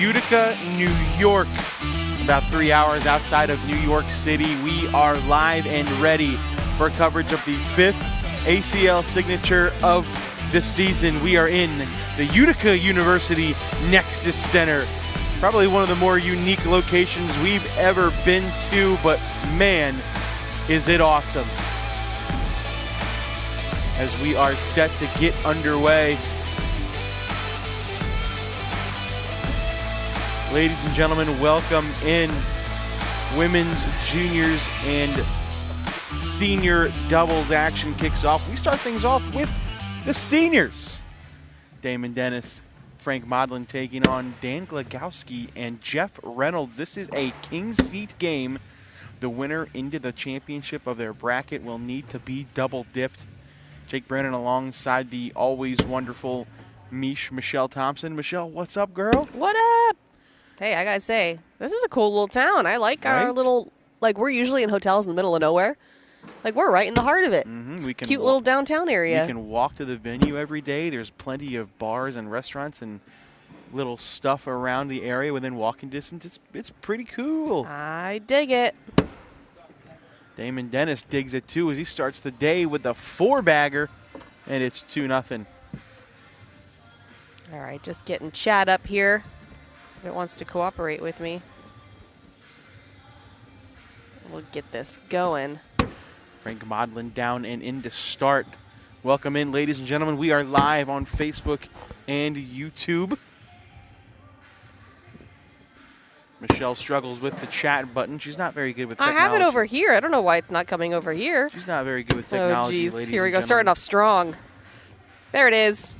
Utica, New York. About 3 hours outside of New York City. We are live and ready for coverage of the 5th ACL signature of the season. We are in the Utica University Nexus Center. Probably one of the more unique locations we've ever been to, but man, is it awesome. As we are set to get underway. Ladies and gentlemen, welcome in. Women's, juniors, and senior doubles action kicks off. We start things off with the seniors. Damon Dennis, Frank Modlin taking on Dan Glagowski and Jeff Reynolds. This is a king seat game. The winner into the championship of their bracket will need to be double dipped. Jake Brennan alongside the always wonderful Michelle Thompson. Michelle, what's up, girl? What up? Hey, I gotta say, this is a cool little town. I like our little, like, we're usually in hotels in the middle of nowhere. Like, we're right in the heart of it. Mm-hmm. We can cute little downtown area. You can walk to the venue every day. There's plenty of bars and restaurants and little stuff around the area within walking distance. It's pretty cool. I dig it. Damon Dennis digs it too as he starts the day with a 4-bagger, and it's 2-0. All right, just getting Chad up here. If it wants to cooperate with me. We'll get this going. Frank Modlin down and in to start. Welcome in, ladies and gentlemen. We are live on Facebook and YouTube. Michelle struggles with the chat button. She's not very good with technology. I have it over here. I don't know why it's not coming over here. She's not very good with technology, oh, geez. ladies Here we and go, gentlemen. starting off strong. There it is.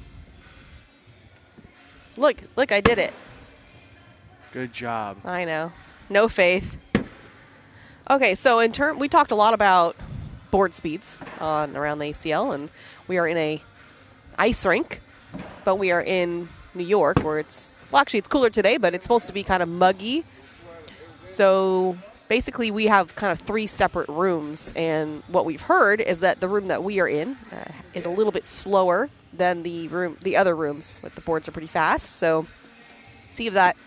Look, I did it. Good job. I know. No faith. Okay, so we talked a lot about board speeds around the ACL, and we are in a ice rink, but we are in New York where it's cooler today, but it's supposed to be kind of muggy. So basically we have kind of 3 separate rooms, and what we've heard is that the room that we are in is a little bit slower than the other rooms, but the boards are pretty fast. So see if that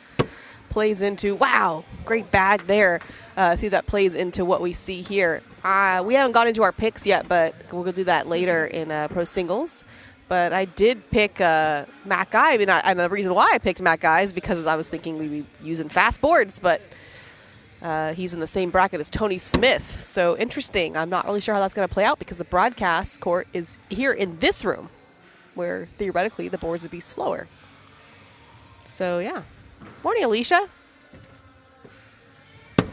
plays into, wow, great bag there. See if that plays into what we see here. We haven't got into our picks yet, but we'll do that later in pro singles. But I did pick Matt Guy. I mean, and the reason why I picked Matt Guy is because I was thinking we'd be using fast boards, but he's in the same bracket as Tony Smith. So interesting. I'm not really sure how that's going to play out because the broadcast court is here in this room where theoretically the boards would be slower. So, yeah. Morning, Alicia. Did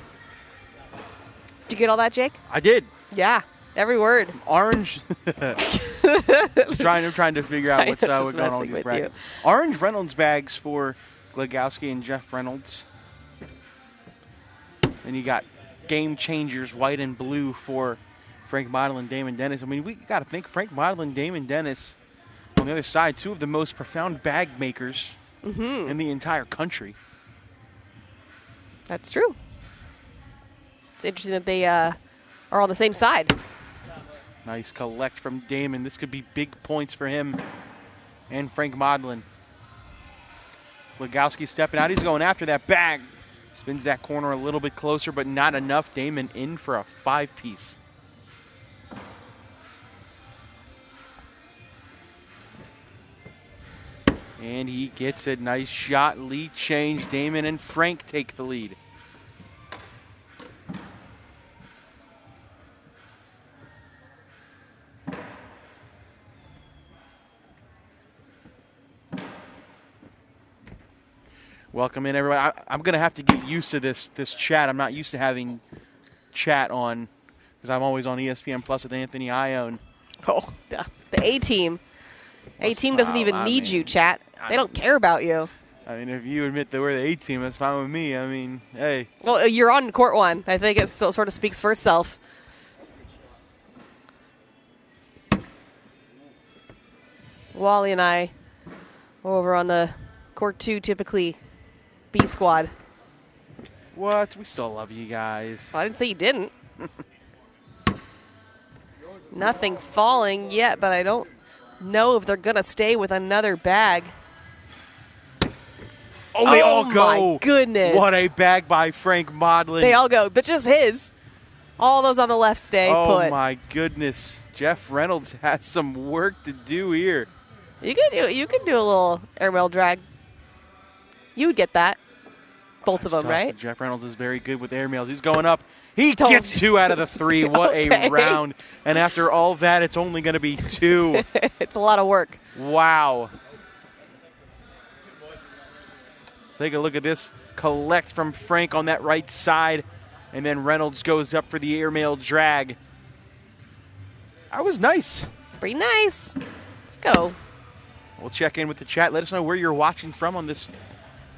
you get all that, Jake? I did. Yeah, every word. Orange. I'm trying to figure out what's going on with these brackets. Orange Reynolds bags for Glagowski and Jeff Reynolds. Then you got game changers, white and blue for Frank Modlin and Damon Dennis. I mean, we got to think Frank Modlin and Damon Dennis on the other side, 2 of the most profound bag makers in the entire country. That's true. It's interesting that they are on the same side. Nice collect from Damon. This could be big points for him and Frank Modlin. Glagowski stepping out. He's going after that bag. Spins that corner a little bit closer, but not enough. Damon in for a 5-piece. And he gets a nice shot. Lead change. Damon and Frank take the lead. Welcome in, everybody. I'm going to have to get used to this chat. I'm not used to having chat on because I'm always on ESPN Plus with Anthony Ione. Oh, the A-team. A-team doesn't even need you, chat. They don't care about you. I mean, if you admit that we're the A-team, that's fine with me. I mean, hey. Well, you're on court 1. I think it sort of speaks for itself. Wally and I are over on the court 2, typically B squad. What? We still love you guys. Well, I didn't say you didn't. Nothing falling yet, but I don't know if they're going to stay with another bag. Oh, they all go. Oh, my goodness. What a bag by Frank Modlin. They all go, but just his. All those on the left stay put. Oh, my goodness. Jeff Reynolds has some work to do here. You could do a little airmail drag. You would get that. Both of them, tough. Right? Jeff Reynolds is very good with airmails. He's going up. He gets 2 out of the 3. What Okay. a round. And after all that, it's only going to be 2. It's a lot of work. Wow. Take a look at this. Collect from Frank on that right side. And then Reynolds goes up for the airmail drag. That was nice. Pretty nice. Let's go. We'll check in with the chat. Let us know where you're watching from on this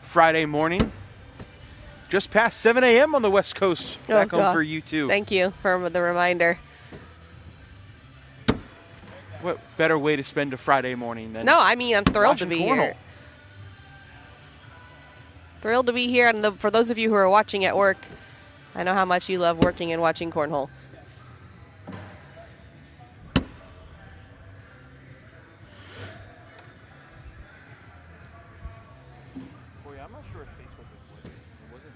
Friday morning. Just past 7 a.m. on the West Coast. Back home for you, too. Thank you for the reminder. What better way to spend a Friday morning than No, I mean, I'm thrilled to watching be cornhole? here. Thrilled to be here. And for those of you who are watching at work, I know how much you love working and watching cornhole. I'm not sure if Facebook is working. It wasn't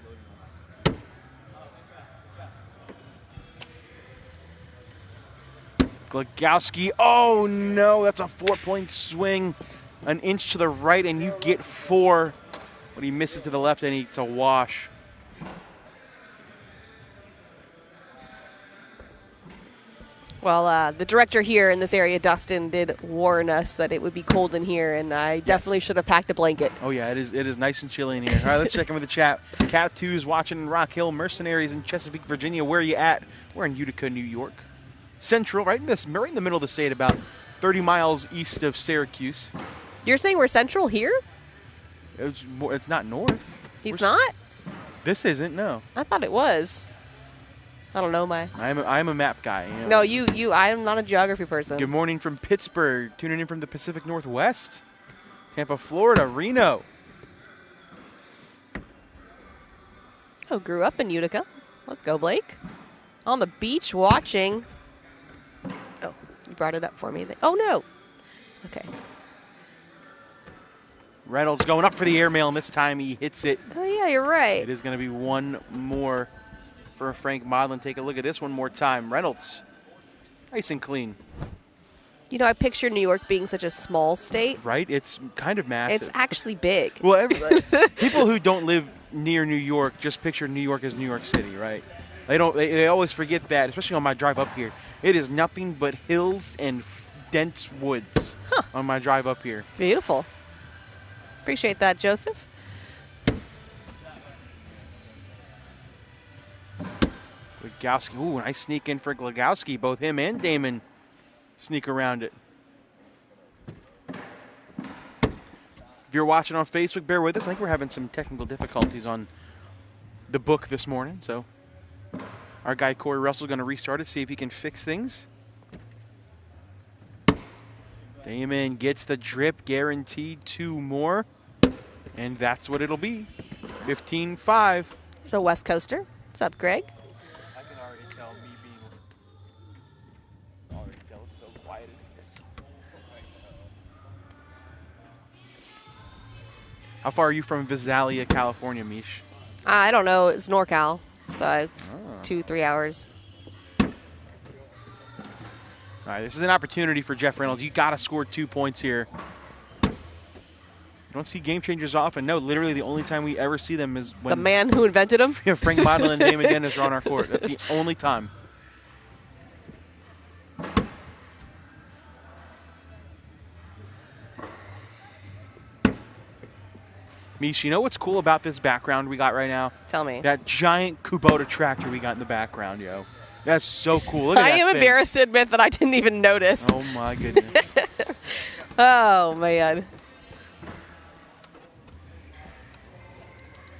loading. Glagowski. Oh, no. That's a 4-point swing. An inch to the right, and you get 4. But he misses to the left, and it's a wash. Well, the director here in this area, Dustin, did warn us that it would be cold in here, and I definitely should have packed a blanket. Oh, yeah, it is nice and chilly in here. All right, let's check in with the chat. Cat 2's watching in Rock Hill, Mercenaries in Chesapeake, Virginia. Where are you at? We're in Utica, New York. Central, right in the middle of the state, about 30 miles east of Syracuse. You're saying we're central here? It's not north. He's not? This isn't, no. I thought it was. I don't know, I'm a map guy. You know? No, I'm not a geography person. Good morning from Pittsburgh. Tuning in from the Pacific Northwest. Tampa, Florida, Reno. Oh, grew up in Utica. Let's go, Blake. On the beach watching. Oh, you brought it up for me. Oh, no. Okay. Reynolds going up for the airmail, and this time he hits it. Oh, yeah, you're right. It is going to be one more for Frank Modlin. Take a look at this one more time. Reynolds, nice and clean. You know, I picture New York being such a small state. Right? It's kind of massive. It's actually big. Well, people who don't live near New York just picture New York as New York City, right? They always forget that, especially on my drive up here. It is nothing but hills and dense woods on my drive up here. Beautiful. Appreciate that, Joseph. Glagowski. Ooh, nice sneak in for Glagowski. Both him and Damon sneak around it. If you're watching on Facebook, bear with us. I think we're having some technical difficulties on the book this morning. So our guy Corey Russell is going to restart it, see if he can fix things. Damon gets the drip, guaranteed 2 more. And that's what it'll be. 15-5. There's a West Coaster. What's up, Greg? I can already tell me being it's so quiet. How far are you from Visalia, California, Mish? I don't know. It's NorCal. So 2-3 hours. All right, this is an opportunity for Jeff Reynolds. You got to score 2 points here. You don't see game changers often. No, literally the only time we ever see them is when the man who invented them. Frank Modlin and Damon Dennis are on our court. That's the only time. Mish, you know what's cool about this background we got right now? Tell me. That giant Kubota tractor we got in the background, yo. That's so cool. Look at I that am thing. embarrassed to admit that I didn't even notice. Oh, my goodness. Oh, man.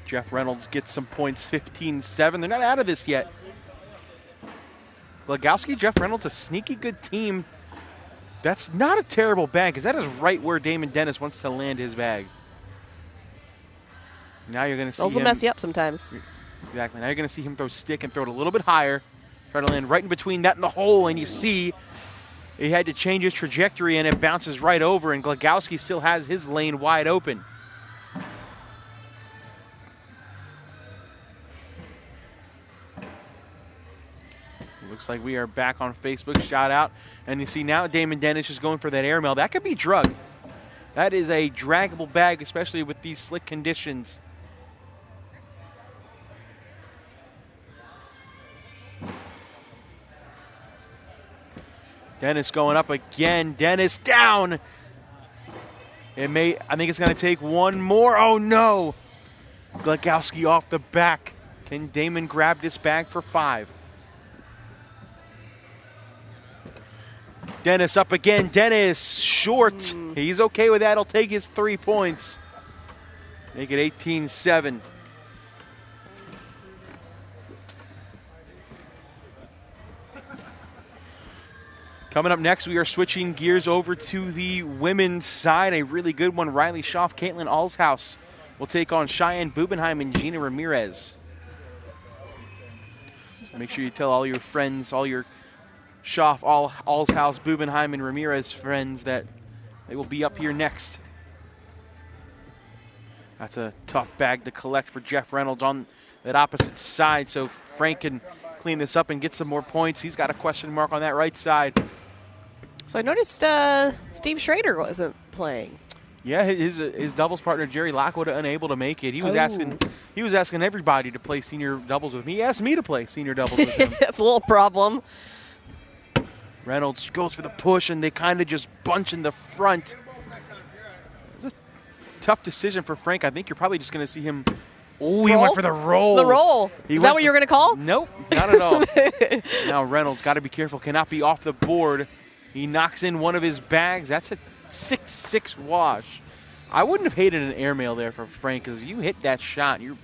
Jeff Reynolds gets some points, 15-7. They're not out of this yet. Glagowski, Jeff Reynolds, a sneaky good team. That's not a terrible bag, because that is right where Damon Dennis wants to land his bag. Now you're going to see Those will mess you up sometimes. Exactly. Now you're going to see him throw stick and throw it a little bit higher. Try to land right in between that and the hole, and you see he had to change his trajectory, and it bounces right over, and Glagowski still has his lane wide open. Looks like we are back on Facebook. Shout out. And you see now Damon Dennis is going for that airmail. That could be drug. That is a draggable bag, especially with these slick conditions. Dennis going up again. Dennis down. I think it's going to take one more. Oh, no. Glagowski off the back. Can Damon grab this bag for 5? Dennis up again. Dennis short. He's okay with that. He'll take his 3 points. Make it 18-7. Coming up next, we are switching gears over to the women's side. A really good one. Riley Schaff, Caitlin Allshouse will take on Cheyenne Bubenheim and Gina Ramirez. So make sure you tell all your friends, all your Schaff, Allshouse, Bubenheim, and Ramirez friends that they will be up here next. That's a tough bag to collect for Jeff Reynolds on that opposite side, so Frank can clean this up and get some more points. He's got a question mark on that right side. So I noticed Steve Schrader wasn't playing. Yeah, his doubles partner Jerry Lockwood unable to make it. He was asking everybody to play senior doubles with me. He asked me to play senior doubles with him. That's a little problem. Reynolds goes for the push, and they kind of just bunch in the front. It's a tough decision for Frank. I think you're probably just going to see him. Oh, he went for the roll. The roll. Is that what you're going to call? Nope, not at all. Now Reynolds got to be careful. Cannot be off the board. He knocks in one of his bags. That's a 6-6 wash. I wouldn't have hated an airmail there for Frank because you hit that shot. You're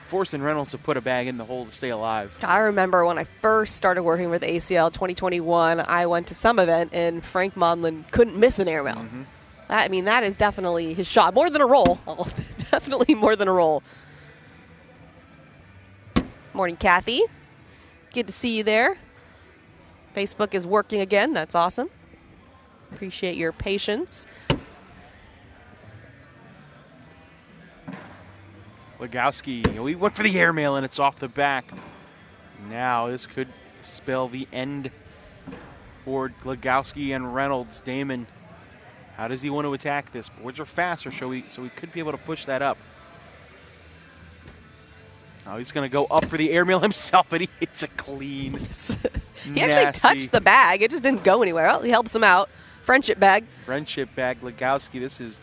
forcing Reynolds to put a bag in the hole to stay alive. I remember when I first started working with ACL 2021, I went to some event and Frank Monlin couldn't miss an airmail. Mm-hmm. That is definitely his shot. More than a roll. Definitely more than a roll. Morning, Kathy. Good to see you there. Facebook is working again. That's awesome. Appreciate your patience. Legowski, we went for the airmail and it's off the back. Now this could spell the end for Legowski and Reynolds. Damon, how does he want to attack this? Boards are faster, so we could be able to push that up. Oh, he's going to go up for the airmail himself, but he hits a clean. He actually touched the bag. It just didn't go anywhere. Well, he helps him out. Friendship bag. Friendship bag. Legowski, this is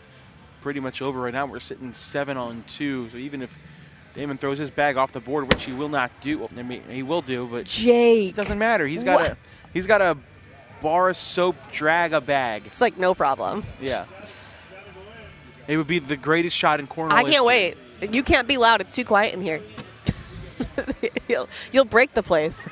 pretty much over right now. We're sitting 7-on-2. So even if Damon throws his bag off the board, which he will not do, well, I mean, he will do, but Jake. It doesn't matter. He's got a bar of soap drag a bag. It's like no problem. Yeah. It would be the greatest shot in corner. I can't wait. You can't be loud. It's too quiet in here. You'll break the place.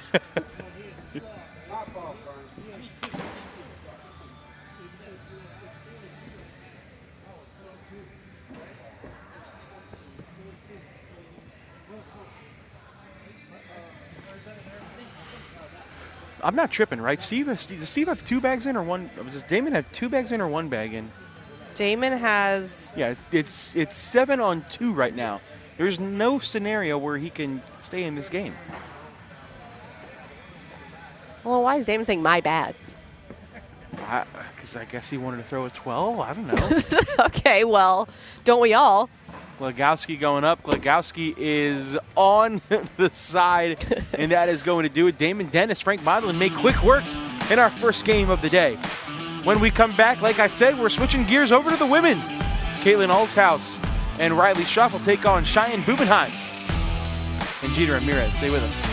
I'm not tripping, right? Does Steve have 2 bags in or one? Does Damon have 2 bags in or 1 bag in? Damon has. Yeah, it's 7-on-2 right now. There's no scenario where he can stay in this game. Well, why is Damon saying my bad? Because I guess he wanted to throw a 12. I don't know. Okay, well, don't we all? Legowski going up. Legowski is on the side, and that is going to do it. Damon Dennis, Frank Modlin make quick work in our first game of the day. When we come back, like I said, we're switching gears over to the women. Caitlin Allshouse and Riley Schaff will take on Cheyenne Bubenheim and Gina Ramirez. Stay with us.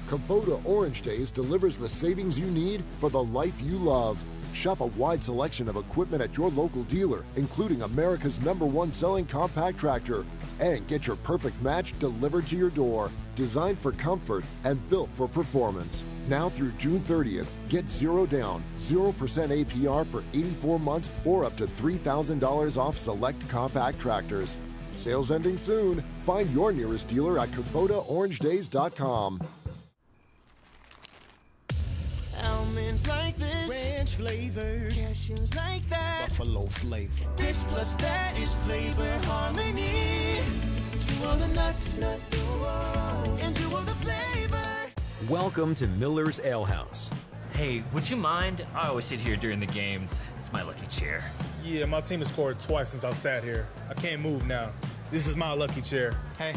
Kubota Orange Days delivers the savings you need for the life you love. Shop a wide selection of equipment at your local dealer, including America's #1 selling compact tractor. And get your perfect match delivered to your door. Designed for comfort and built for performance. Now through June 30th, get 0 down, 0% APR for 84 months or up to $3,000 off select compact tractors. Sales ending soon. Find your nearest dealer at KubotaOrangeDays.com. Almonds like this, ranch flavor, cashews like that, buffalo flavor. This plus that is flavor harmony. Do all the nuts, and do all the flavor. Welcome to Miller's Ale House. Hey, would you mind? I always sit here during the games. It's my lucky chair. Yeah, my team has scored twice since I've sat here. I can't move now. This is my lucky chair. Hey,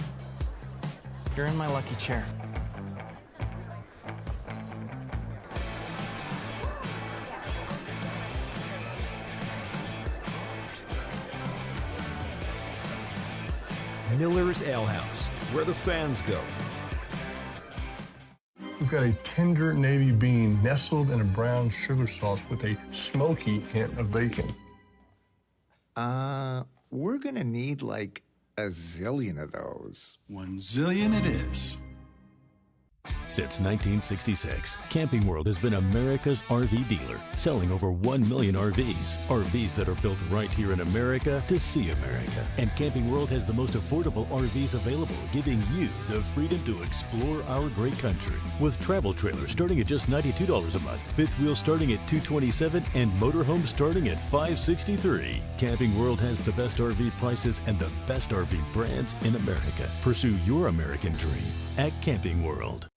you're in my lucky chair. Miller's Ale House, where the fans go. We've got a tender navy bean nestled in a brown sugar sauce with a smoky hint of bacon. We're gonna need like a zillion of those. 1 zillion it is. Since 1966, Camping World has been America's RV dealer, selling over 1 million RVs. RVs that are built right here in America to see America. And Camping World has the most affordable RVs available, giving you the freedom to explore our great country. With travel trailers starting at just $92 a month, fifth wheel starting at $227, and motorhomes starting at $563. Camping World has the best RV prices and the best RV brands in America. Pursue your American dream at Camping World.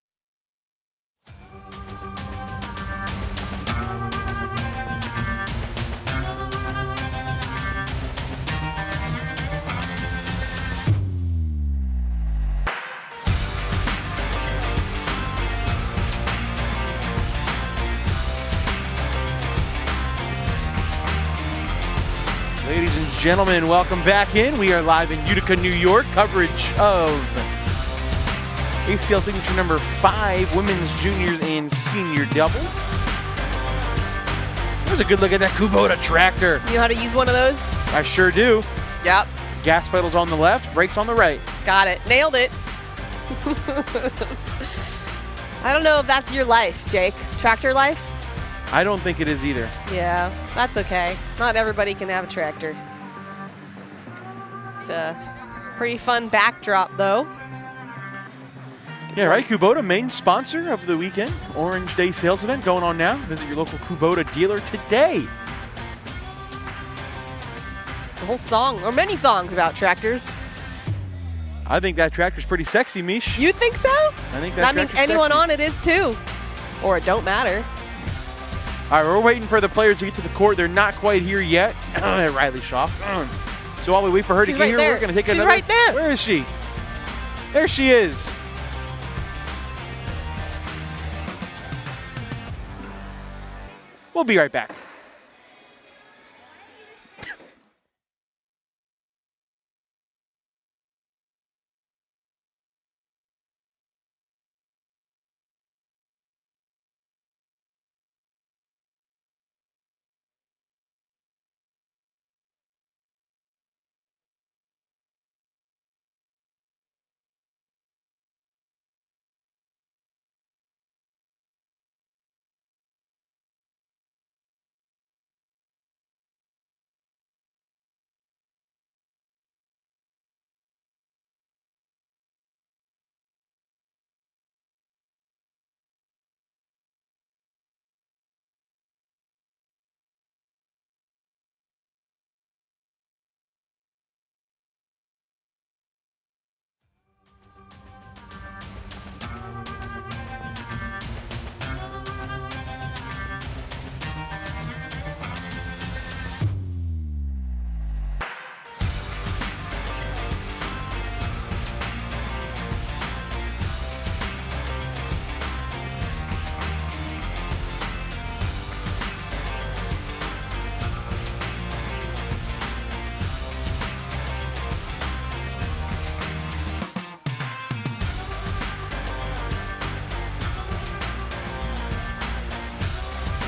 Ladies and gentlemen, welcome back in. We are live in Utica, New York. Coverage of ACL Signature number 5, Women's Juniors and Senior Double. There's a good look at that Kubota tractor. You know how to use one of those? I sure do. Yep. Gas pedals on the left, brakes on the right. Got it. Nailed it. I don't know if that's your life, Jake. Tractor life? I don't think it is either. Yeah, that's okay. Not everybody can have a tractor. It's a pretty fun backdrop, though. Yeah, right. Kubota, main sponsor of the weekend. Orange Day sales event going on now. Visit your local Kubota dealer today. It's a whole song, or many songs about tractors. I think that tractor's pretty sexy, Mish. You think so? I think that means anyone sexy. on it is too. Or it don't matter. All right, we're waiting for the players to get to the court. They're not quite here yet. Riley Shaw. So while we wait for her to get here, we're going to take another. She's right there. Where is she? There she is. We'll be right back.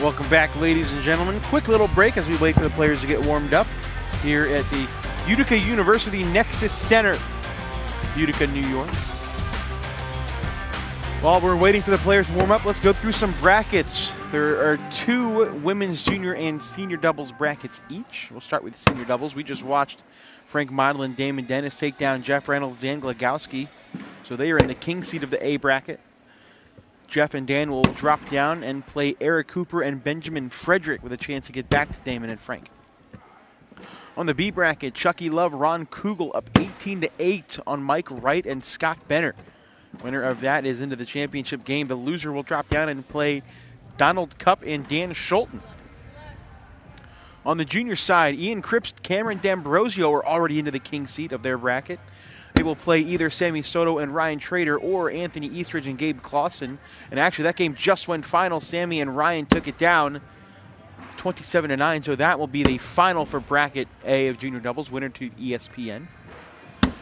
Welcome back, ladies and gentlemen. Quick little break as we wait for the players to get warmed up here at the Utica University Nexus Center, Utica, New York. While we're waiting for the players to warm up, let's go through some brackets. There are 2 women's junior and senior doubles brackets each. We'll start with senior doubles. We just watched Frank Model and Damon Dennis take down Jeff Reynolds and Glagowski. So they are in the king seat of the A bracket. Jeff and Dan will drop down and play Eric Cooper and Benjamin Frederick with a chance to get back to Damon and Frank. On the B bracket, Chucky Love, Ron Kugel up 18-8 on Mike Wright and Scott Benner. Winner of that is into the championship game. The loser will drop down and play Donald Cupp and Dan Schulten. On the junior side, Ian Cripps, Cameron D'Ambrosio are already into the king seat of their bracket. They will play either Sammy Soto and Ryan Trader or Anthony Eastridge and Gabe Clausen. And actually, that game just went final. Sammy and Ryan took it down 27-9, so that will be the final for bracket A of junior doubles, winner to ESPN.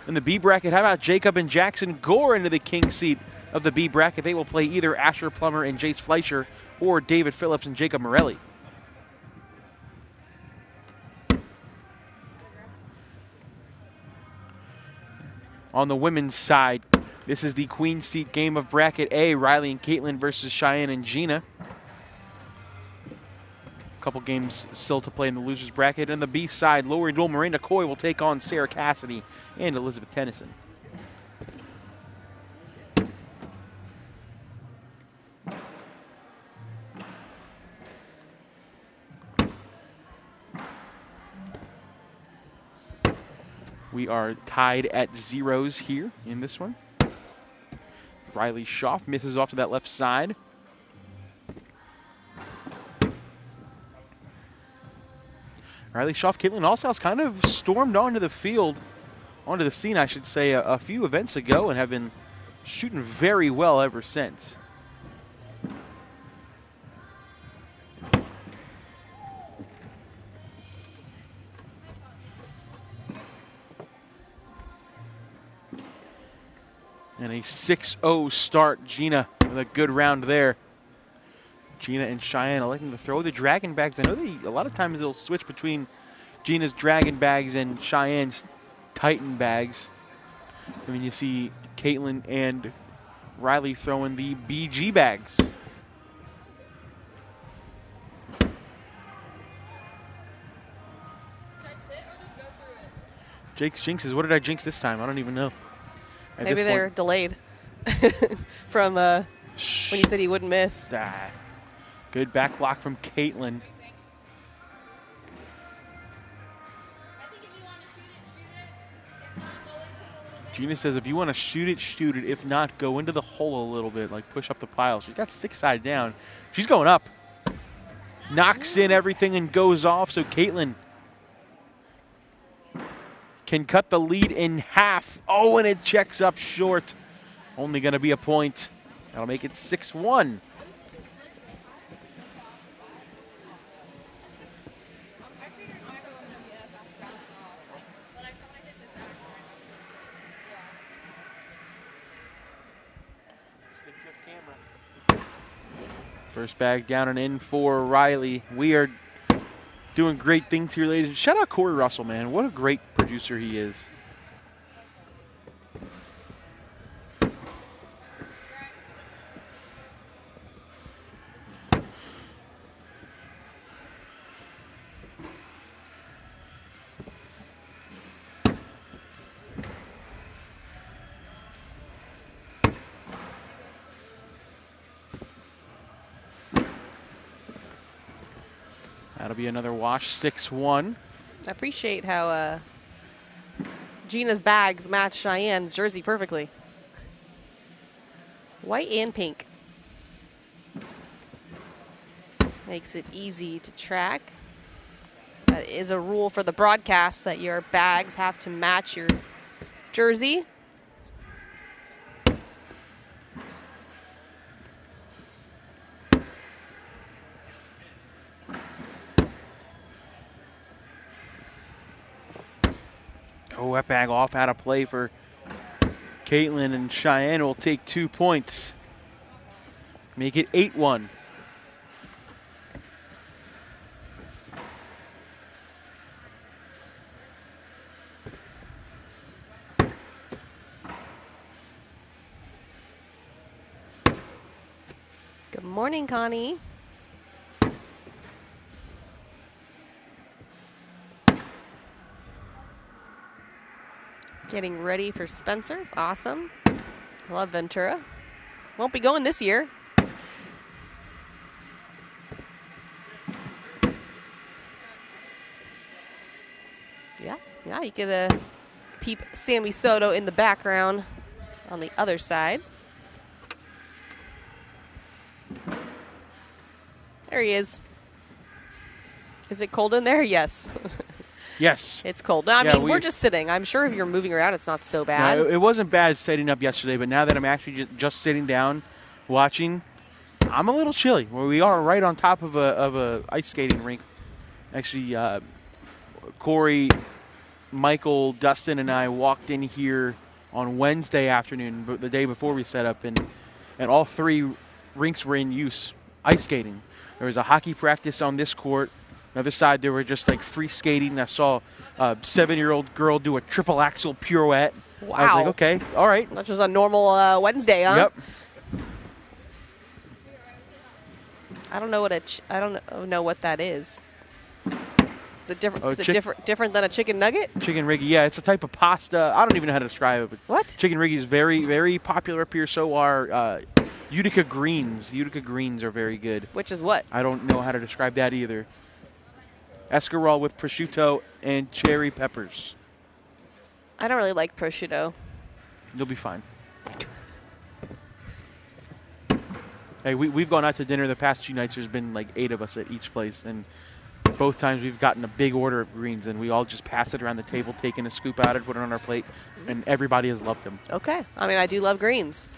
In the B bracket, how about Jacob and Jackson Gore into the king seat of the B bracket? They will play either Asher Plummer and Jace Fleischer or David Phillips and Jacob Morelli. On the women's side, this is the queen seat game of bracket A, Riley and Caitlin versus Cheyenne and Gina. A couple games still to play in the losers bracket. On the B side, Lori Dole, Miranda Coy will take on Sarah Cassidy and Elizabeth Tennyson. We are tied at zeros here in this one. Riley Schaff misses off to that left side. Riley Schaff, Caitlin Allsouth kind of stormed onto the field, onto the scene, I should say, a few events ago and have been shooting very well ever since. And a 6-0 start. Gina with a good round there. Gina and Cheyenne electing to throw the dragon bags. I know a lot of times they'll switch between Gina's dragon bags and Cheyenne's Titan bags. I mean, you see Caitlin and Riley throwing the BG bags. Jake's jinxes. What did I jinx this time? I don't even know. Maybe they're delayed from when you said he wouldn't miss. Good back block from Caitlin. Gina says if you want to shoot it, shoot it. If not, go into the hole a little bit, like push up the pile. She's got stick side down. She's going up. Knocks in everything and goes off, so Caitlin can cut the lead in half. Oh, and it checks up short. Only going to be a point. That'll make it 6-1. First bag down and in for Riley. We are doing great things here, ladies. Shout out Corey Russell, man. What a great producer he is. That'll be another wash, 6-1. I appreciate how Gina's bags match Cheyenne's jersey perfectly. White and pink. Makes it easy to track. That is a rule for the broadcast that your bags have to match your jersey. Oh, that bag off out of play for Caitlin, and Cheyenne will take 2 points. Make it 8-1. Good morning, Connie. Getting ready for Spencer's. Awesome. Love Ventura. Won't be going this year. Yeah, you get a peep Sammy Soto in the background on the other side. There he is. Is it cold in there? Yes. Yes. It's cold. I mean, we're just sitting. I'm sure if you're moving around, it's not so bad. No, it wasn't bad setting up yesterday, but now that I'm actually just sitting down watching, I'm a little chilly. Well, we are right on top of a ice skating rink. Actually, Corey, Michael, Dustin, and I walked in here on Wednesday afternoon, the day before we set up, and all 3 rinks were in use, ice skating. There was a hockey practice on this court. Another side, they were just like free skating. I saw a 7-year-old girl do a triple axel pirouette. Wow. I was like, okay, all right. That's just a normal Wednesday, huh? Yep. I don't know what that is. Is it different? Oh, is it different than a chicken nugget? Chicken riggy, yeah, it's a type of pasta. I don't even know how to describe it. But what? Chicken riggy is very, very popular up here. So are Utica greens. Utica greens are very good. Which is what? I don't know how to describe that either. Escarole with prosciutto and cherry peppers. I don't really like prosciutto. You'll be fine. Hey, we've gone out to dinner the past 2 nights. There's been like 8 of us at each place, and both times we've gotten a big order of greens, and we all just pass it around the table, taking a scoop out and put it on our plate, and everybody has loved them. Okay. I mean, I do love greens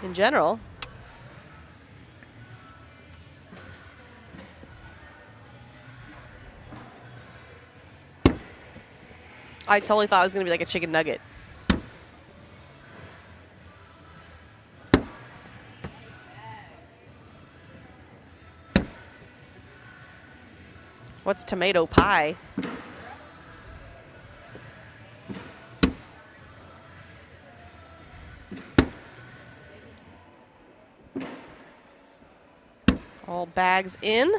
in general. I totally thought it was going to be like a chicken nugget. What's tomato pie? All bags in.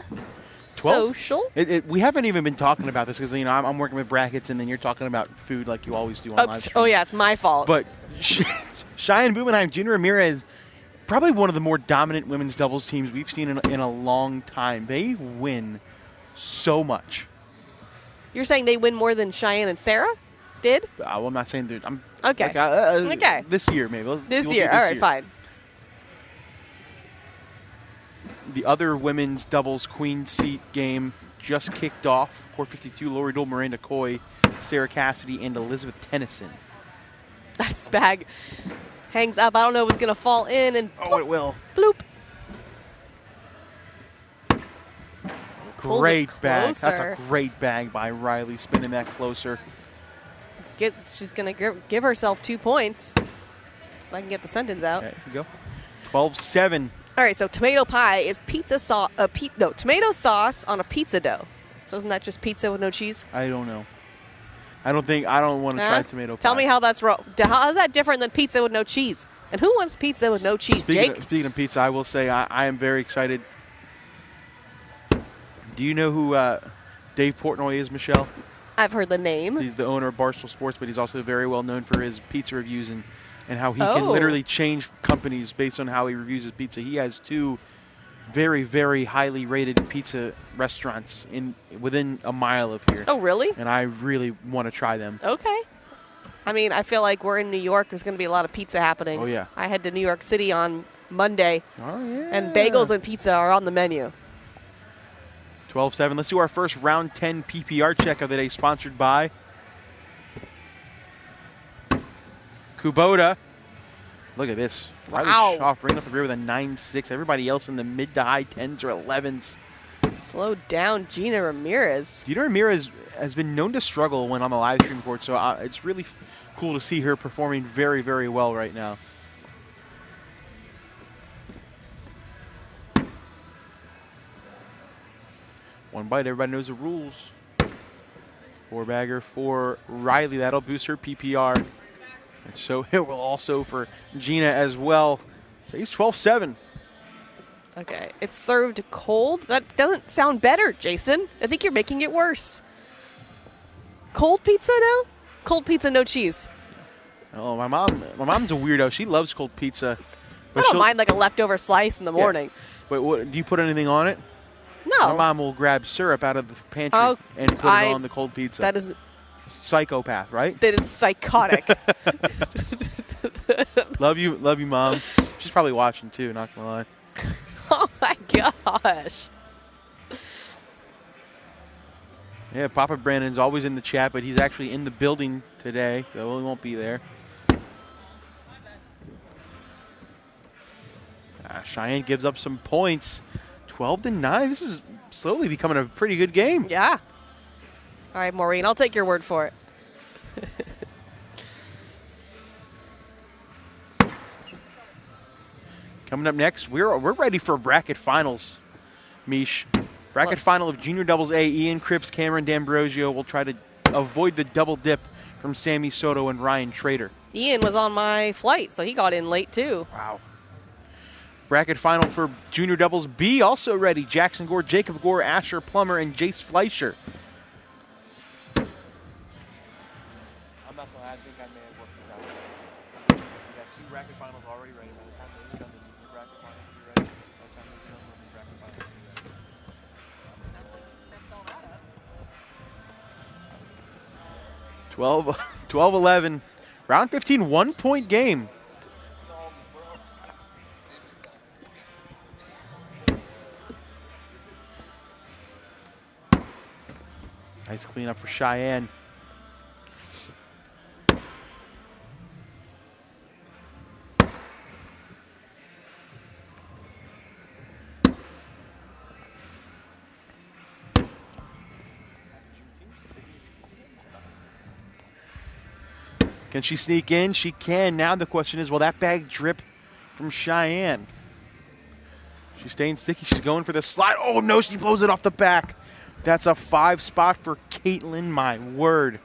12? Social. We haven't even been talking about this because, you know, I'm working with brackets, and then you're talking about food like you always do on live stream. Oh, yeah, it's my fault. But Cheyenne Bubenheim, Gina Ramirez, probably one of the more dominant women's doubles teams we've seen in a long time. They win so much. You're saying they win more than Cheyenne and Sarah did? Well, I'm not saying that. Okay. Like, okay. This year, maybe. This year. All right, fine. The other women's doubles queen seat game just kicked off. Court 52, Lori Dole, Miranda Coy, Sarah Cassidy, and Elizabeth Tennyson. That bag hangs up. I don't know if it's going to fall in. And oh, it will. Bloop. Great bag. That's a great bag by Riley, spinning that closer. She's going to give herself 2 points. If I can get the sentence out. There you go. 12-7. All right, so tomato pie is tomato sauce on a pizza dough. So isn't that just pizza with no cheese? I don't know. I don't want to try tomato pie. Tell me how that's wrong. How is that different than pizza with no cheese? And who wants pizza with no cheese, Jake? Speaking of pizza, I will say I am very excited. Do you know who Dave Portnoy is, Michelle? I've heard the name. He's the owner of Barstool Sports, but he's also very well known for his pizza reviews and how he can literally change companies based on how he reviews his pizza. He has 2 very, very highly rated pizza restaurants within a mile of here. Oh, really? And I really want to try them. Okay. I mean, I feel like we're in New York. There's going to be a lot of pizza happening. Oh, yeah. I head to New York City on Monday. Oh, yeah. And bagels and pizza are on the menu. 12-7. Let's do our first round 10 PPR check of the day, sponsored by Kubota. Look at this. Wow. Riley Schaaf bringing up the rear with a 9.6. Everybody else in the mid to high 10s or 11s. Slow down Gina Ramirez. Gina Ramirez has been known to struggle when on the live stream court, so it's really cool to see her performing very, very well right now. One bite, everybody knows the rules. 4-bagger for Riley. That'll boost her PPR. And so it will also for Gina as well. So he's 12-7. Okay, it's served cold. That doesn't sound better, Jason. I think you're making it worse. Cold pizza now? Cold pizza, no cheese. Oh, my mom's a weirdo. She loves cold pizza. I don't mind like a leftover slice in the morning. But what, do you put anything on it? No. My mom will grab syrup out of the pantry and put it on the cold pizza. That is psychopath, right? That is psychotic. Love you, Mom. She's probably watching too, not gonna lie. Oh my gosh. Yeah, Papa Brandon's always in the chat, but he's actually in the building today, so he won't be there. Cheyenne gives up some points. 12-9. This is slowly becoming a pretty good game. Yeah. All right, Maureen, I'll take your word for it. Coming up next, we're ready for bracket finals, Mish. Bracket final of Junior Doubles A. Ian Cripps, Cameron D'Ambrosio will try to avoid the double dip from Sammy Soto and Ryan Trader. Ian was on my flight, so he got in late too. Wow. Bracket final for Junior Doubles B, also ready. Jackson Gore, Jacob Gore, Asher Plummer, and Jace Fleischer. I'm not going to I think I may have worked this out. We got 2 bracket finals already ready. By the time we've done this, the bracket finals will be ready. By the time we've done the bracket finals will be ready. 12-11. Round 15, 1-point game. Nice cleanup for Cheyenne. Can she sneak in? She can. Now the question is, will that bag drip from Cheyenne? She's staying sticky. She's going for the slide. Oh, no, she blows it off the back. That's a 5 spot for Caitlin, my word.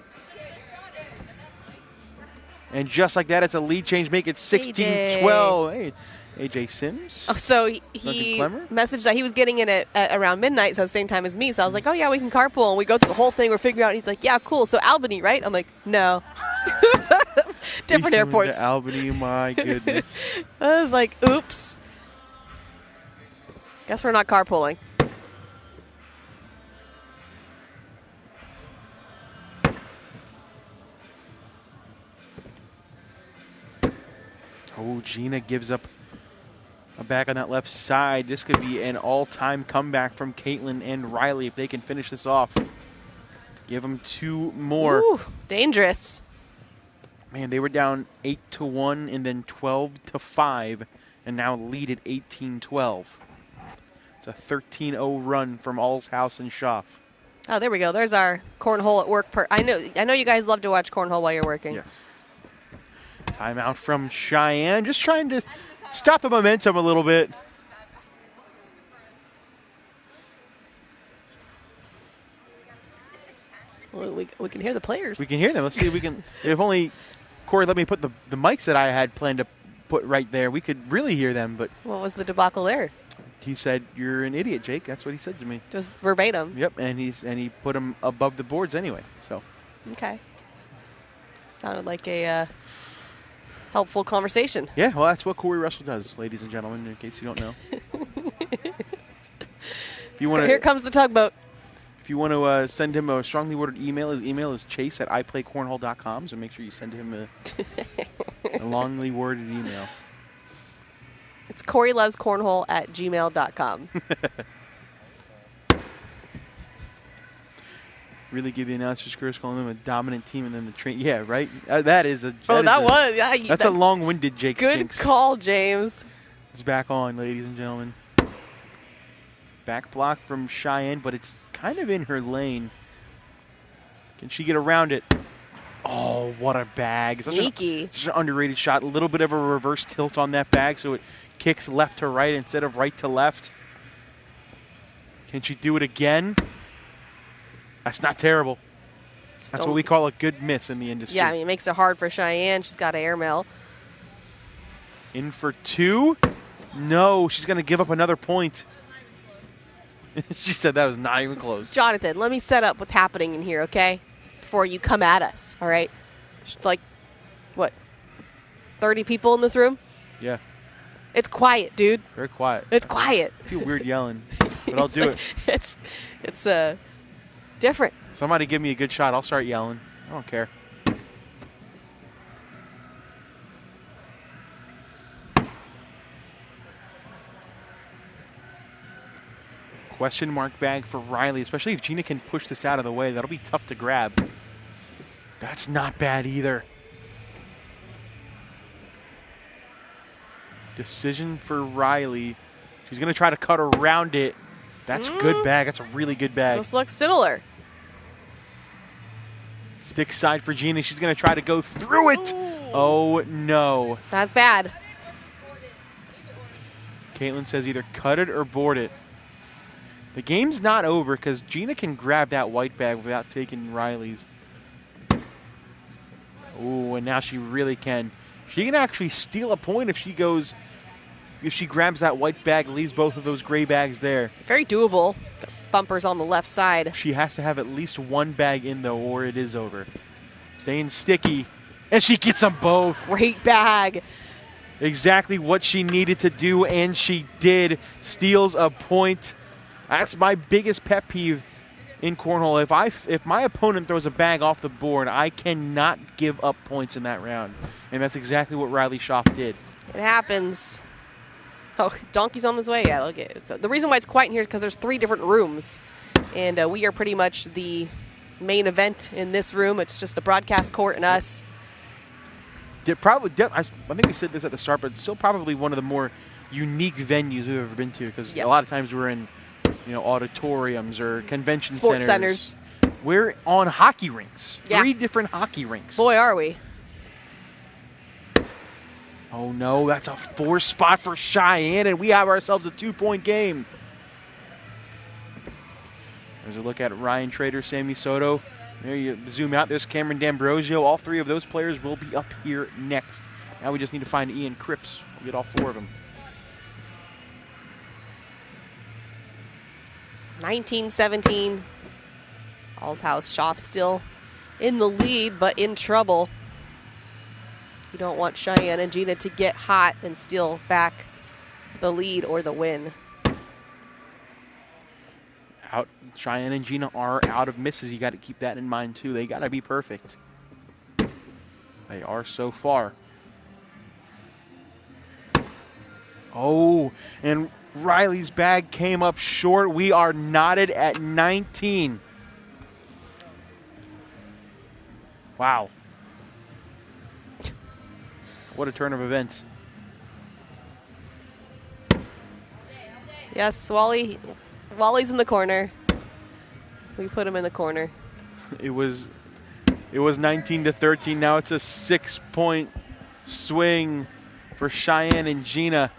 And just like that, it's a lead change, make it 16-12. Hey, AJ Sims. Oh, so he messaged that he was getting in at around midnight, so the same time as me. So I was like, oh, yeah, we can carpool. And we go through the whole thing. We're figuring out. And he's like, yeah, cool. So Albany, right? I'm like, no. Different airports. Albany, my goodness. I was like, oops. Guess we're not carpooling. Oh, Gina gives up a back on that left side. This could be an all-time comeback from Caitlin and Riley if they can finish this off. Give them 2 more. Ooh, dangerous. Man, they were down 8-1 and then 12-5, and now lead at 18-12. It's a 13-0 run from All's House and Schaff. Oh, there we go. There's our cornhole at work. I know you guys love to watch cornhole while you're working. Yes. Timeout from Cheyenne. Just trying to stop the momentum a little bit. Well, we can hear the players. We can hear them. Let's see if we can. If only Corey let me put the mics that I had planned to put right there, we could really hear them. But what was the debacle there? He said, "You're an idiot, Jake." That's what he said to me. Just verbatim. Yep, and he put them above the boards anyway. So. Okay. Sounded like a helpful conversation. Yeah, well, that's what Corey Russell does, ladies and gentlemen, in case you don't know. If you want Here comes the tugboat. If you want to send him a strongly worded email, his email is chase@iplaycornhole.com, so make sure you send him a longly worded email. It's CoreyLovesCornhole@gmail.com. Really give the announcers curse calling them a dominant team and then the train. Yeah, right? That is a. That's a long-winded Jake Good Stinks. call, James. It's back on, ladies and gentlemen. Back block from Cheyenne, but it's kind of in her lane. Can she get around it? Oh, what a bag. Sneaky. Such an underrated shot. A little bit of a reverse tilt on that bag, so it kicks left to right instead of right to left. Can she do it again? That's not terrible. That's what we call a good miss in the industry. Yeah, I mean, it makes it hard for Cheyenne. She's got an airmail. In for 2. No, she's going to give up another point. She said that was not even close. Jonathan, let me set up what's happening in here, okay? Before you come at us, all right? Like, what? 30 people in this room. Yeah. It's quiet, dude. Very quiet. It's quiet. I feel weird yelling, but I'll do it. It's different. Somebody give me a good shot. I'll start yelling. I don't care. Question mark bag for Riley, especially if Gina can push this out of the way. That'll be tough to grab. That's not bad either. Decision for Riley. She's going to try to cut around it. That's a good bag. That's a really good bag. Just looks similar. Stick side for Gina. She's going to try to go through it. Ooh. Oh, no. That's bad. Caitlin says either cut it or board it. The game's not over because Gina can grab that white bag without taking Riley's. Oh, and now she really can. She can actually steal a point if she grabs that white bag, leaves both of those gray bags there. Very doable. Bumpers on the left side. She has to have at least one bag in, though, or it is over. Staying sticky, and she gets them both. Great bag. Exactly what she needed to do, and she did. Steals a point. That's my biggest pet peeve in cornhole. If my opponent throws a bag off the board, I cannot give up points in that round. And that's exactly what Riley Schaff did. It happens. Oh, Donkey's on his way. Yeah, look at it. So the reason why it's quiet in here is because there's 3 different rooms. And we are pretty much the main event in this room. It's just the broadcast court and us. I think we said this at the start, but it's still probably one of the more unique venues we've ever been to, because a lot of times we're in auditoriums or convention centers. We're on hockey rinks. 3 different hockey rinks. Boy, are we. Oh, no, that's a 4 spot for Cheyenne, and we have ourselves a 2-point game. There's a look at Ryan Trader, Sammy Soto. There you zoom out. There's Cameron D'Ambrosio. All 3 of those players will be up here next. Now we just need to find Ian Cripps. We'll get all 4 of them. 19-17. All's house. Schaff still in the lead, but in trouble. You don't want Cheyenne and Gina to get hot and steal back the lead or the win. Cheyenne and Gina are out of misses. You got to keep that in mind, too. They got to be perfect. They are so far. Oh, and Riley's bag came up short. We are knotted at 19. Wow. What a turn of events. Yes, Wally's in the corner. We put him in the corner. It was 19-13. Now it's a 6-point swing for Cheyenne and Gina.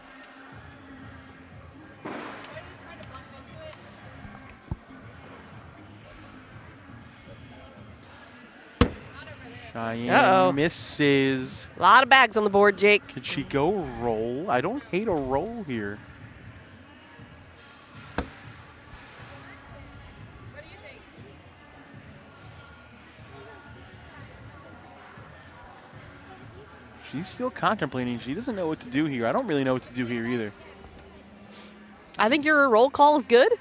Cheyenne misses. A lot of bags on the board, Jake. Could she go roll? I don't hate a roll here. She's still contemplating. She doesn't know what to do here. I don't really know what to do here either. I think your roll call is good.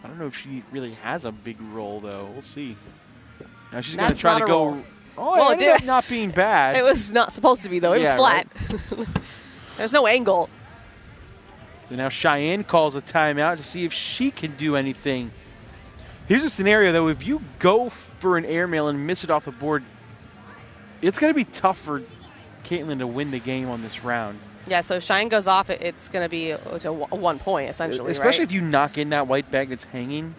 I don't know if she really has a big roll, though. We'll see. Now she's going to try to go. Roll. Oh, well, it ended up not being bad. It was not supposed to be, though. It was flat. Right? There's no angle. So now Cheyenne calls a timeout to see if she can do anything. Here's a scenario, though. If you go for an airmail and miss it off the board, it's going to be tough for Caitlin to win the game on this round. Yeah, so if Cheyenne goes off, it's going to be a 1 point, essentially, especially if you knock in that white bag that's hanging.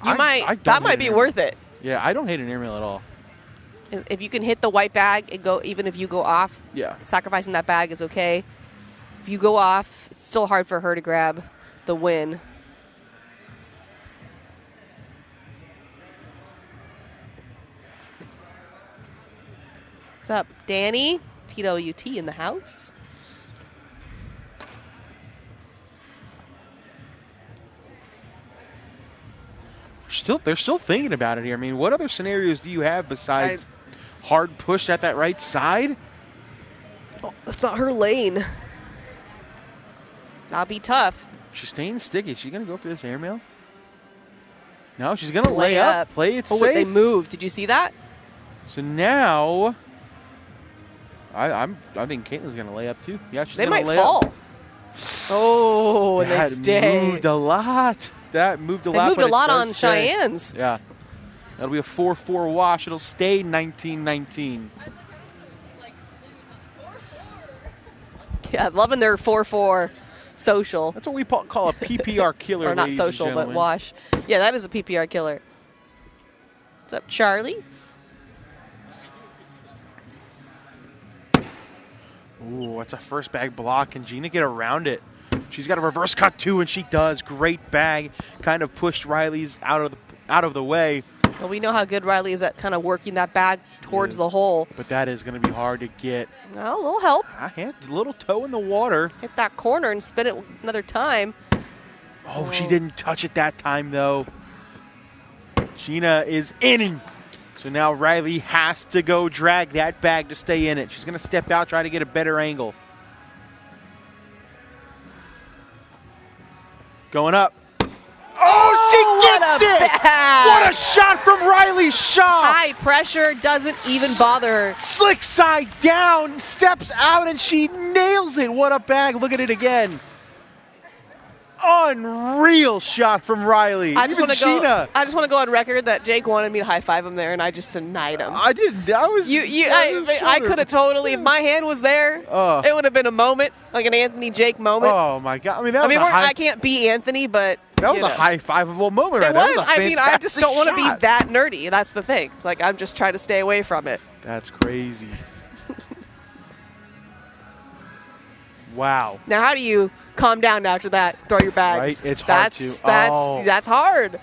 That might be worth it. Yeah, I don't hate an airmail at all. If you can hit the white bag and go, even if you go off, sacrificing that bag is okay. If you go off, it's still hard for her to grab the win. What's up, Danny? TWT in the house. They're still thinking about it here. I mean, what other scenarios do you have besides Hard push at that right side. Oh, that's not her lane. That'll be tough. She's staying sticky. Is she going to go for this airmail? No, she's going to lay up. Play it safe. Oh, they moved. Did you see that? So now, I think Caitlin's going to lay up too. Yeah, she's they going to lay might fall. up. Oh, and they stay. That moved a lot. That moved a lot. They moved a lot on stay. Cheyenne's. Yeah. That'll be a 4-4 wash. It'll stay 19-19. Yeah, loving their 4-4 social. That's what we call a PPR killer. Or not social, but wash. Yeah, that is a PPR killer. What's up, Charlie? Ooh, that's a first bag block. Can Gina get around it? She's got a reverse cut too, and she does. Great bag. Kind of pushed Riley's out of the way. Well, we know how good Riley is at kind of working that bag towards the hole. But that is going to be hard to get. Well, a little help. A little toe in the water. Hit that corner and spin it another time. Oh, she didn't touch it that time, though. Gina is inning. So now Riley has to go drag that bag to stay in it. She's going to step out, try to get a better angle. Going up. Oh, she gets it! Bag. What a shot from Riley Shaw! High pressure, doesn't even bother her. Slick side down, steps out, and she nails it. What a bag. Look at it again. Unreal shot from Riley. I just want to go on record that Jake wanted me to high five him there, and I just denied him. I didn't. I was. I could have totally. If my hand was there, it would have been a moment, like an Anthony Jake moment. Oh my God! I mean, I can't be Anthony, but that was a high fiveable moment. It right? was. I just don't want to be that nerdy. That's the thing. Like, I'm just trying to stay away from it. That's crazy. Wow. Now, how do you calm down after that? Throw your bags. Right? It's hard to. That's hard.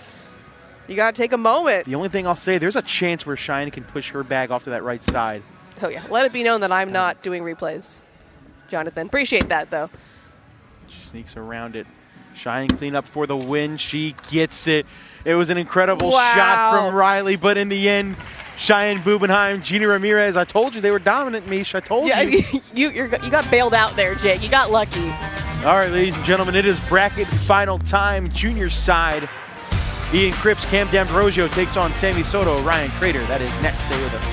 You got to take a moment. The only thing I'll say, there's a chance where Cheyenne can push her bag off to that right side. Oh, yeah. Let it be known that I'm not doing replays, Jonathan. Appreciate that, though. She sneaks around it. Cheyenne clean up for the win. She gets it. It was an incredible shot from Riley, but in the end, Cheyenne Bubenheim, Gina Ramirez, I told you they were dominant, Mish. I told you. You got bailed out there, Jake. You got lucky. All right, ladies and gentlemen, it is bracket final time. Junior side, Ian Cripps, Cam D'Ambrosio takes on Sammy Soto, Ryan Crater. That is next. Stay with us.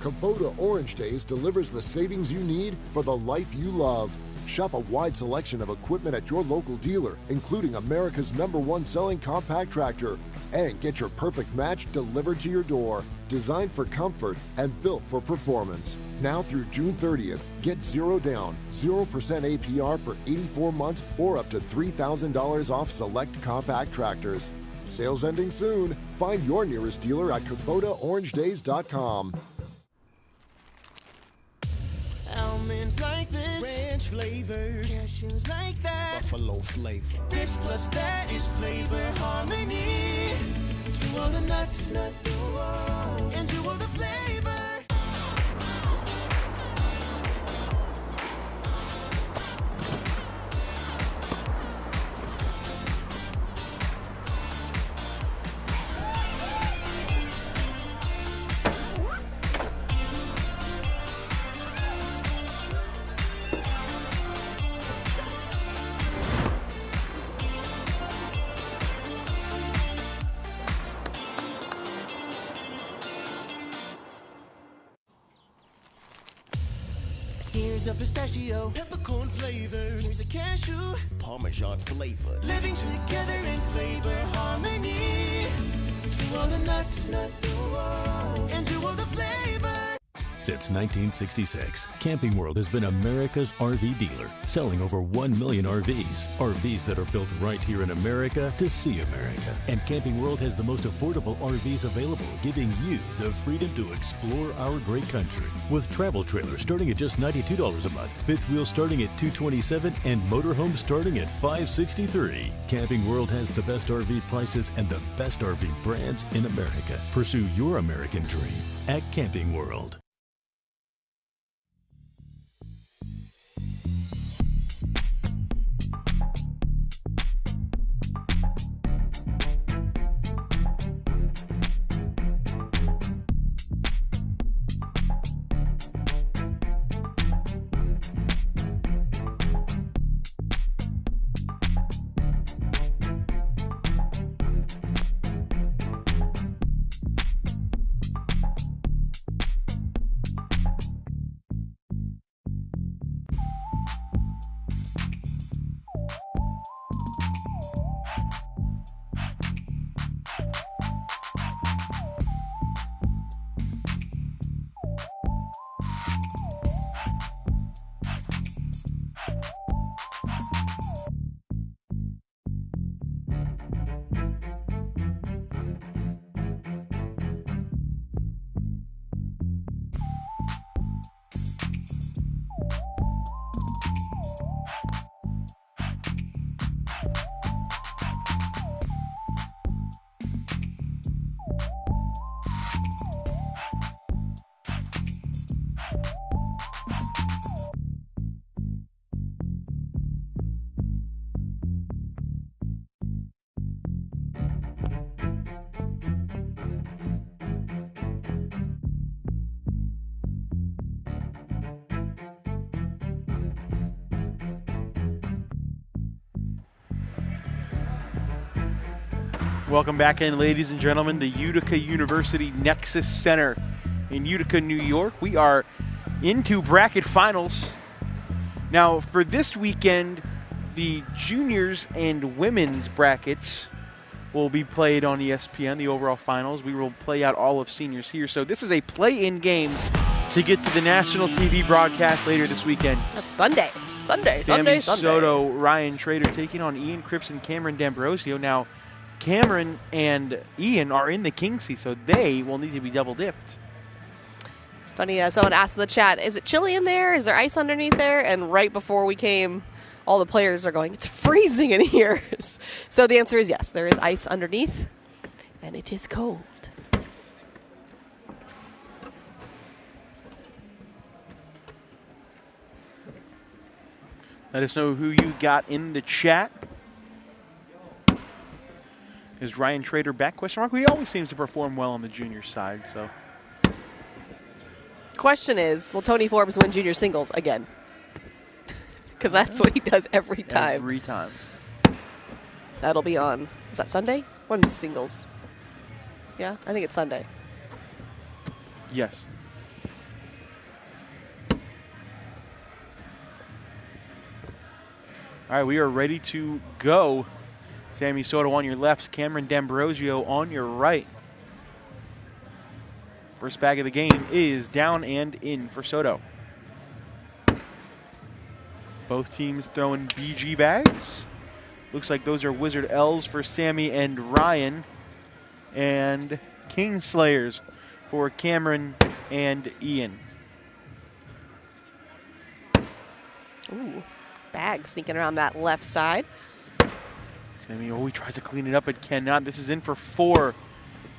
Kubota Orange Days delivers the savings you need for the life you love. Shop a wide selection of equipment at your local dealer, including America's #1 selling compact tractor. And get your perfect match delivered to your door. Designed for comfort and built for performance. Now through June 30th, get 0 down, 0% APR for 84 months or up to $3,000 off select compact tractors. Sales ending soon. Find your nearest dealer at KubotaOrangeDays.com. Almonds like this, ranch flavor. Cashews like that, buffalo flavor. This plus that is flavor harmony. To all the nuts, and to all the flavor. Here's a pistachio, peppercorn flavor. Here's a cashew, Parmesan flavor. Living together in flavor harmony. To all the nuts, and to all the flavor. Since 1966, Camping World has been America's RV dealer, selling over 1 million RVs. RVs that are built right here in America to see America. And Camping World has the most affordable RVs available, giving you the freedom to explore our great country. With travel trailers starting at just $92 a month, fifth wheel starting at $227, and motorhomes starting at $563. Camping World has the best RV prices and the best RV brands in America. Pursue your American dream at Camping World. Welcome back in, ladies and gentlemen, the Utica University Nexus Center in Utica, New York. We are into bracket finals. Now, for this weekend, the juniors and women's brackets will be played on ESPN, the overall finals. We will play out all of seniors here. So this is a play-in game to get to the national TV broadcast later this weekend. That's Sunday. Sammy Soto, Ryan Trader taking on Ian Cripps and Cameron D'Ambrosio. Now, Cameron and Ian are in the king seat, so they will need to be double-dipped. It's funny, someone asked in the chat, is it chilly in there? Is there ice underneath there? And right before we came, all the players are going, it's freezing in here. So the answer is yes, there is ice underneath, and it is cold. Let us know who you got in the chat. Is Ryan Trader back? Question mark. He always seems to perform well on the junior side. So, question is, will Tony Forbes win junior singles again? Because that's what he does every time. Every time. That'll be on. Is that Sunday? When's singles? Yeah, I think it's Sunday. Yes. All right, we are ready to go. Sammy Soto on your left, Cameron D'Ambrosio on your right. First bag of the game is down and in for Soto. Both teams throwing BG bags. Looks like those are Wizard L's for Sammy and Ryan. And Kingslayers for Cameron and Ian. Ooh, bag sneaking around that left side. Sammy, he tries to clean it up, but cannot. This is in for 4.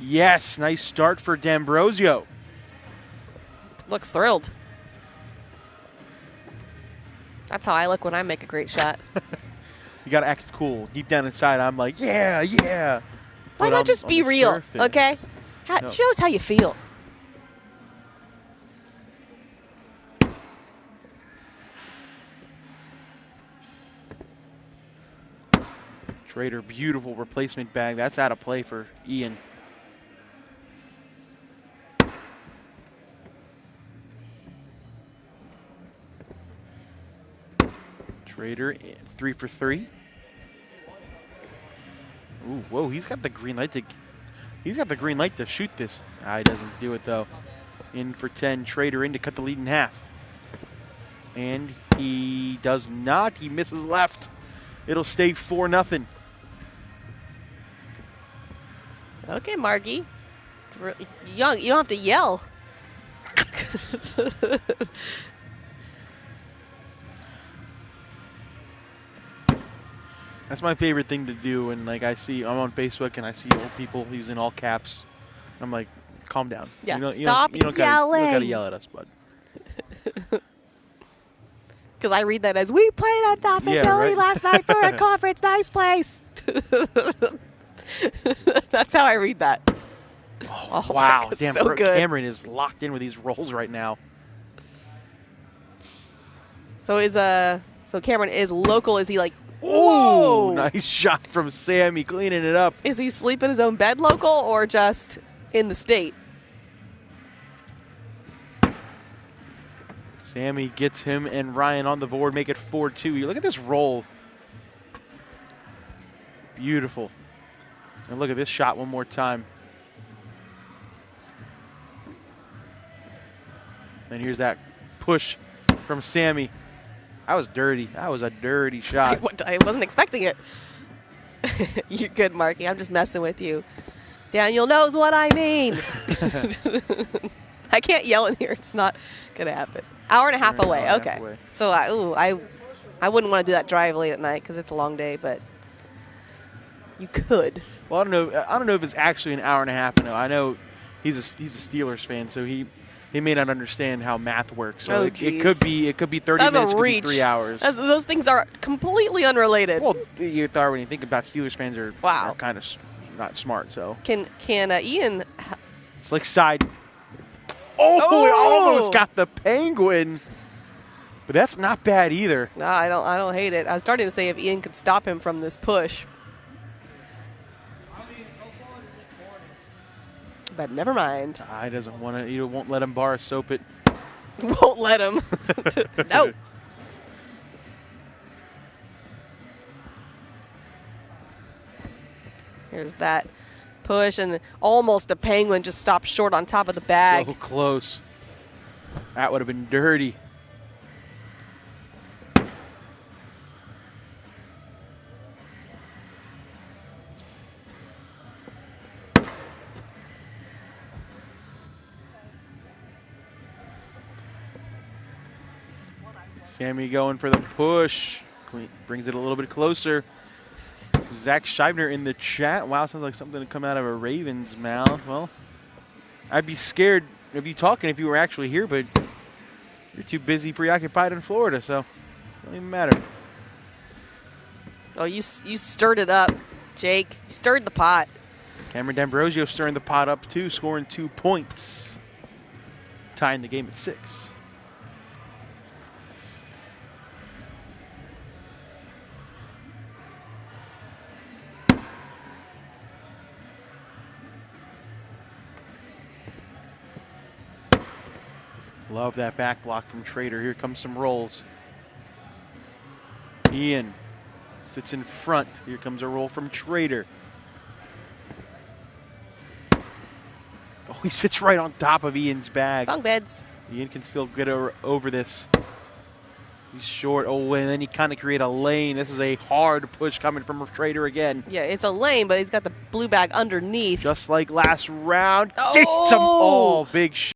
Yes, nice start for D'Ambrosio. Looks thrilled. That's how I look when I make a great shot. You got to act cool. Deep down inside, I'm like, yeah. Why not just be real, surface, okay? no. Show us how you feel. Trader, beautiful replacement bag. That's out of play for Ian. Trader, 3 for 3. Ooh, whoa, he's got the green light to shoot this. He doesn't do it though. In for 10, Trader in to cut the lead in half. And he does not. He misses left. It'll stay 4-0. Okay, Margie. Young, you don't have to yell. That's my favorite thing to do. And like I'm on Facebook and I see old people using all caps. I'm like, calm down. Yeah, stop yelling. You don't gotta yell at us, bud. Because I read that as, we played at that facility last night for a conference. Nice place. That's how I read that. Oh wow. Damn, so good. Cameron is locked in with these rolls right now. So Cameron is local. Is he like, whoa! Nice shot from Sammy, cleaning it up. Is he sleep in his own bed local or just in the state? Sammy gets him and Ryan on the board, make it 4-2. Look at this roll. Beautiful. And look at this shot one more time. And here's that push from Sammy. That was dirty. That was a dirty shot. I wasn't expecting it. You're good, Marky. I'm just messing with you. Daniel knows what I mean. I can't yell in here. It's not going to happen. Hour and a half away. Okay. So I wouldn't want to do that drive late at night because it's a long day, but you could. Well, I don't know if it's actually an hour and a half. I know he's a Steelers fan, so he may not understand how math works. So it could be 30 minutes, it could be 3 hours. Those things are completely unrelated. Well, you thought when you think about Steelers fans are kind of not smart. So can Ian? Slick side. Oh, it almost got the penguin. But that's not bad either. No, I don't hate it. I was starting to say if Ian could stop him from this push. but never mind. He doesn't want to. He won't let him bar soap it. Won't let him. No. Here's that push, and almost a penguin just stopped short on top of the bag. So close. That would have been dirty. Sammy going for the push. Brings it a little bit closer. Zach Scheibner in the chat. Wow, sounds like something to come out of a Raven's mouth. Well, I'd be scared of you talking if you were actually here, but you're too busy preoccupied in Florida, so it don't even matter. Oh, you stirred it up, Jake. You stirred the pot. Cameron D'Ambrosio stirring the pot up too, scoring 2 points. Tying the game at 6. Love that back block from Trader. Here comes some rolls. Ian sits in front. Here comes a roll from Trader. Oh, he sits right on top of Ian's bag. Bunk beds. Ian can still get over this. He's short. Oh, and then he kind of create a lane. This is a hard push coming from Trader again. Yeah, it's a lane, but he's got the blue bag underneath. Just like last round. Oh! Gets him. Oh, big shot.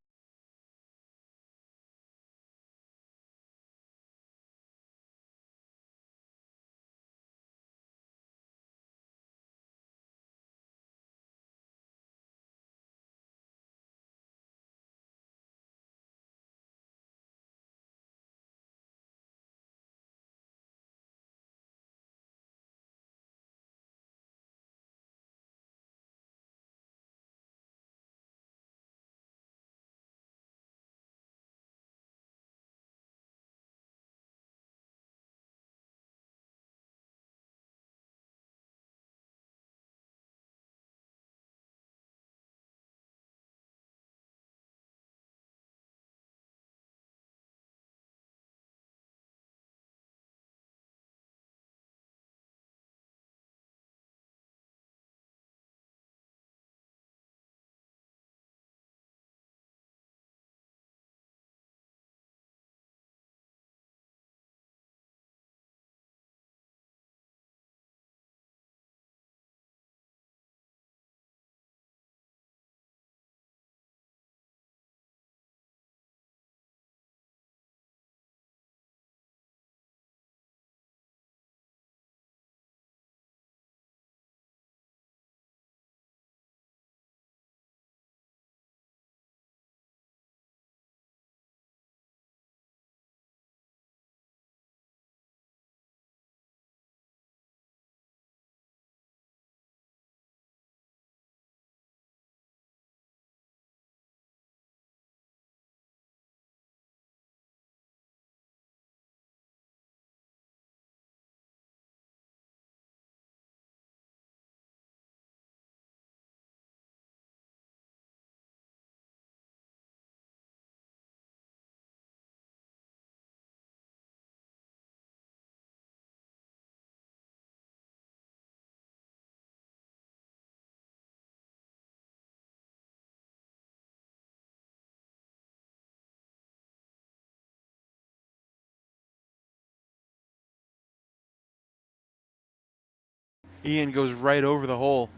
Ian goes right over the hole.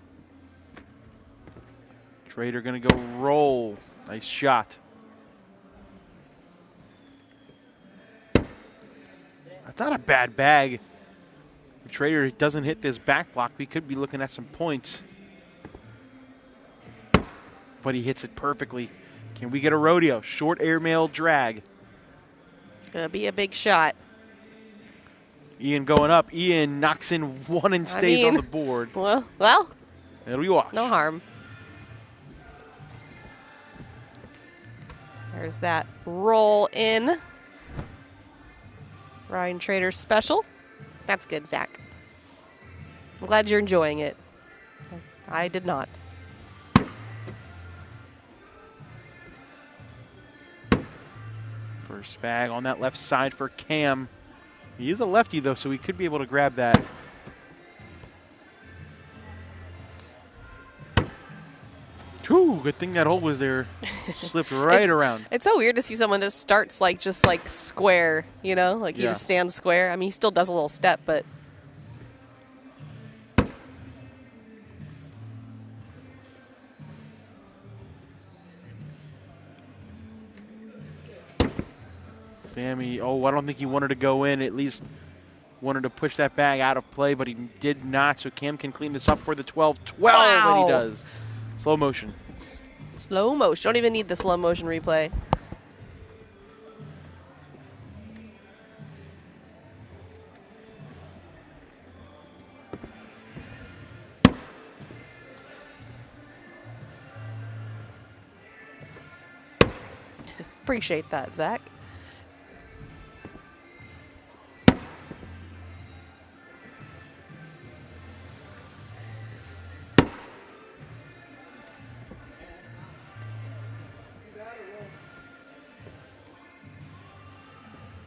Trader going to go roll. Nice shot. That's not a bad bag. If Trader doesn't hit this back block, we could be looking at some points. But he hits it perfectly. Can we get a rodeo? Short airmail drag. Gonna be a big shot. Ian going up. Ian knocks in one and stays on the board. Well, it'll be wash. No harm. There's that roll in. Ryan Trader special. That's good, Zach. I'm glad you're enjoying it. I did not. First bag on that left side for Cam. He is a lefty, though, so he could be able to grab that. Whew, good thing that hole was there. Slipped right around. It's so weird to see someone that starts just square, you know? Like, he just stands square. I mean, he still does a little step, but... Sammy, I don't think he wanted to go in. At least wanted to push that bag out of play, but he did not. So Cam can clean this up for the 12-12, and he does. Slow motion. Slow motion. Don't even need the slow motion replay. Appreciate that, Zach.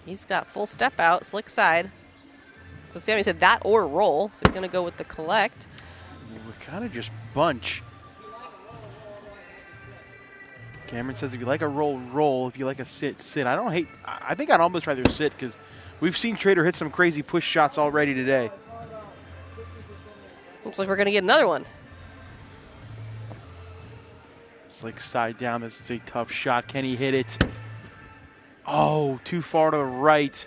He's got full step out, slick side. So Sammy said that or roll. So he's going to go with the collect. We kind of just bunch. Cameron says if you like a roll, roll. If you like a sit, sit. I think I'd almost rather sit because we've seen Trader hit some crazy push shots already today. Looks like we're going to get another one. Slick side down. This is a tough shot. Can he hit it? Oh, too far to the right.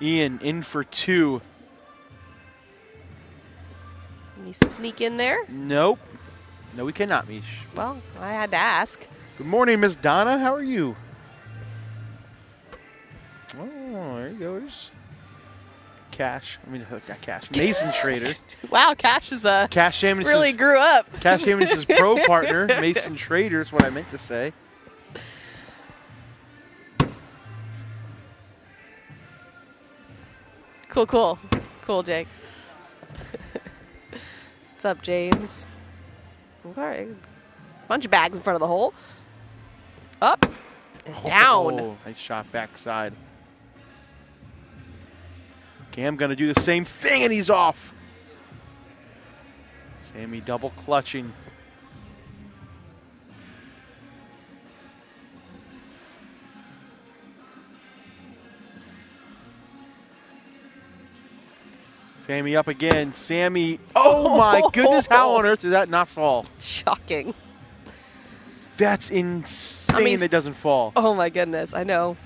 Ian in for two. Can he sneak in there? Nope. No, we cannot, Mish. Well, I had to ask. Good morning, Miss Donna. How are you? Oh, there you go. There's Cash. Not Cash. Mason Trader. Wow, Cash is Cash really grew up. Cash Shamus' pro partner, Mason Trader is what I meant to say. Cool. Cool, Jake. What's up, James? All right. Bunch of bags in front of the hole. Up and down. Oh, nice shot backside. Cam going to do the same thing, and he's off. Sammy double clutching. Sammy up again. Sammy, oh my goodness, how on earth did that not fall? Shocking. That's insane that doesn't fall. Oh my goodness, I know.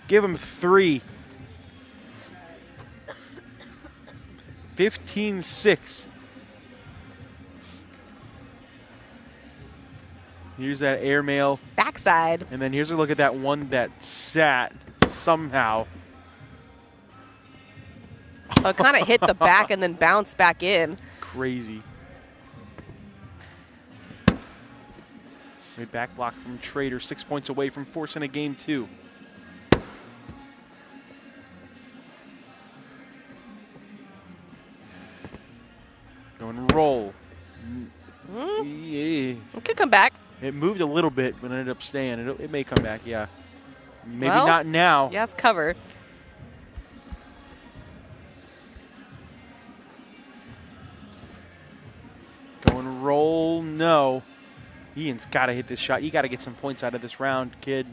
Give him 3. 15-6. Here's that airmail. Backside. And then here's a look at that one that sat somehow. It kind of hit the back and then bounced back in. Crazy. Great back block from Trader, 6 points away from forcing a game 2. Going roll. Yeah. It could come back. It moved a little bit, but ended up staying. It may come back, yeah. Maybe not now. Yeah, it's covered. Going roll, no. Ian's got to hit this shot. You got to get some points out of this round, kid.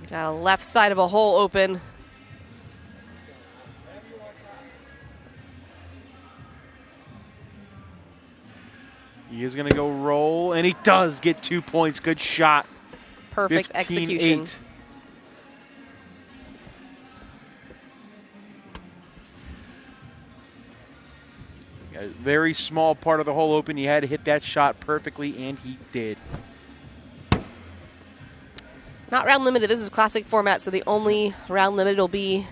Got a left side of a hole open. He is going to go roll, and he does get 2 points. Good shot. Perfect execution. 15-8. A very small part of the hole open. He had to hit that shot perfectly, and he did. Not round limited. This is classic format, so the only round limited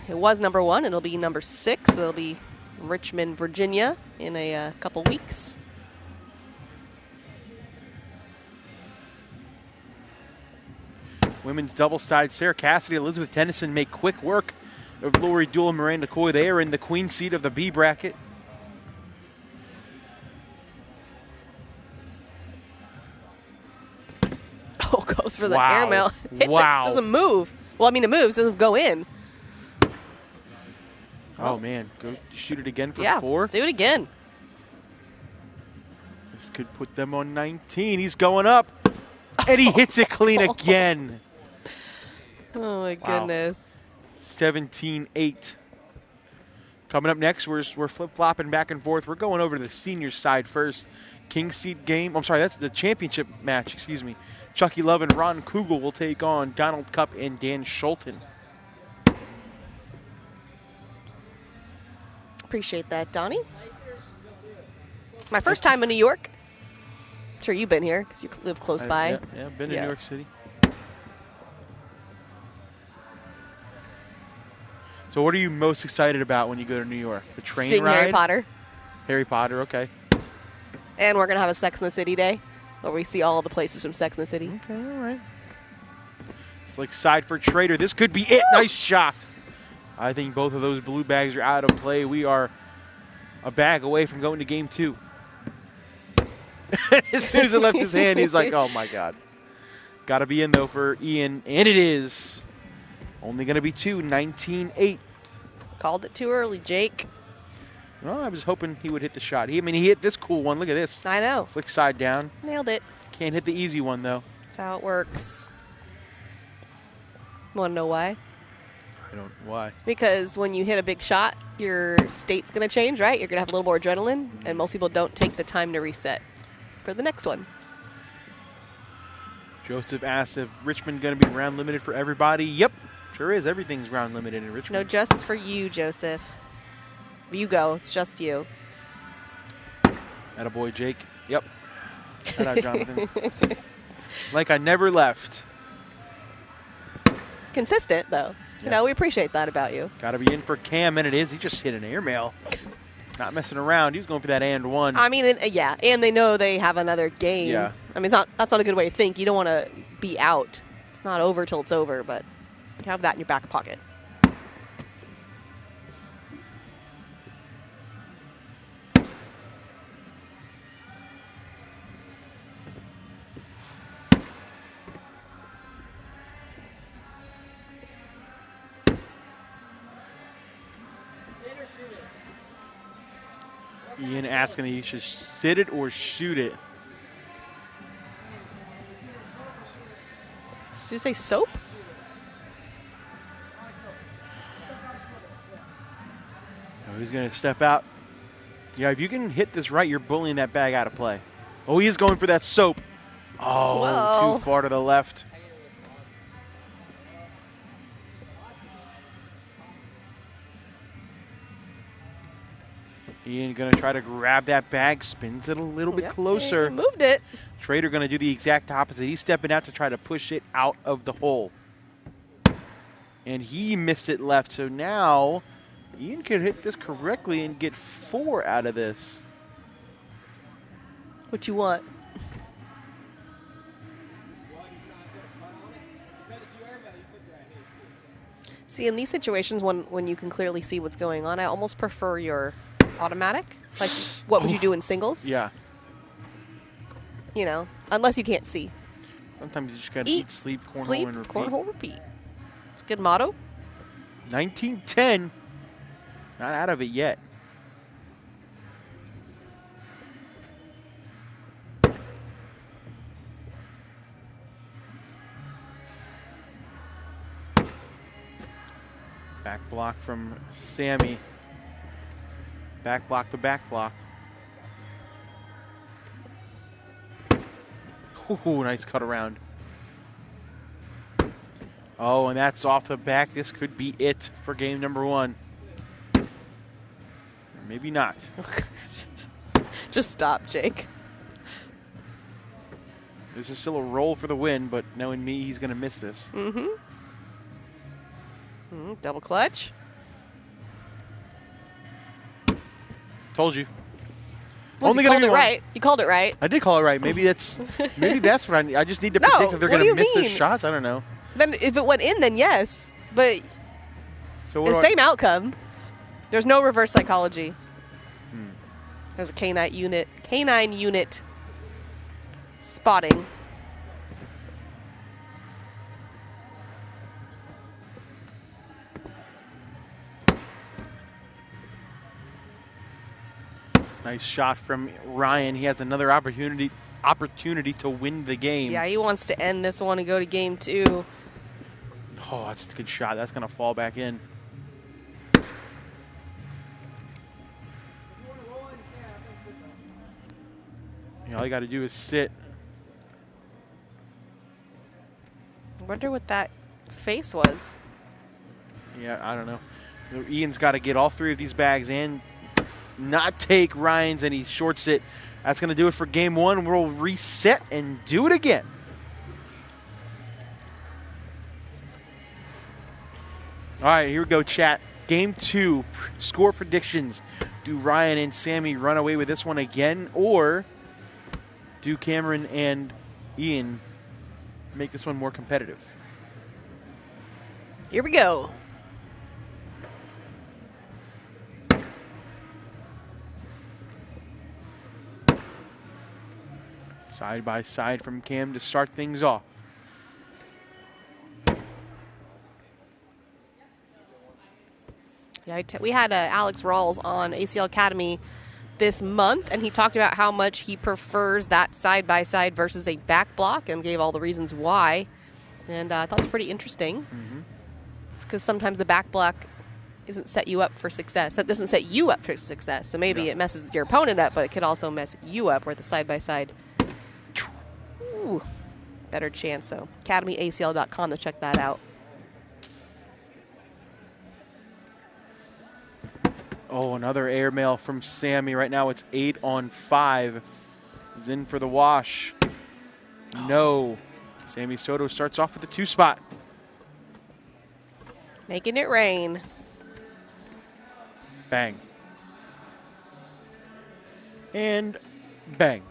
it was number 1. It'll be number 6. It'll be Richmond, Virginia in a couple weeks. Women's double side. Sarah Cassidy, Elizabeth Tennyson make quick work of Lori Dool and Miranda Coy. They are in the queen seat of the B bracket. Oh, goes for the airmail. Hits it, doesn't move. Well, I mean, it moves. It doesn't go in. Oh, man. Go shoot it again for Yeah, 4. do it again. This could put them on 19. He's going up. And he hits it clean again. Oh, my Wow. goodness. 17-8. Coming up next, we're flip-flopping back and forth. We're going over to the senior side first. King seed game. I'm sorry, that's the championship match, excuse me. Chucky Love and Ron Kugel will take on Donald Cupp and Dan Schulten. Appreciate that, Donnie. My first time in New York. I'm sure you've been here because you live close by. Yeah, been in New York City. So what are you most excited about when you go to New York? The train Seeing ride? Harry Potter. Harry Potter, okay. And we're going to have a Sex in the City day where we see all the places from Sex in the City. Okay, all right. It's like side for Trader. This could be it. Nice shot. I think both of those blue bags are out of play. We are a bag away from going to game 2. As soon as it left his hand, he's like, oh, my God. Got to be in, though, for Ian. And it is. Only going to be 2, 19-8. Called it too early, Jake. Well, I was hoping he would hit the shot. He hit this cool one. Look at this. I know. Flick side down. Nailed it. Can't hit the easy one, though. That's how it works. Want to know why? I don't. Why? Because when you hit a big shot, your state's going to change, right? You're going to have a little more adrenaline, and most people don't take the time to reset for the next one. Joseph asked if Richmond going to be round limited for everybody. Yep, sure is. Everything's round limited in Richmond. No, just for you, Joseph. You go. It's just you. Attaboy, Jake. Yep. Shout out, Jonathan. Like I never left. Consistent, though. Yeah. You know, we appreciate that about you. Got to be in for Cam, and it is. He just hit an airmail. Not messing around. He was going for that and one. I mean, yeah, and they know they have another game. Yeah. I mean, that's not a good way to think. You don't want to be out. It's not over till it's over, but you have that in your back pocket. Ian asking if you should sit it or shoot it. Did you say soap? Oh, he's going to step out. Yeah, if you can hit this right, you're bullying that bag out of play. Oh, he is going for that soap. Oh, Whoa. Too far to the left. Ian going to try to grab that bag, spins it a little bit closer. He moved it. Trader going to do the exact opposite. He's stepping out to try to push it out of the hole. And he missed it left. So now Ian could hit this correctly and get 4 out of this. What you want? See, in these situations, when you can clearly see what's going on, I almost prefer your automatic. Like, what would you do in singles? Yeah. You know, unless you can't see. Sometimes you just got to eat, sleep, cornhole, and repeat. Cornhole, repeat. It's a good motto. 19-10. Not out of it yet. Back block from Sammy. Back block to back block. Ooh, nice cut around. Oh, and that's off the back. This could be it for game number 1. Or maybe not. Just stop, Jake. This is still a roll for the win, but knowing me, he's going to miss this. Mm-hmm. Double clutch. Told you. Well, you called it right. You called it right. I did call it right. Maybe that's what I need. I just need to No, predict if they're what going do to miss you their mean? shots. I don't know. Then if it went in, then yes. But So the same outcome. There's no reverse psychology. There's a canine unit spotting. Nice shot from Ryan. He has another opportunity to win the game. Yeah, he wants to end this one and go to game 2. Oh, that's a good shot. That's going to fall back in. All you got to do is sit. I wonder what that face was. Yeah, I don't know. Ian's got to get all 3 of these bags and not take Ryan's, and he shorts it. That's going to do it for game 1. We'll reset and do it again. All right, here we go, chat. Game 2, score predictions. Do Ryan and Sammy run away with this one again, or do Cameron and Ian make this one more competitive? Here we go. Side by side from Cam to start things off. Yeah, we had Alex Rawls on ACL Academy this month, and he talked about how much he prefers that side-by-side versus a back block and gave all the reasons why. And I thought it was pretty interesting. It's because sometimes the back block doesn't set you up for success. That doesn't set you up for success. So maybe it messes your opponent up, but it could also mess you up where the side-by-side. Ooh, better chance. So academyacl.com to check that out. Oh, another airmail from Sammy. Right now it's 8 on 5. He's in for the wash. No. Sammy Soto starts off with the 2 spot. Making it rain. Bang. And bang.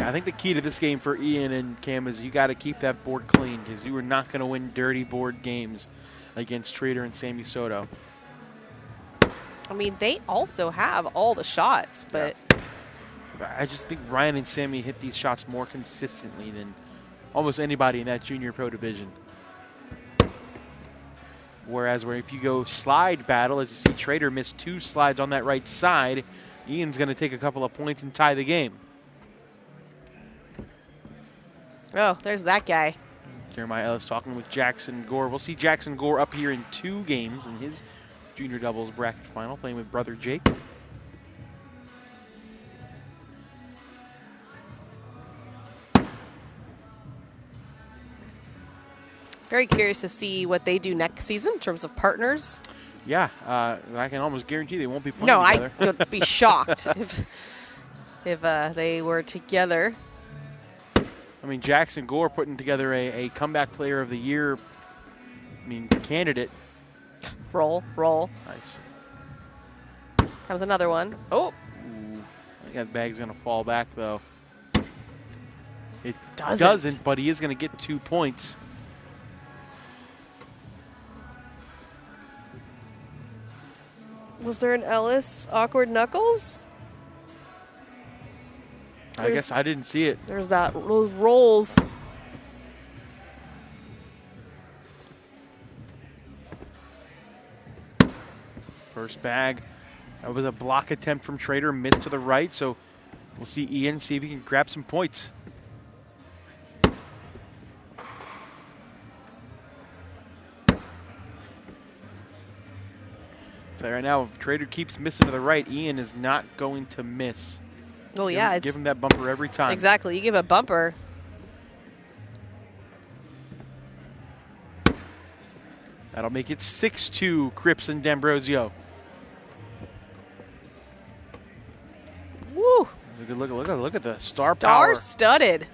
I think the key to this game for Ian and Cam is you got to keep that board clean, because you are not going to win dirty board games against Trader and Sammy Soto. I mean, they also have all the shots, but I just think Ryan and Sammy hit these shots more consistently than almost anybody in that junior pro division. Whereas if you go slide battle, as you see Trader miss 2 slides on that right side, Ian's going to take a couple of points and tie the game. oh, there's that guy. Jeremiah Ellis talking with Jackson Gore. We'll see Jackson Gore up here in 2 games in his junior doubles bracket final, playing with brother Jake. Very curious to see what they do next season in terms of partners. Yeah, I can almost guarantee they won't be playing No, together. I would be shocked if they were together. I mean, Jackson Gore putting together a comeback player of the year, candidate. Roll. Nice. Comes another one. Oh. Ooh, I think that bag's going to fall back, though. It Doesn't. doesn't, but he is going to get 2 points. Was there an Ellis awkward knuckles? I guess I didn't see it. There's those rolls. First bag. That was a block attempt from Trader, missed to the right, so we'll see Ian see if he can grab some points. So right now, if Trader keeps missing to the right, Ian is not going to miss. Oh, yeah. Give him that bumper every time. Exactly. You give a bumper. That'll make it 6-2, Cripps and D'Ambrosio. Woo. Look at the star power. Star-studded.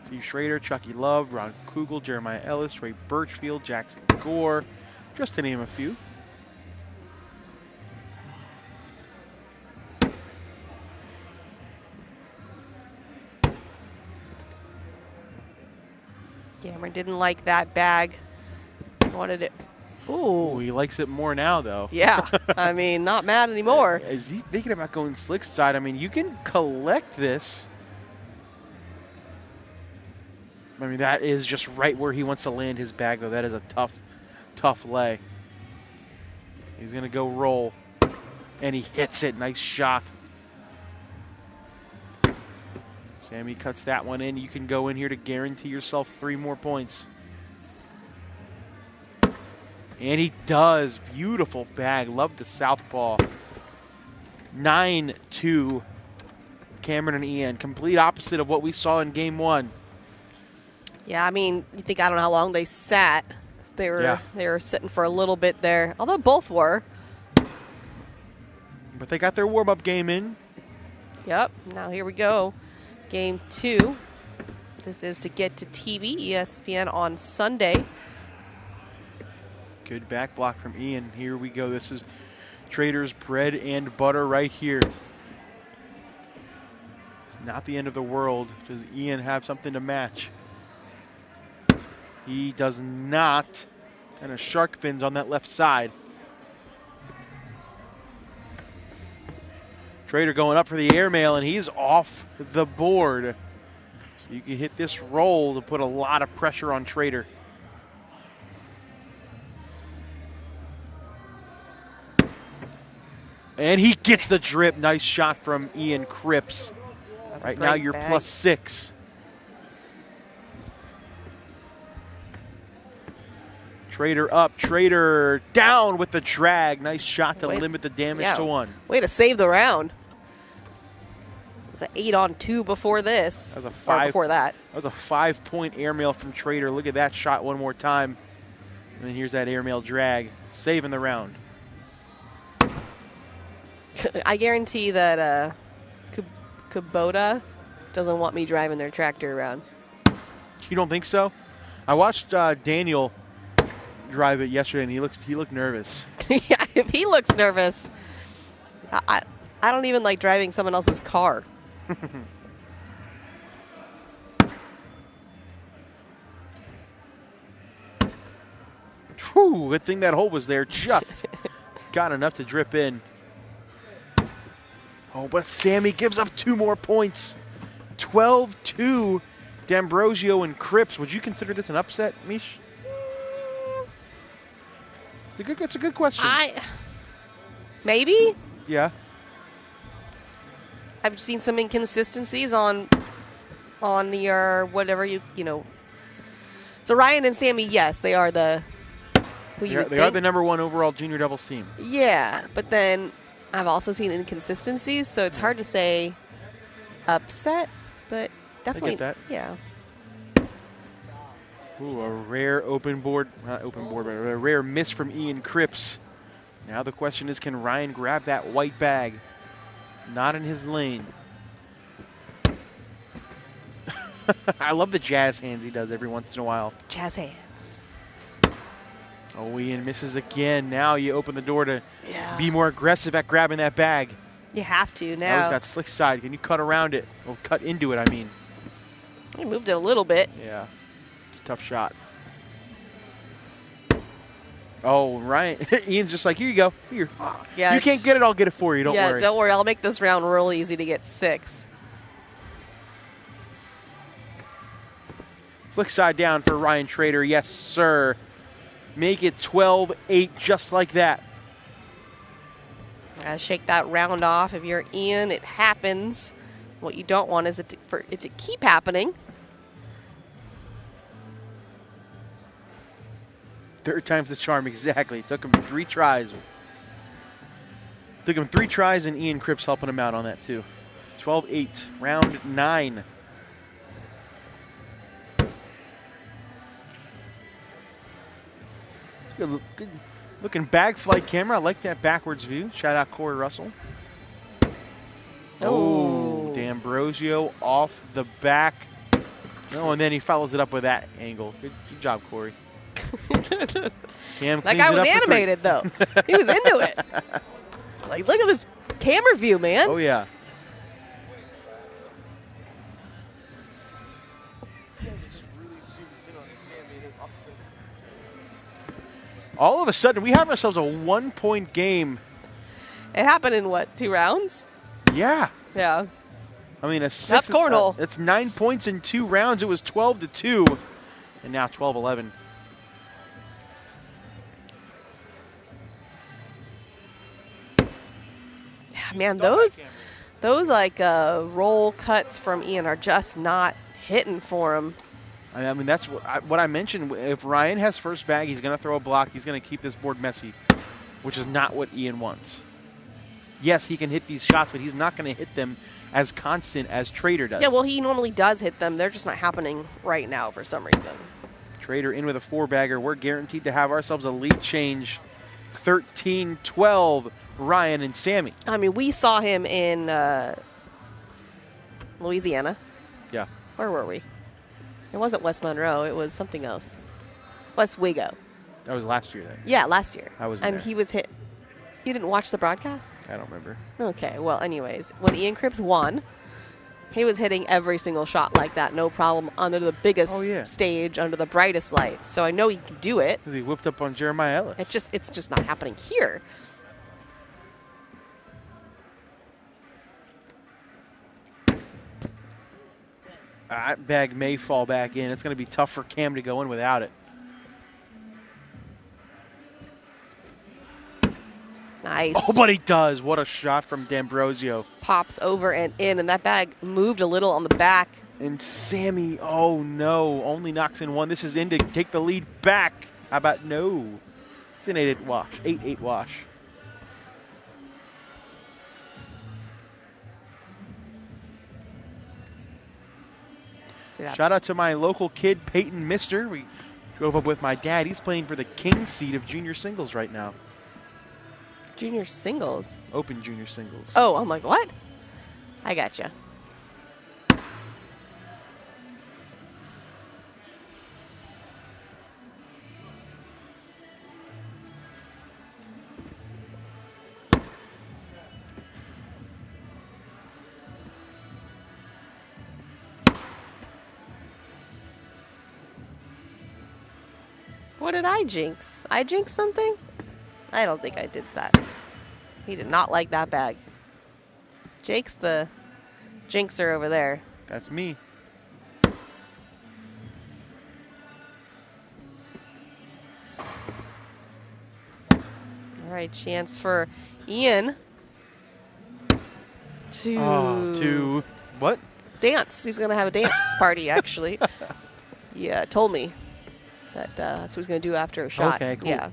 Steve Schrader, Chucky Love, Ron Kugel, Jeremiah Ellis, Trey Birchfield, Jackson Gore, just to name a few. Cameron didn't like that bag. Wanted it. Ooh. He likes it more now, though. Yeah. I mean, not mad anymore. Is he thinking about going slick side? I mean, you can collect this I mean, that is just right where he wants to land his bag, though. That is a tough, tough lay. He's going to go roll, and he hits it. Nice shot. Sammy cuts that one in. You can go in here to guarantee yourself 3 more points. And he does. Beautiful bag. Love the southpaw. 9-2. Cameron and Ian. Complete opposite of what we saw in game 1. Yeah, I mean, you think I don't know how long they sat. They were sitting for a little bit there, although both were. But they got their warm-up game in. Yep. Now here we go. Game 2. This is to get to TV, ESPN on Sunday. Good back block from Ian. Here we go. This is Trader's bread and butter right here. It's not the end of the world. Does Ian have something to match? He does not. Kind of shark fins on that left side. Trader going up for the airmail, and he's off the board. So you can hit this roll to put a lot of pressure on Trader. And he gets the drip. Nice shot from Ian Cripps. Right now you're bag. +6. Trader up, Trader down with the drag. Nice shot to limit the damage to 1. Way to save the round. It was an 8-on-2 before this. That was a 5. Before that. That was a 5-point airmail from Trader. Look at that shot one more time. And then here's that airmail drag, saving the round. I guarantee that Kubota doesn't want me driving their tractor around. You don't think so? I watched Daniel drive it yesterday, and he looked nervous. Yeah, if he looks nervous, I don't even like driving someone else's car. Whew, good thing that hole was there. Just got enough to drip in. Oh, but Sammy gives up 2 more points. 12-2, D'Ambrosio and Cripps. Would you consider this an upset, Mish? It's a good question. Maybe. Yeah. I've seen some inconsistencies on the whatever you know. So Ryan and Sammy, yes, they are the. They are the #1 overall junior doubles team. Yeah, but then I've also seen inconsistencies, so it's hard to say upset, but definitely. I get that. Yeah. Ooh, a rare not open board, but a rare miss from Ian Cripps. Now the question is, can Ryan grab that white bag? Not in his lane. I love the jazz hands he does every once in a while. Jazz hands. Oh, Ian misses again. Now you open the door to be more aggressive at grabbing that bag. You have to now. Now he's got slick side. Can you cut around it? Or cut into it, I mean. He moved it a little bit. Yeah. It's a tough shot. Oh, Ryan. Ian's just like, here you go. Here. Yeah, you can't get it, I'll get it for you. Don't worry. Yeah, don't worry. I'll make this round real easy to get 6. Slick side down for Ryan Trader. Yes, sir. Make it 12-8 just like that. Gotta shake that round off. If you're Ian, it happens. What you don't want is for it to keep happening. Third time's the charm, exactly. Took him 3 tries. Took him 3 tries, and Ian Cripps helping him out on that, too. 12-8, round 9. Good looking bag flight camera. I like that backwards view. Shout out Corey Russell. Oh, D'Ambrosio off the back. Oh, and then he follows it up with that angle. Good job, Corey. Cam that guy was animated, though. He was into it. Like, look at this camera view, man. Oh, yeah. All of a sudden, we have ourselves a 1-point game. It happened in what, 2 rounds? Yeah. Yeah. I mean, That's cornhole. It's 9 points in 2 rounds. It was 12-2, and now 12-11. Yeah, man, those like roll cuts from Ian are just not hitting for him. I mean, that's what I mentioned. If Ryan has first bag, he's going to throw a block. He's going to keep this board messy, which is not what Ian wants. Yes, he can hit these shots, but he's not going to hit them as constant as Trader does. Yeah, well, he normally does hit them. They're just not happening right now for some reason. Trader in with a 4-bagger. We're guaranteed to have ourselves a lead change. 13-12, Ryan and Sammy. I mean, we saw him in Louisiana. Yeah. Where were we? It wasn't West Monroe. It was something else. West Wago. That was last year then. Yeah, last year. I was And there. he was hit. You didn't watch the broadcast? I don't remember. Okay, well, anyways, when Ian Cripps won, he was hitting every single shot like that, no problem, under the biggest stage, under the brightest light. So I know he can do it. Because he whipped up on Jeremiah Ellis. It's just not happening here. That bag may fall back in. It's going to be tough for Cam to go in without it. Nice. Oh, but he does. What a shot from D'Ambrosio. Pops over and in, and that bag moved a little on the back. And Sammy, oh no, only knocks in one. This is in to take the lead back. How about no? It's an 8-8 wash. 8-8 wash. Shout out to my local kid, Peyton Mister. We drove up with my dad. He's playing for the king seed of junior singles right now. Junior singles? Open junior singles. Oh, I'm like, what? I gotcha. What did I jinx? I jinxed something? I don't think I did that. He did not like that bag. Jake's the jinxer over there. That's me. All right, chance for Ian to what? Dance. He's going to have a dance party, actually. Yeah, told me that that's what he's going to do after a shot. Okay, cool. Yeah.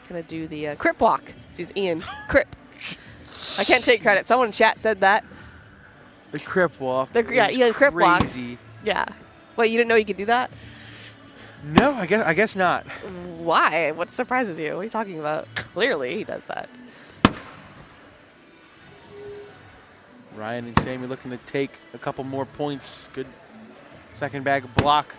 Going to do the Crip walk. He's Ian Crip. I can't take credit. Someone in chat said that. The Crip walk. Ian Crip walk. Crazy. Yeah. Wait, you didn't know you could do that? No, I guess not. Why? What surprises you? What are you talking about? Clearly, he does that. Ryan and Sammy looking to take a couple more points. Good second bag block.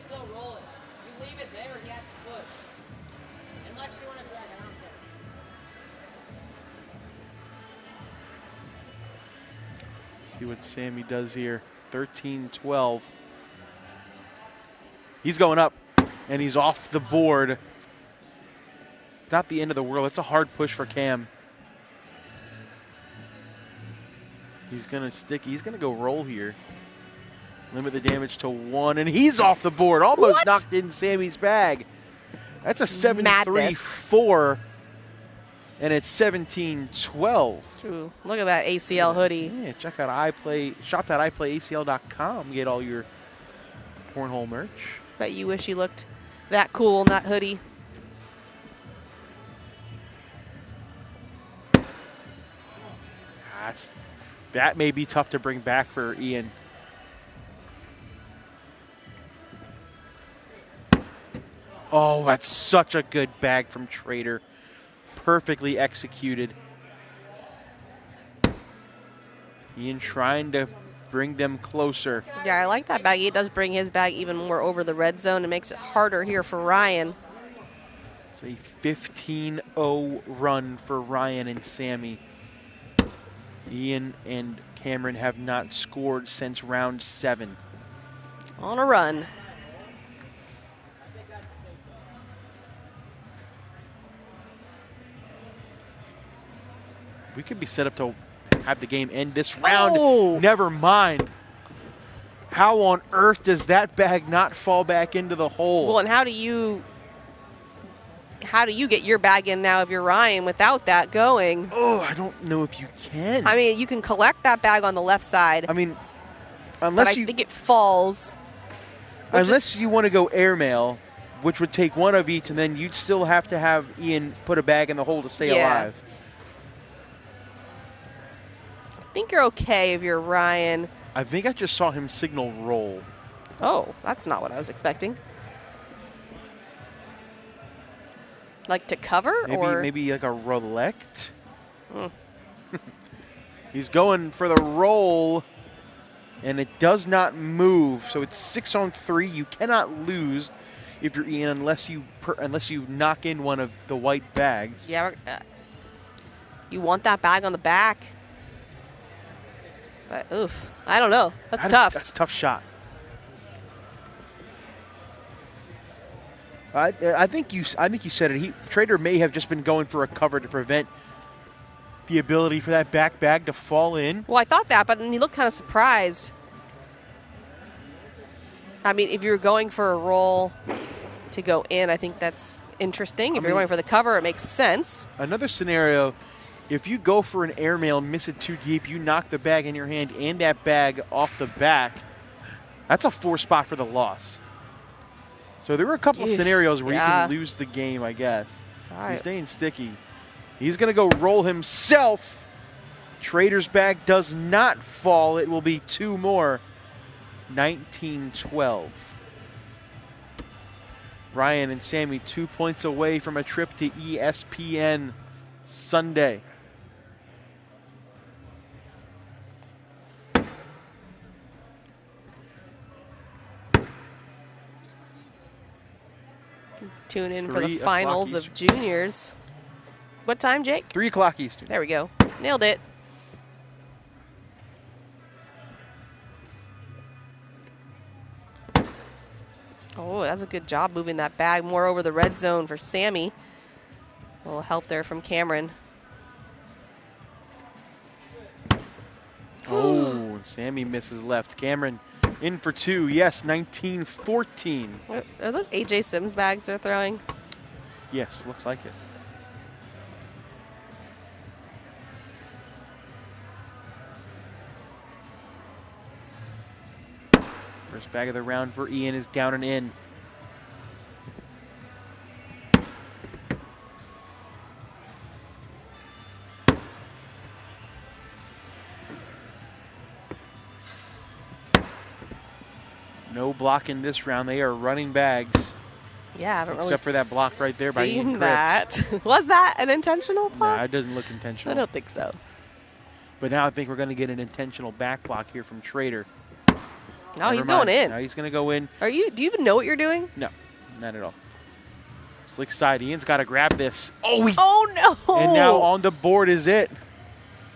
Still roll it. You leave it there, he has to push. Unless you want to drag it out there. See what Sammy does here. 13-12. He's going up, and he's off the board. It's not the end of the world. It's a hard push for Cam. He's going to stick. He's going to go roll here. Limit the damage to 1, and he's off the board. Almost knocked in Sammy's bag. That's a 7-3-4, and it's 17-12. Ooh, look at that ACL hoodie. Yeah, check out shop.iplayacl.com. Get all your cornhole merch. Bet you wish you looked that cool in that hoodie. That may be tough to bring back for Ian. Oh, that's such a good bag from Trader. Perfectly executed. Ian trying to bring them closer. Yeah, I like that bag. He does bring his bag even more over the red zone. It makes it harder here for Ryan. It's a 15-0 run for Ryan and Sammy. Ian and Cameron have not scored since round 7. On a run. We could be set up to have the game end this round. Oh. Never mind. How on earth does that bag not fall back into the hole? Well, and how do you get your bag in now if you're Ryan without that going? Oh, I don't know if you can. I mean, you can collect that bag on the left side. I mean, but unless I think it falls. Unless you want to go airmail, which would take one of each, and then you'd still have to have Ian put a bag in the hole to stay alive. I think you're okay if you're Ryan. I think I just saw him signal roll. Oh, that's not what I was expecting. Like to cover? Maybe like a roulette? He's going for the roll, and it does not move. So it's 6 on 3. You cannot lose if you're Ian unless you knock in one of the white bags. Yeah, you want that bag on the back. But oof, I don't know. That's tough. That's a tough shot. I think you said it. Trader may have just been going for a cover to prevent the ability for that back bag to fall in. Well, I thought that, but then he looked kind of surprised. I mean, if you're going for a roll to go in, I think that's interesting. If you're going for the cover, it makes sense. Another scenario, if you go for an airmail and miss it too deep, you knock the bag in your hand and that bag off the back. That's a 4 spot for the loss. So there were a couple of scenarios where you can lose the game, I guess. He's staying sticky. He's going to go roll himself. Trader's bag does not fall. It will be 2 more. 19-12. Ryan and Sammy 2 points away from a trip to ESPN Sunday. Tune in for the finals of juniors. What time, Jake? 3 o'clock Eastern. There we go. Nailed it. Oh, that's a good job moving that bag more over the red zone for Sammy. A little help there from Cameron. Oh, Sammy misses left. Cameron in for 2. Yes, 19-14. Are those A.J. Sims bags they're throwing? Yes, looks like it. First bag of the round for Ian is down and in. No block in this round. They are running bags. Yeah, I haven't really except for that block right there by Ian Cripps. that. Was that an intentional block? Nah, it doesn't look intentional. I don't think so. But now I think we're going to get an intentional back block here from Trader. No, he's going in. Now he's going to go in. Do you even know what you're doing? No, not at all. Slick side. Ian's got to grab this. Oh no! And now on the board is it.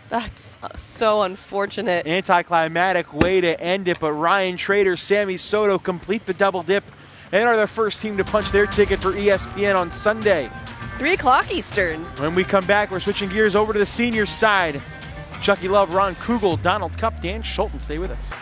That's so unfortunate. Anticlimactic way to end it, but Ryan Trader, Sammy Soto complete the double dip and are the first team to punch their ticket for ESPN on Sunday. 3 o'clock Eastern. When we come back, we're switching gears over to the seniors side. Chucky Love, Ron Kugel, Donald Cupp, Dan Schulten. Stay with us.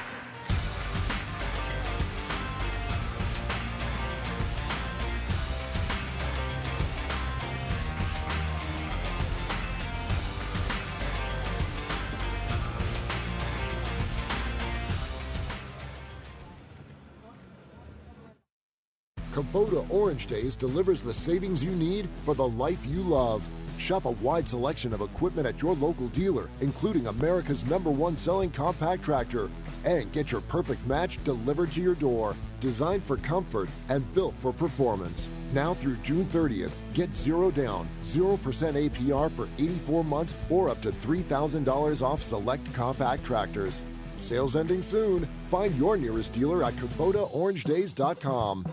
Kubota Orange Days delivers the savings you need for the life you love. Shop a wide selection of equipment at your local dealer, including America's #1 selling compact tractor. And get your perfect match delivered to your door. Designed for comfort and built for performance. Now through June 30th, get 0 down, 0% APR for 84 months or up to $3,000 off select compact tractors. Sales ending soon. Find your nearest dealer at KubotaOrangeDays.com.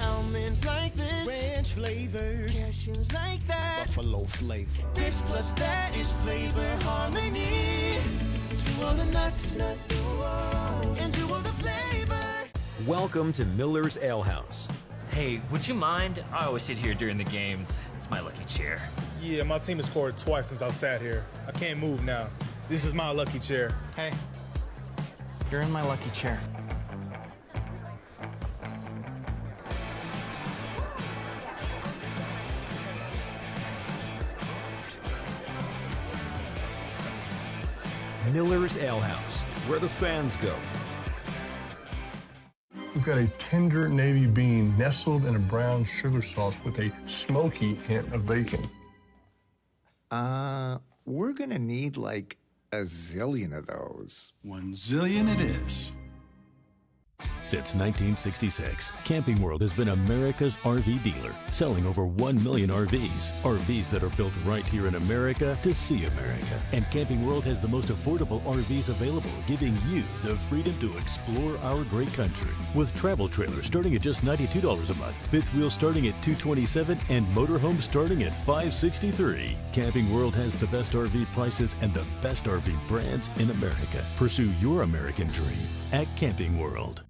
Almonds like this, ranch flavor. Cashews like that, buffalo flavor. This plus that is flavor harmony. To all the nuts, and to all the flavor. Welcome to Miller's Ale House. Hey, would you mind? I always sit here during the games. It's my lucky chair. Yeah, my team has scored twice since I've sat here. I can't move now. This is my lucky chair. Hey, you're in my lucky chair. Miller's Ale House, where the fans go. We've got a tender navy bean nestled in a brown sugar sauce with a smoky hint of bacon. We're gonna need like a zillion of those. 1 zillion it is. Since 1966, Camping World has been America's RV dealer, selling over 1 million RVs. RVs that are built right here in America to see America. And Camping World has the most affordable RVs available, giving you the freedom to explore our great country. With travel trailers starting at just $92 a month, fifth wheel starting at $227, and motorhomes starting at $563. Camping World has the best RV prices and the best RV brands in America. Pursue your American dream at Camping World.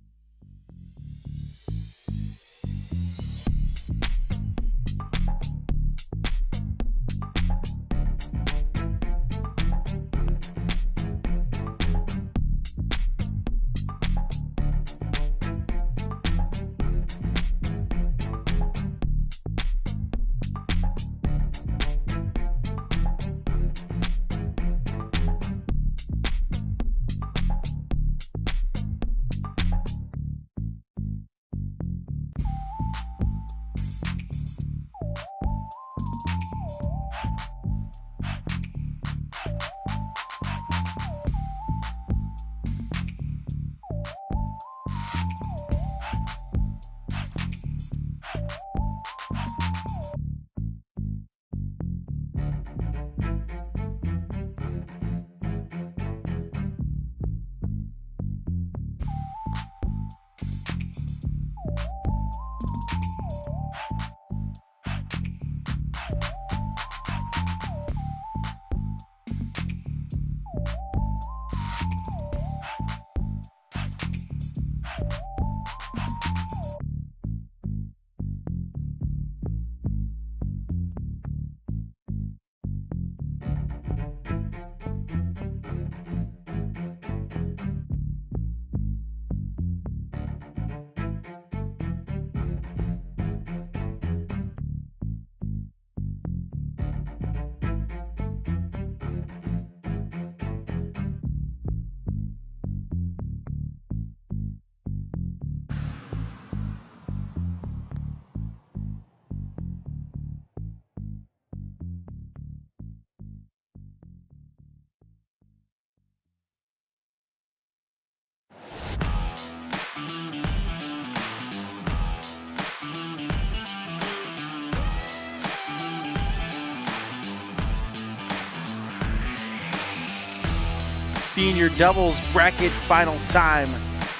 Senior doubles bracket final time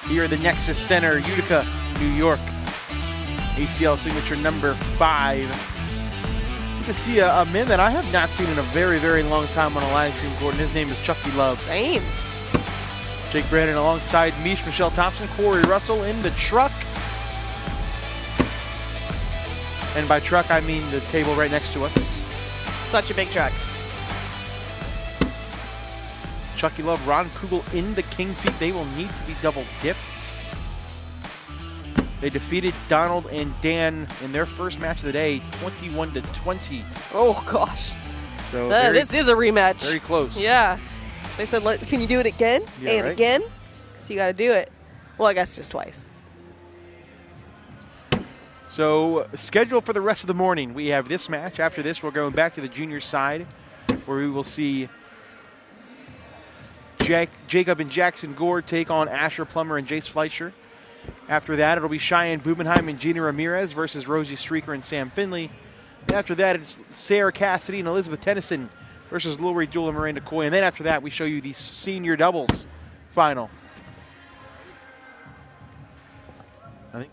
here at the Nexus Center, Utica, New York. ACL signature number 5. Good to see a man that I have not seen in a very, very long time on a live stream, Gordon. His name is Chucky Love. Same. Jake Brandon alongside Mish, Michelle Thompson, Corey Russell in the truck. And by truck, I mean the table right next to us. Such a big truck. Chucky Love, Ron Kugel in the king seat. They will need to be double dipped. They defeated Donald and Dan in their first match of the day, 21-20. Oh gosh. So this is a rematch. Very close. Yeah. They said, can you do it again? Yeah, and right? again? So you got to do it. Well, I guess just twice. So scheduled for the rest of the morning, we have this match. After this, we're going back to the junior side, where we will see Jacob and Jackson Gore take on Asher Plummer and Jace Fleischer. After that, it'll be Cheyenne Bubenheim and Gina Ramirez versus Rosie Streaker and Sam Finley. And after that, it's Sarah Cassidy and Elizabeth Tennyson versus Lori Jewell and Miranda Coy. And then after that, we show you the senior doubles final. I think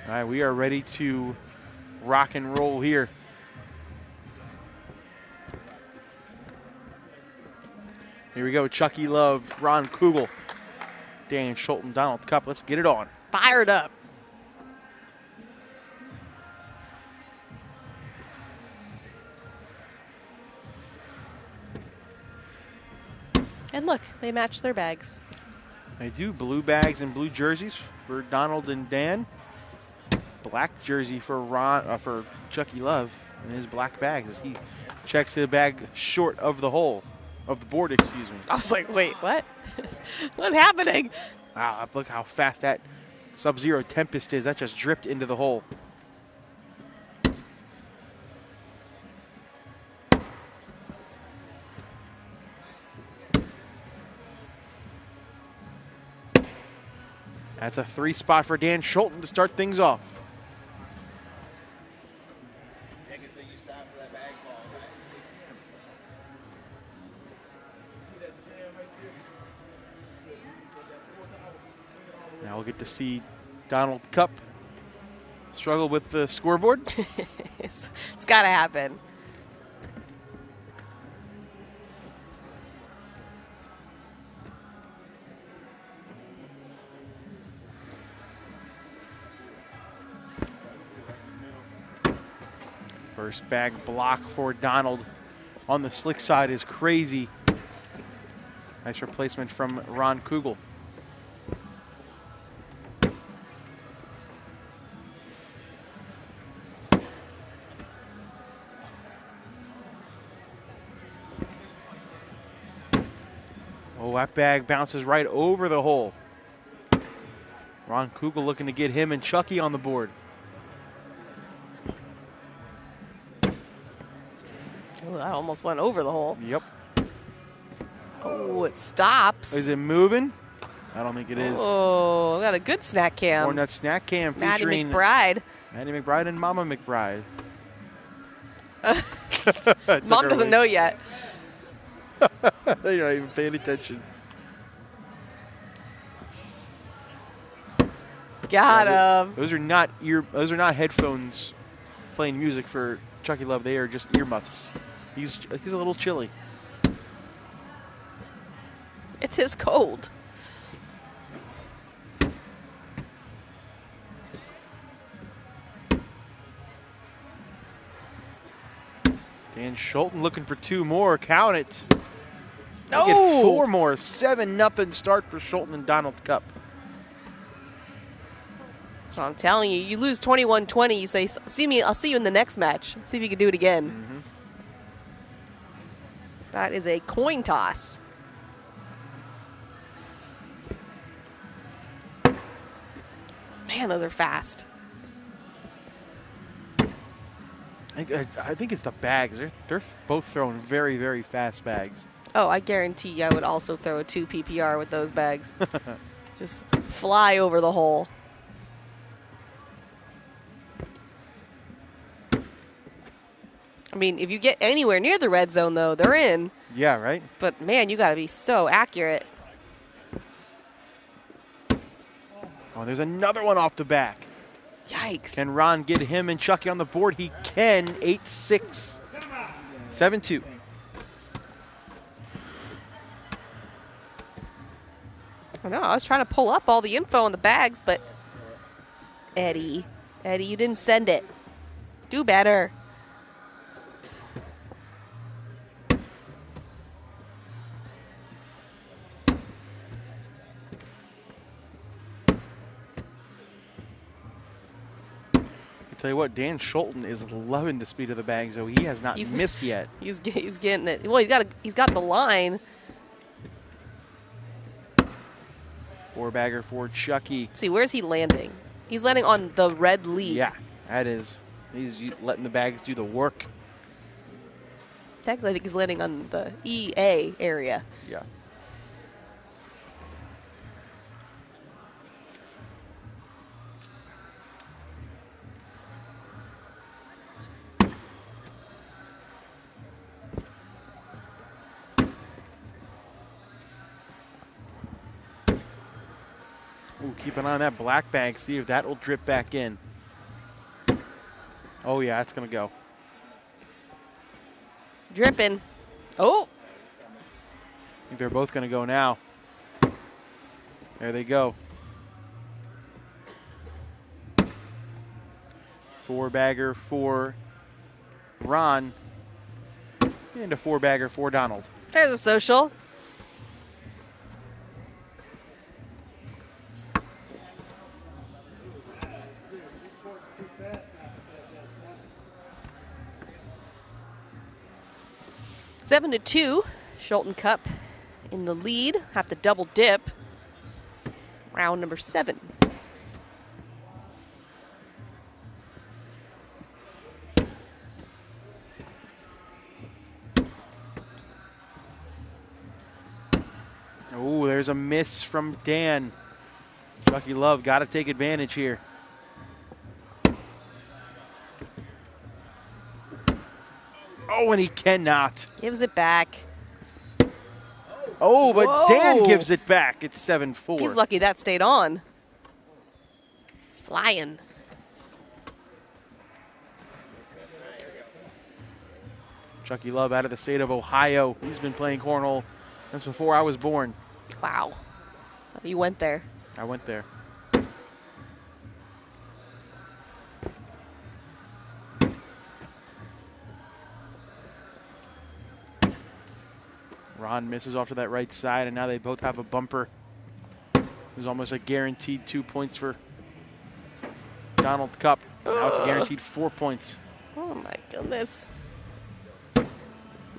all right, we are ready to rock and roll here. Here we go, Chucky Love, Ron Kugel, Dan Schulten, Donald Cup. Let's get it on. Fired up. And look, they match their bags. They do, blue bags and blue jerseys for Donald and Dan. Black jersey for for Chucky Love and his black bags as he checks the bag short of the hole, of the board, excuse me. I was like, wait, what? What's happening? Wow, look how fast that Sub-Zero Tempest is. That just dripped into the hole. That's a 3 spot for Dan Schulten to start things off. Now we'll get to see Donald Cup struggle with the scoreboard. It's got to happen. First bag block for Donald on the slick side is crazy. Nice replacement from Ron Kugel. Oh, that bag bounces right over the hole. Ron Kugel looking to get him and Chucky on the board. Oh, that almost went over the hole. Yep. Oh, it stops. Is it moving? I don't think it is. Oh, we got a good snack cam. Or that snack cam Maddie featuring McBride. Maddie McBride and Mama McBride. Mom doesn't know yet. They're not even paying attention. Got him. Those are not headphones playing music for Chucky Love. They are just earmuffs. He's a little chilly. It's his cold. Dan Schulten looking for 2 more. Count it. No. Get 4 more. 7-0 start for Schulten and Donald Cup. So I'm telling you, you lose 21-20. You say, "See me. I'll see you in the next match. See if you can do it again." Mm-hmm. That is a coin toss. Man, those are fast. I think it's the bags. They're both throwing very, very fast bags. Oh, I guarantee you I would also throw a 2 PPR with those bags. Just fly over the hole. I mean, if you get anywhere near the red zone, though, they're in. Yeah, right? But, man, you got to be so accurate. Oh, there's another one off the back. Yikes. Can Ron get him and Chucky on the board? He can. 8-6. 7-2. I know. I was trying to pull up all the info on the bags, but Eddie, you didn't send it. Do better. Tell you what, Dan Schulten is loving the speed of the bags, though. He has not missed yet. He's getting it. Well, he's got the line. 4-bagger for Chucky. Let's see, where's he landing? He's landing on the red lead. Yeah, that is. He's letting the bags do the work. Technically, I think he's landing on the EA area. Yeah. Ooh, keep an eye on that black bag. See if that will drip back in. Oh, yeah, it's going to go. Dripping. Oh. I think they're both going to go now. There they go. 4-bagger for Ron. And a 4-bagger for Donald. There's a social. Seven to 2. Schulten Cup in the lead. Have to double dip. Round number 7. Oh, there's a miss from Dan. Chucky Love got to take advantage here. Oh, and he cannot. Gives it back. Oh, but Whoa. Dan gives it back. It's 7-4. He's lucky that stayed on. Flying. Chucky Love out of the state of Ohio. He's been playing cornhole since before I was born. Wow. You went there. I went there. Ron misses off to that right side, and now they both have a bumper. There's almost a guaranteed 2 points for Donald Cup. Now it's a guaranteed 4 points. Oh, my goodness.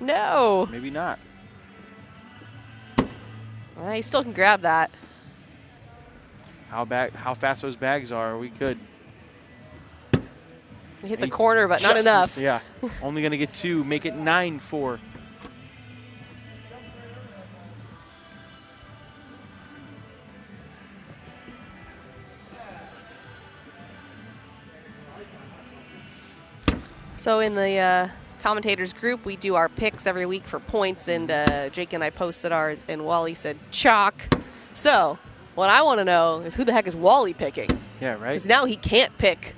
No. Maybe not. Well, he still can grab that. How fast those bags are, we could. We hit the corner, but not Just enough. Yeah, only going to get 2, make it 9-4. So in the commentators group, we do our picks every week for points, and Jake and I posted ours, and Wally said chalk. So what I want to know is who the heck is Wally picking? Yeah, right? Because now he can't pick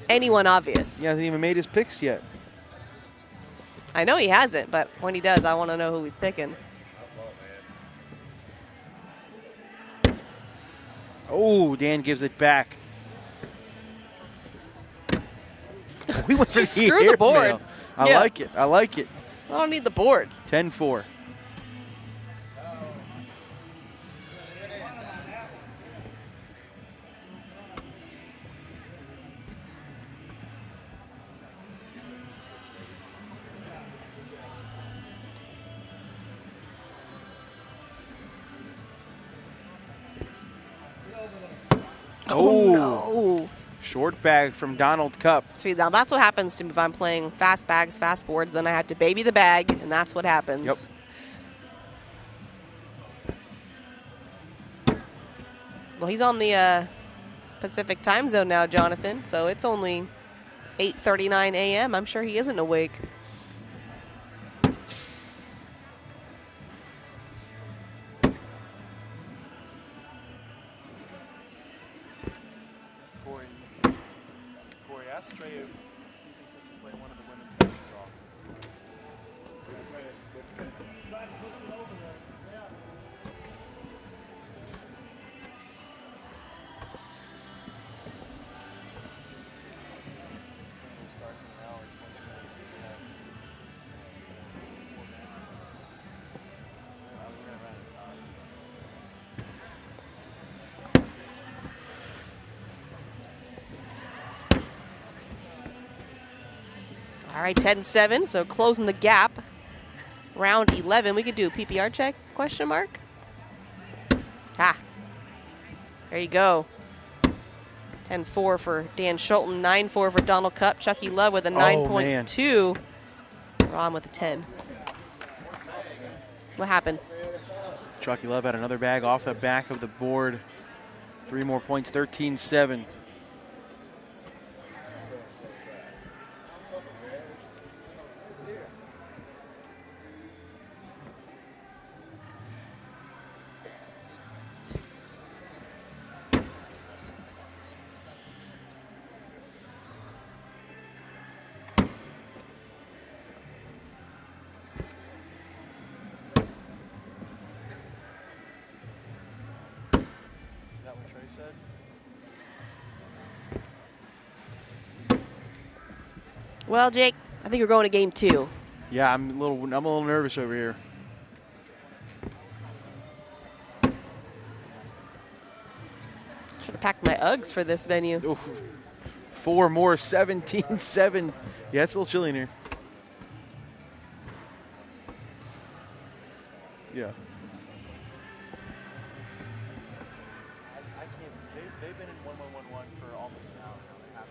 anyone obvious. He hasn't even made his picks yet. I know he hasn't, but when he does, I want to know who he's picking. Oh, Dan gives it back. We went for Screw the board. airmail. I like it. I like it. I don't need the board. 10-4. Oh, no. Short bag from Donald Cup. See, now that's what happens to me if I'm playing fast bags, fast boards. Then I have to baby the bag, and that's what happens. Yep. Well, he's on the Pacific time zone now, Jonathan, so it's only 8:39 a.m. I'm sure he isn't awake. Corey, ask Trey if he thinks I should play one of the women's matches off. All right, 10-7, so closing the gap. Round 11. We could do a PPR check, question mark? Ah, there you go. 10-4 for Dan Schulten, 9-4 for Donald Cup. Chucky Love with a 9.2. Ron with a 10. What happened? Chucky Love had another bag off the back of the board. 3 more points, 13-7. Well, Jake, I think we're going to game 2. Yeah, I'm a little nervous over here. Should have packed my Uggs for this venue. Oof. 4 more, 17-7. Yeah, it's a little chilly in here. Yeah. I can't. They've been in 1-1-1-1 for almost an hour now.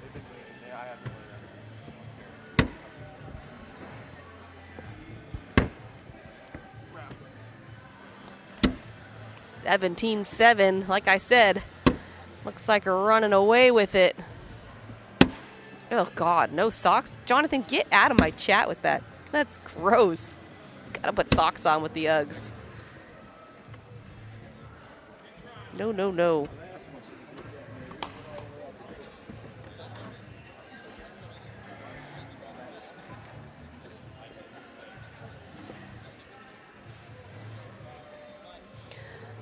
They've been waiting. I have to wait. 17-7, like I said. Looks like we're running away with it. Oh, God, no socks? Jonathan, get out of my chat with that. That's gross. Gotta put socks on with the Uggs. No, no, no.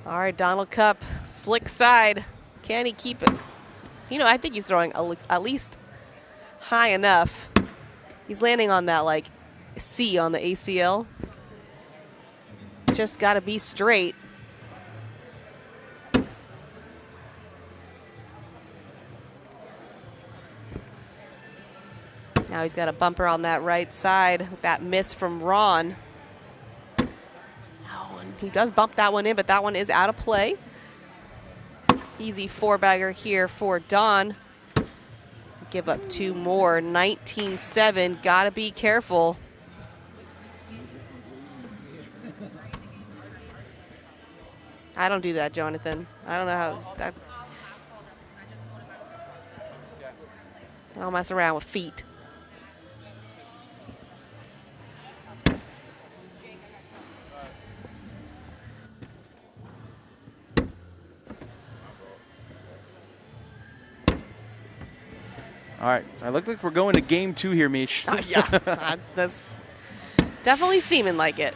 All right, Donald Cup, slick side. Can he keep it? You know, I think he's throwing at least high enough. He's landing on that, like, C on the ACL. Just got to be straight. Now he's got a bumper on that right side with that miss from Ron. Oh, and he does bump that one in, but that one is out of play. Easy 4-bagger here for Don. Give up 2 more. 19-7. Got to be careful. I don't do that, Jonathan. I don't know how that. I don't mess around with feet. All right, so it looks like we're going to game 2 here, Mish. Yeah, that's definitely seeming like it.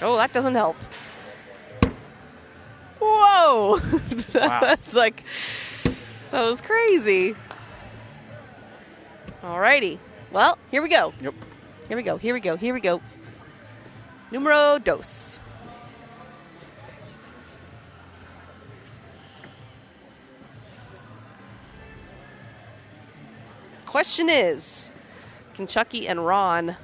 Oh, that doesn't help. Whoa! That's like, that was crazy. All righty. Well, here we go. Yep. Here we go, here we go, here we go. Numero dos. Question is, can Chucky and Ron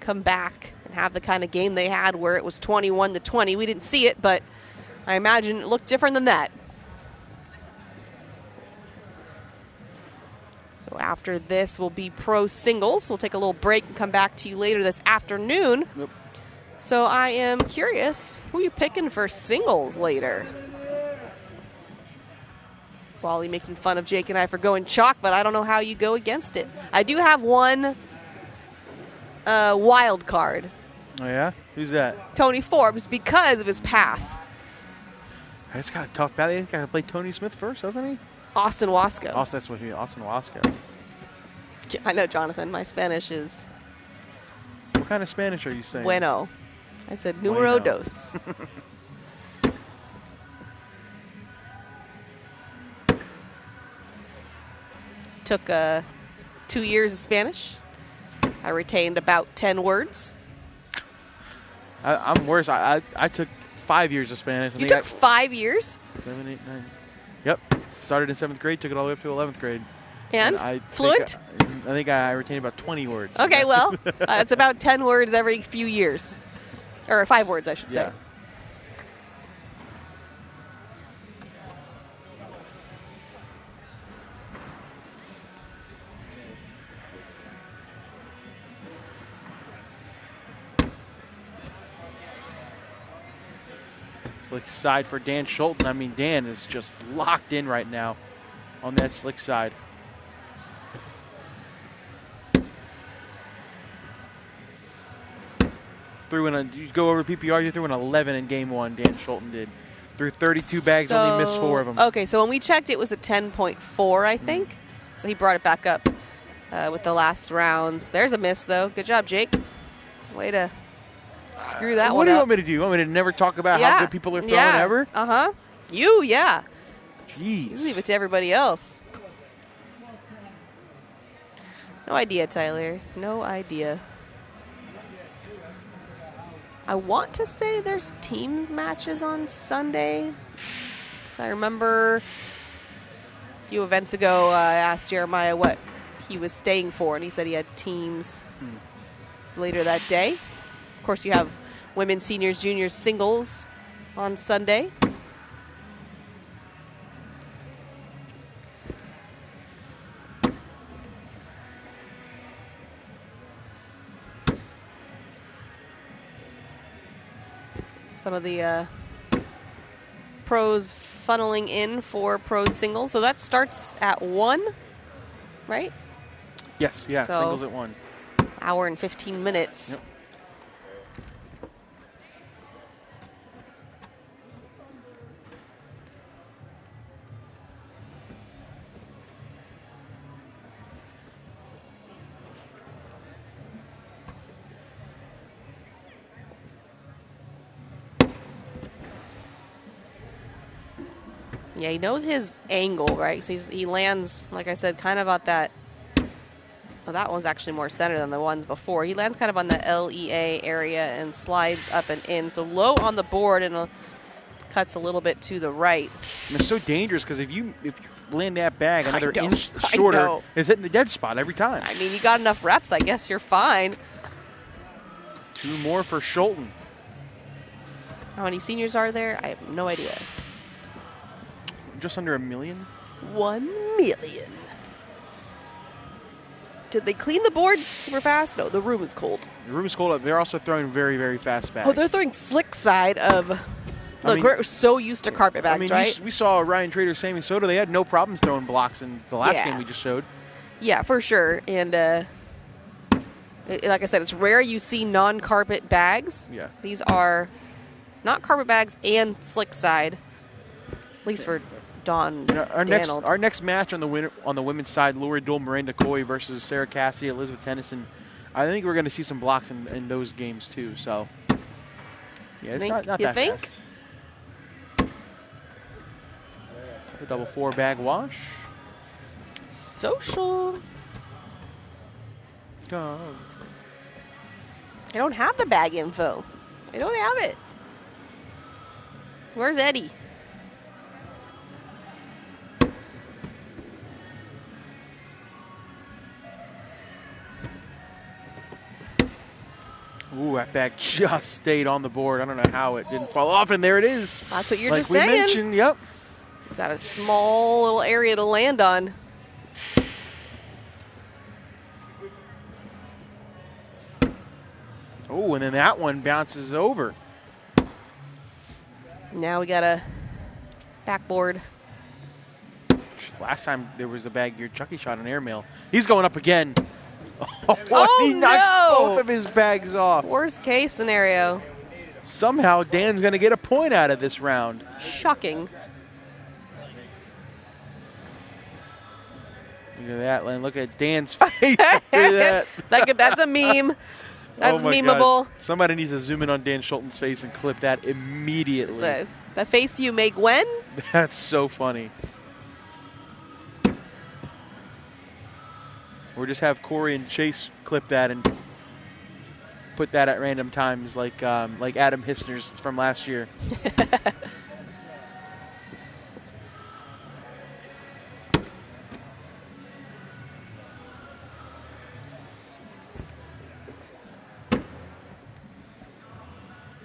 come back and have the kind of game they had where it was 21-20? We didn't see it, but I imagine it looked different than that. So after this will be pro singles. We'll take a little break and come back to you later this afternoon. Yep. So I am curious, who are you picking for singles later? Wally making fun of Jake and I for going chalk, but I don't know how you go against it. I do have one wild card. Oh, yeah? Who's that? Tony Forbes, because of his path. He's got a tough battle. He's got to play Tony Smith first, doesn't he? Austin Wasco. Oh, that's what he means. Austin Wasco. I know, Jonathan. My Spanish is What kind of Spanish are you saying? bueno. I said numero Bueno. dos. Took 2 years of Spanish. I retained about 10 words. I'm worse. I took 5 years of Spanish. You took 5 years? 7, 8, 9. Yep. Started in 7th grade, took it all the way up to 11th grade. And? I Fluent? I think I retained about 20 words. Okay, well, it's about 10 words every few years. Or 5 words, I should say. Yeah. Slick side for Dan Schulten. I mean, Dan is just locked in right now on that slick side. You go over PPR, you threw an 11 in game 1, Dan Schulten did. Threw 32 bags, only missed 4 of them. Okay, so when we checked, it was a 10.4, I think. So he brought it back up with the last rounds. There's a miss, though. Good job, Jake. Way to screw that What one do you up. want me to do? You want me to never talk about how good people are throwing yeah. ever? Yeah. Jeez. You leave it to everybody else. No idea, Tyler. No idea. I want to say there's teams matches on Sunday. So I remember a few events ago, I asked Jeremiah what he was staying for, and he said he had teams later that day. Of course, you have women's, seniors, juniors, singles on Sunday. Some of the pros funneling in for pros singles. So that starts at 1, right? Yes, yeah, So, singles at 1. Hour and 15 minutes. Yep. Yeah, he knows his angle, right? So he lands, like I said, kind of at that. Well, that one's actually more center than the ones before. He lands kind of on the LEA area and slides up and in. So low on the board and cuts a little bit to the right. And it's so dangerous because if you land that bag another know. inch I shorter, know. it's hitting the dead spot every time. I mean, you got enough reps. I guess you're fine. 2 more for Schulten. How many seniors are there? I have no idea. Just under 1 million. 1 million. Did they clean the board super fast? No, the room is cold. The room is cold. They're also throwing very, very fast bags. Oh, they're throwing slick side of. Look, I mean, we're so used to carpet bags, I mean, right? we saw Ryan Trader, Sammy Soto. They had no problems throwing blocks in the last game we just showed. Yeah, for sure. And like I said, it's rare you see non-carpet bags. Yeah. These are not carpet bags and slick side, at least for Don Daniel. Our next match on the women's side, Lori Dole, Miranda Coy versus Sarah Cassidy, Elizabeth Tennyson. I think we're going to see some blocks in those games too. So, yeah, it's not that fast. A double 4 bag wash. Social. God. I don't have the bag info. I don't have it. Where's Eddie? Ooh, that bag just stayed on the board. I don't know how it didn't fall off, and there it is. That's what you're like just we saying. Mentioned, yep. Got a small little area to land on. Oh, and then that one bounces over. Now we got a backboard. Last time there was a bag here, Chucky shot an airmail. He's going up again. Oh, he knocks no. both of his bags off. Worst case scenario. Somehow Dan's going to get a point out of this round. Shocking. Look at that, Len. Look at Dan's face. Look at that. That's a meme. That's Oh my memeable. God. Somebody needs to zoom in on Dan Schulten's face and clip that immediately. The face you make when? That's so funny. Or just have Corey and Chase clip that and put that at random times like Adam Hissner's from last year.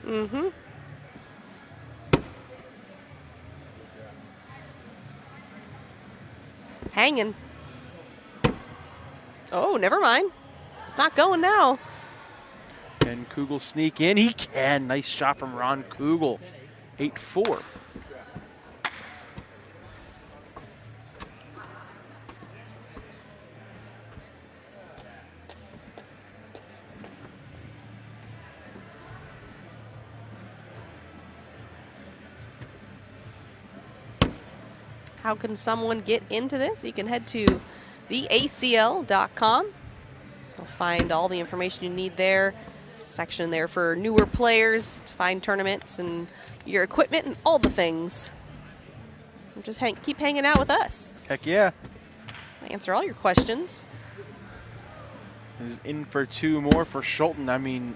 Mm-hmm. Hanging. Oh, never mind. It's not going now. Can Kugel sneak in? He can. Nice shot from Ron Kugel. 8-4. How can someone get into this? You can head to theacl.com. You'll find all the information you need there. section there for newer players to find tournaments and your equipment and all the things. And just keep hanging out with us. Heck yeah. Answer all your questions. Is in for 2 more for Schulten. I mean,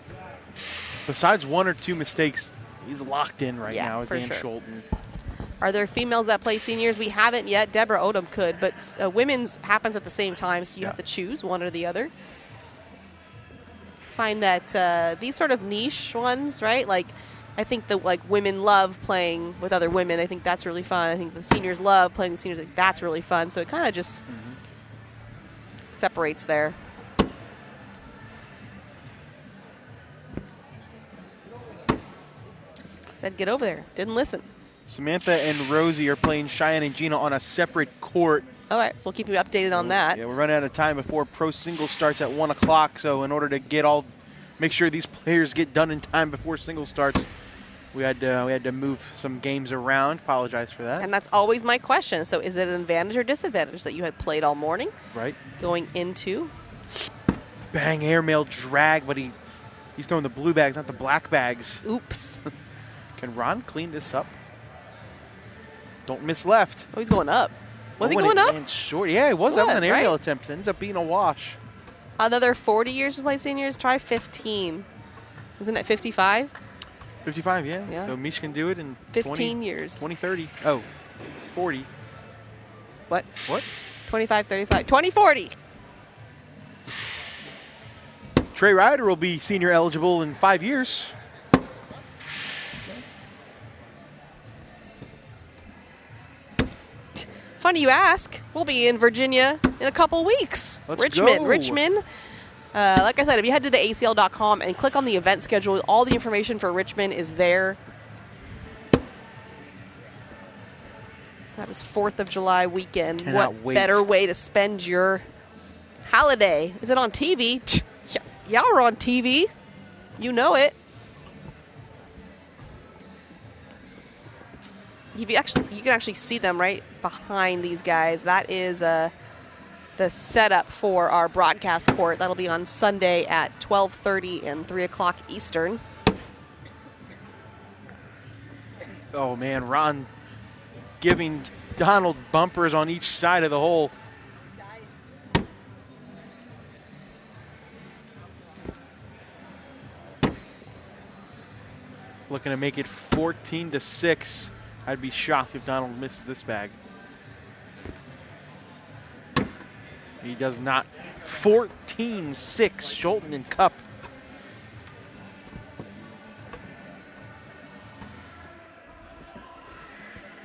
besides 1 or 2 mistakes, he's locked in right now with Dan Schulten. Are there females that play seniors? We haven't yet. Deborah Odom could, but women's happens at the same time, so you have to choose one or the other. Find that these sort of niche ones, right? Like, I think the women love playing with other women. I think that's really fun. I think the seniors love playing with seniors. That's really fun. So it kind of just separates there. Said get over there. Didn't listen. Samantha and Rosie are playing Cheyenne and Gina on a separate court. All right, so we'll keep you updated on that. Yeah, we're running out of time before pro singles starts at 1 o'clock. So in order to make sure these players get done in time before singles starts, we had to move some games around. Apologize for that. And that's always my question. So is it an advantage or disadvantage that you had played all morning? Right. Going into? Bang, airmail drag, but he's throwing the blue bags, not the black bags. Oops. Can Ron clean this up? Don't miss left. Oh, he's going up. Was he going up? Short. Yeah, it was. That was an aerial attempt. It ends up being a wash. Another 40 years to play seniors? Try 15. Isn't it 55? 55, yeah. So Mish can do it in 15 years. 2030. Oh, 40. What? 25, 35. 2040. Trey Ryder will be senior eligible in 5 years. Funny you ask. We'll be in Virginia in a couple weeks. Let's go. Richmond. Like I said, if you head to the ACL.com and click on the event schedule, all the information for Richmond is there. That is 4th of July weekend. What better way to spend your holiday? Is it on TV? Y'all are on TV. You know it. You can actually see them right behind these guys. That is the setup for our broadcast court. That'll be on Sunday at 12:30 and 3 o'clock Eastern. Oh, man, Ron giving Donald bumpers on each side of the hole. Looking to make it 14-6. I'd be shocked if Donald misses this bag. He does not. 14-6, Schulten and Cup.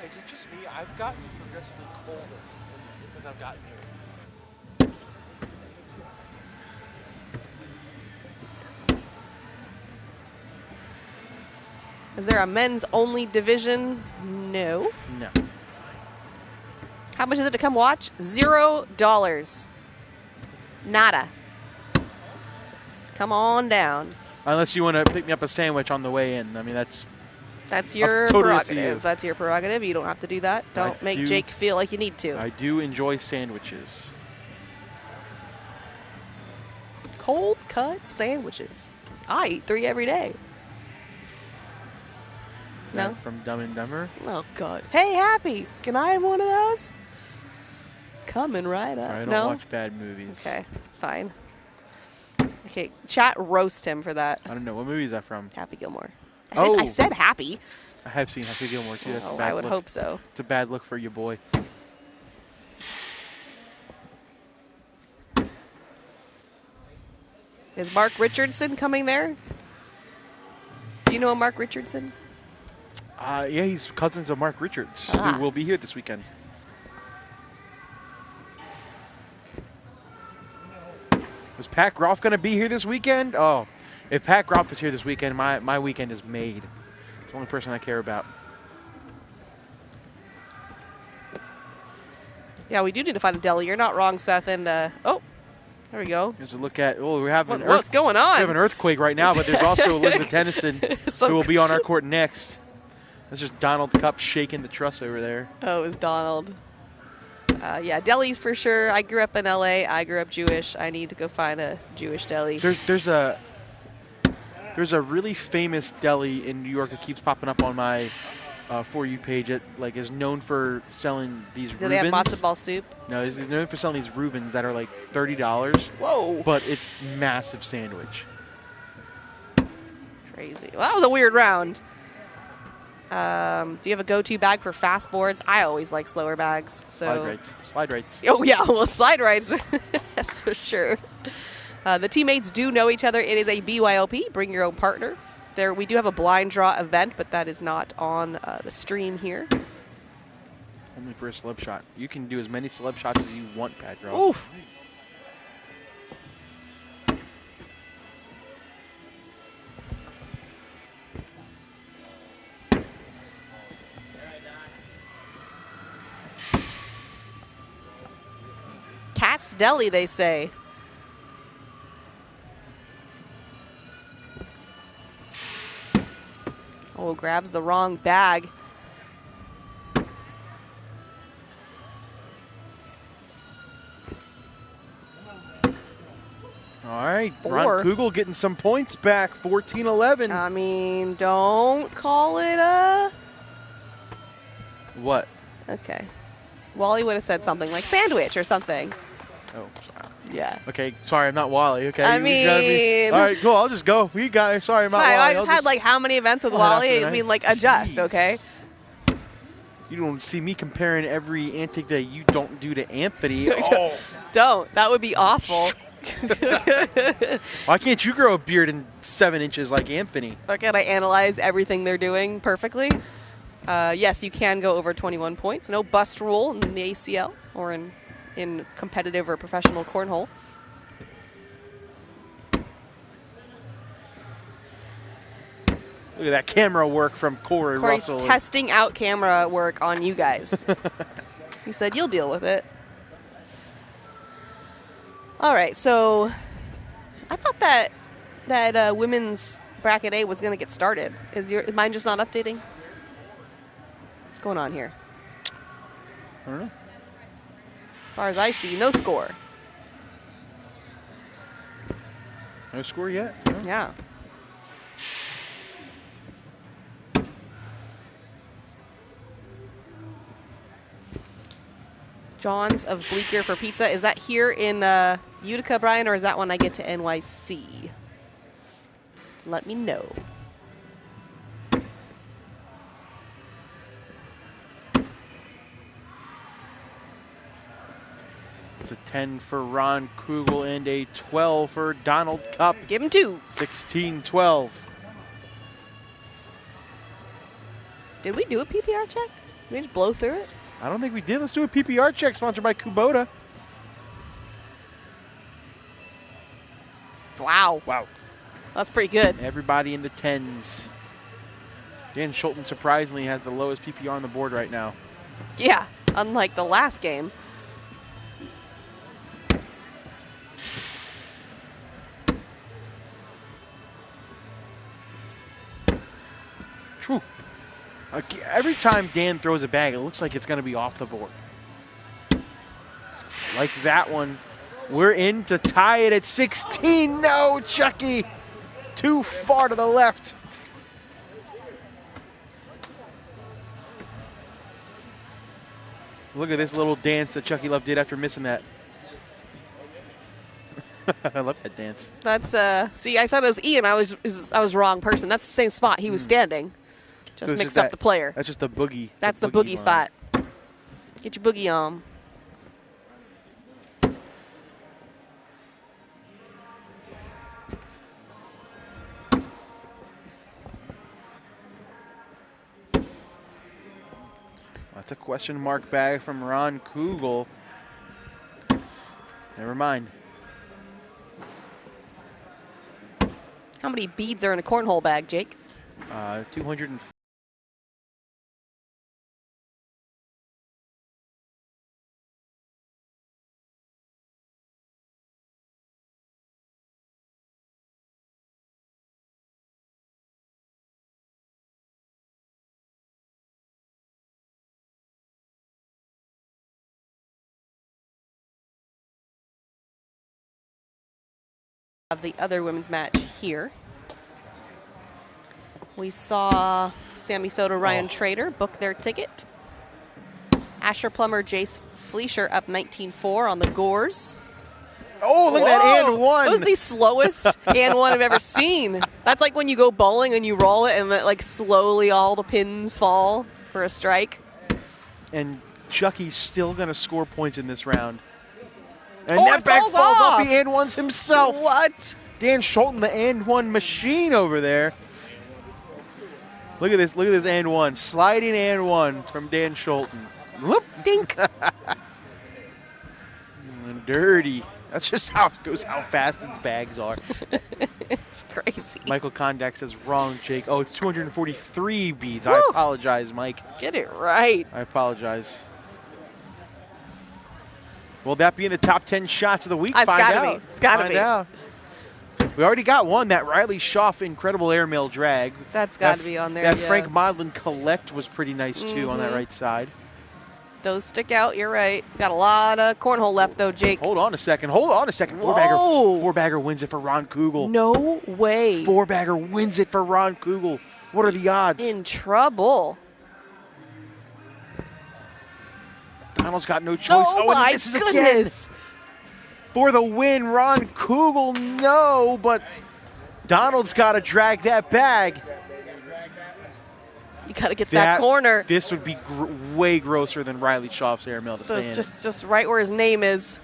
Is it just me? I've gotten progressively colder since I've gotten here. Is there a men's only division? No. No. How much is it to come watch? $0. Nada. Come on down. Unless you want to pick me up a sandwich on the way in. I mean, that's your prerogative. That's your prerogative. You don't have to do that. Don't make Jake feel like you need to. I do enjoy sandwiches. Cold cut sandwiches. I eat 3 every day. No? From Dumb and Dumber? Oh, God. Hey, Happy, can I have one of those? Coming right up. I don't watch bad movies. Okay, fine. Okay, chat roast him for that. I don't know. What movie is that from? Happy Gilmore. I said Happy. I have seen Happy Gilmore, too. That's a bad look. I would hope so. It's a bad look for your boy. Is Mark Richardson coming there? Do you know Mark Richardson? Yeah, he's cousins of Mark Richards, who will be here this weekend. Was Pat Groff going to be here this weekend? Oh, if Pat Groff is here this weekend, my weekend is made. It's the only person I care about. Yeah, we do need to find a deli. You're not wrong, Seth. And, there we go. There's a look at, we're having what's going on? We have an earthquake right now, but there's also Elizabeth Tennyson, who will be on our court next. That's just Donald Cup shaking the truss over there. Oh, it's Donald. Yeah, delis for sure. I grew up in L.A. I grew up Jewish. I need to go find a Jewish deli. There's a There's a really famous deli in New York that keeps popping up on my For You page. It like is known for selling these Reubens. Do they have matzo ball soup? No, it's known for selling these Reubens that are like $30. Whoa. But it's massive sandwich. Crazy. Well, that was a weird round. Do you have a go-to bag for fast boards? I always like slower bags. So. Slide rights. Slide rights. Oh, yeah. Well, slide rights. That's for sure. The teammates do know each other. It is a BYOP. Bring your own partner. There, we do have a blind draw event, but that is not on the stream here. Only for a celeb shot. You can do as many celeb shots as you want, Padro. Oof. Cat's Deli, they say. Oh, grabs the wrong bag. All right, Ron Kugel getting some points back, 14-11. I mean, don't call it a... What? Okay. Wally would have said something like sandwich or something. Oh, yeah. Okay, sorry, I'm not Wally. Okay. I mean, all right, cool. I'll just go. You guys, sorry, I'm not Wally. I just had like how many events with Wally? I mean, like adjust, okay? You don't see me comparing every antic that you don't do to Anthony. Oh. Don't. That would be awful. Why can't you grow a beard in 7 inches like Anthony? Okay, I analyze everything they're doing perfectly. Yes, you can go over 21 points. No bust rule in the ACL or in competitive or professional cornhole. Look at that camera work from Corey Russell. Corey's testing out camera work on you guys. He said, you'll deal with it. All right, so I thought that women's bracket A was going to get started. Is mine just not updating? What's going on here? I don't know. As far as I see, no score. No score yet? No? Yeah. John's of Bleecker for Pizza. Is that here in Utica, Brian, or is that when I get to NYC? Let me know. It's a 10 for Ron Kugel and a 12 for Donald Cup. Give him 2. 16-12. Did we do a PPR check? Did we just blow through it? I don't think we did. Let's do a PPR check sponsored by Kubota. Wow. Wow. That's pretty good. Everybody in the 10s. Dan Schulten surprisingly has the lowest PPR on the board right now. Yeah, unlike the last game. True. Every time Dan throws a bag, it looks like it's going to be off the board. Like that one. We're in to tie it at 16. No, Chucky. Too far to the left. Look at this little dance that Chucky Love did after missing that. I love that dance. That's see, I said it was Ian. I was wrong person. That's the same spot he was standing. Just mixed up the player. That's just the boogie. That's the boogie spot. Get your boogie on. That's a question mark bag from Ron Kugel. Never mind. How many beads are in a cornhole bag, Jake? 200. Of the other women's match here. We saw Sammy Soto, Ryan Trader book their ticket. Asher Plummer, Jace Fleischer up 19-4 on the Gores. Oh, look at that and one. That was the slowest and one I've ever seen. That's like when you go bowling and you roll it and like slowly all the pins fall for a strike. And Chucky's still going to score points in this round. And it that back falls falls off. off. He and ones himself. What? Dan Schulten, the and one machine over there. Look at this. Look at this and one. Sliding and one from Dan Schulten. Whoop. Dink. Dirty. That's just how it goes, how fast these bags are. It's crazy. Michael Kondak says, wrong, Jake. Oh, it's 243 beads. Woo. I apologize, Mike. Get it right. I apologize. Will that be in the top 10 shots of the week? It's Find gotta out. be. It's gotta Find be. out. We already got one, that Riley Schaff incredible airmail drag. That's got to be on there. That yeah. Frank Modlin collect was pretty nice, too, on that right side. Those stick out. You're right. Got a lot of cornhole left, though, Jake. Hold on a second. Hold on a second. Four-bagger wins it for Ron Kugel. No way. Four-bagger wins it for Ron Kugel. What are the odds? In trouble. Donald's got no choice. Oh, and my he misses goodness. again. For the win, Ron Kugel, no, but Donald's got to drag that bag. You got to get to that corner. This would be way grosser than Riley Schaff's airmail to So stay in. it's just right where his name is.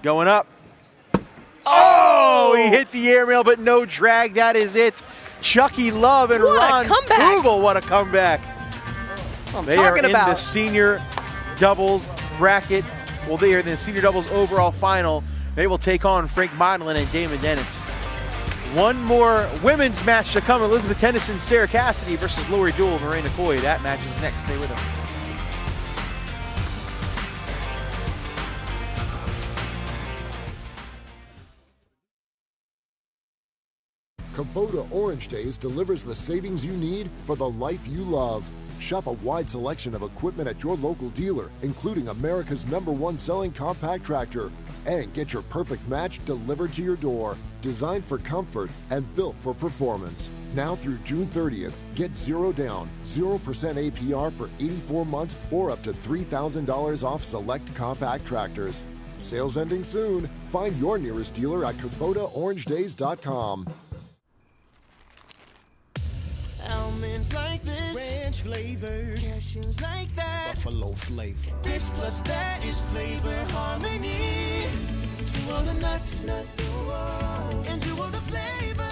Going up. Oh, he hit the airmail, but no drag. That is it. Chucky Love and Ron Kugel. What a comeback. They are in the senior doubles bracket. Well, they are in the senior doubles overall final. They will take on Frank Modlin and Damon Dennis. One more women's match to come. Elizabeth Tennyson, Sarah Cassidy versus Lori Dool and Marina Coy. That match is next. Stay with us. Kubota Orange Days delivers the savings you need for the life you love. Shop a wide selection of equipment at your local dealer, including America's #1 selling compact tractor. And get your perfect match delivered to your door. Designed for comfort and built for performance. Now through June 30th, get 0 down, 0% APR for 84 months or up to $3,000 off select compact tractors. Sales ending soon. Find your nearest dealer at KubotaOrangeDays.com. Almonds like this, ranch flavor. Cashews like that, buffalo flavor. This plus that is flavor harmony. To all the nuts, and to all the flavor.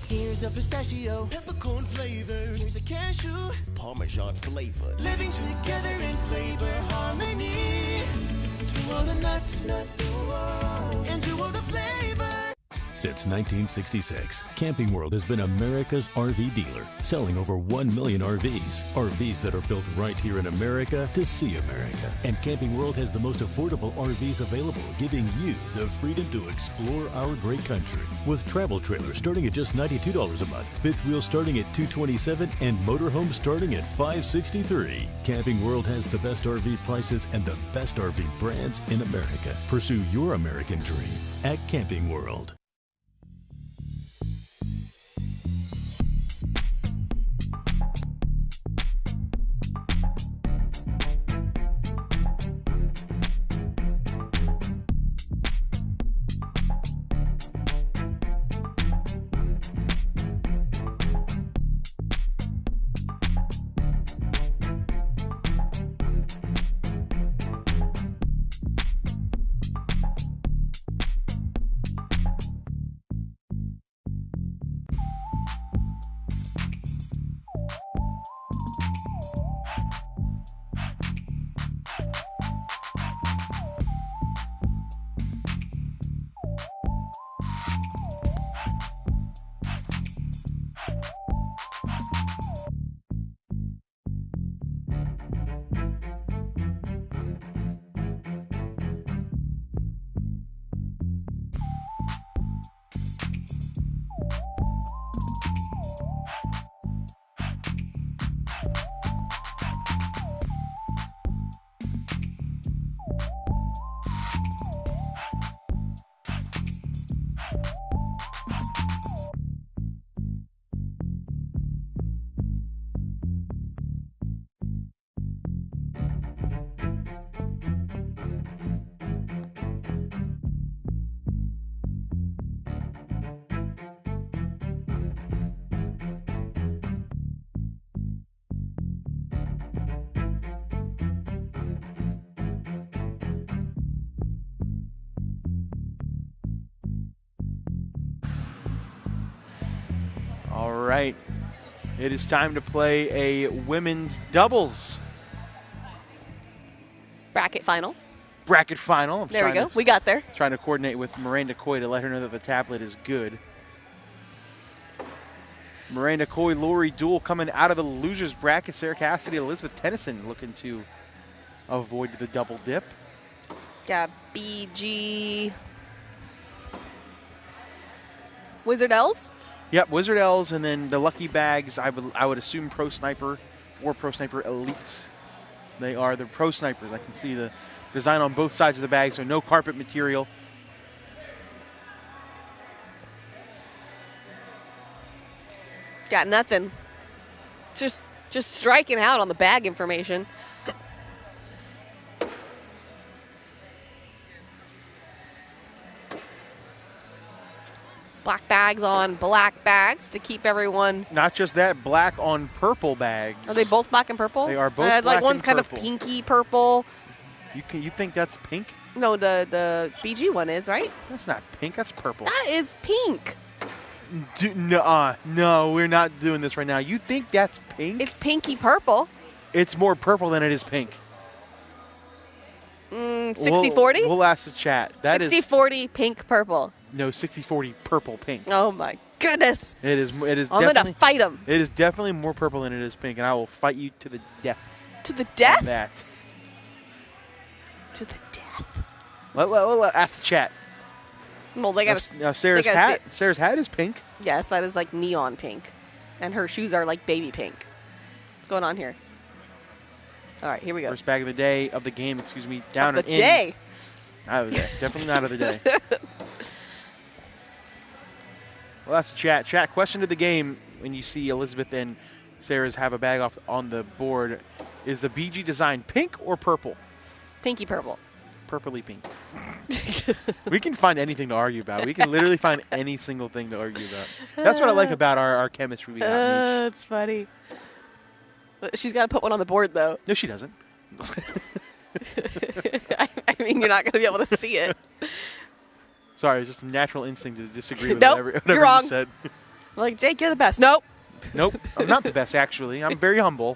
Here's a pistachio, peppercorn flavor. Here's a cashew, Parmesan flavor. Living together in flavor harmony. To all the nuts, and to all the flavor. Since 1966, Camping World has been America's RV dealer, selling over 1 million RVs. RVs that are built right here in America to see America. And Camping World has the most affordable RVs available, giving you the freedom to explore our great country. With travel trailers starting at just $92 a month, fifth wheel starting at $227, and motorhomes starting at $563. Camping World has the best RV prices and the best RV brands in America. Pursue your American dream at Camping World. right. It is time to play a women's doubles Bracket final. bracket final. There we go. We got there. Trying to coordinate with Miranda Coy to let her know that the tablet is good. Miranda Coy, Lori Duel coming out of the losers bracket. Sarah Cassidy, Elizabeth Tennyson looking to avoid the double dip. Got BG. Wizard L's? Yep, Wizard L's, and then the lucky bags, I would assume Pro Sniper or Pro Sniper Elites. They are the Pro Snipers. I can see the design on both sides of the bag, so no carpet material. Got nothing. Just striking out on the bag information. Black bags on black bags to keep everyone. Not just that, black on purple bags. Are they both black and purple? They are both like black one's and kind purple. of pinky purple. You think that's pink? No, the BG one is, right? That's not pink. That's purple. That is pink. No, we're not doing this right now. You think that's pink? It's pinky purple. It's more purple than it is pink. 60-40? We'll ask the chat. That 60-40 pink purple. No, 60-40 purple pink. Oh my goodness. It is. I'm gonna fight him. It is definitely more purple than it is pink, and I will fight you to the death. To the death? On that. To the death. Let ask the chat. Well, they got Sarah's hat. Sarah's hat is pink. Yes, that is like neon pink, and her shoes are like baby pink. What's going on here? All right, here we go. First bag of the day of the game. Excuse me. Down of and the in. day. Out of the day. Definitely not of the day. Well, that's the chat. Chat, question of the game when you see Elizabeth and Sarah's have a bag off on the board. Is the BG design pink or purple? Pinky purple. Purpley pink. We can find anything to argue about. We can literally find any single thing to argue about. That's what I like about our chemistry. We got. That's funny. She's got to put one on the board, though. No, she doesn't. I mean, you're not going to be able to see it. Sorry, it's just a natural instinct to disagree with Nope, whatever you're wrong. you said. Like, Jake, you're the best. Nope. Nope. I'm not the best, actually. I'm very humble.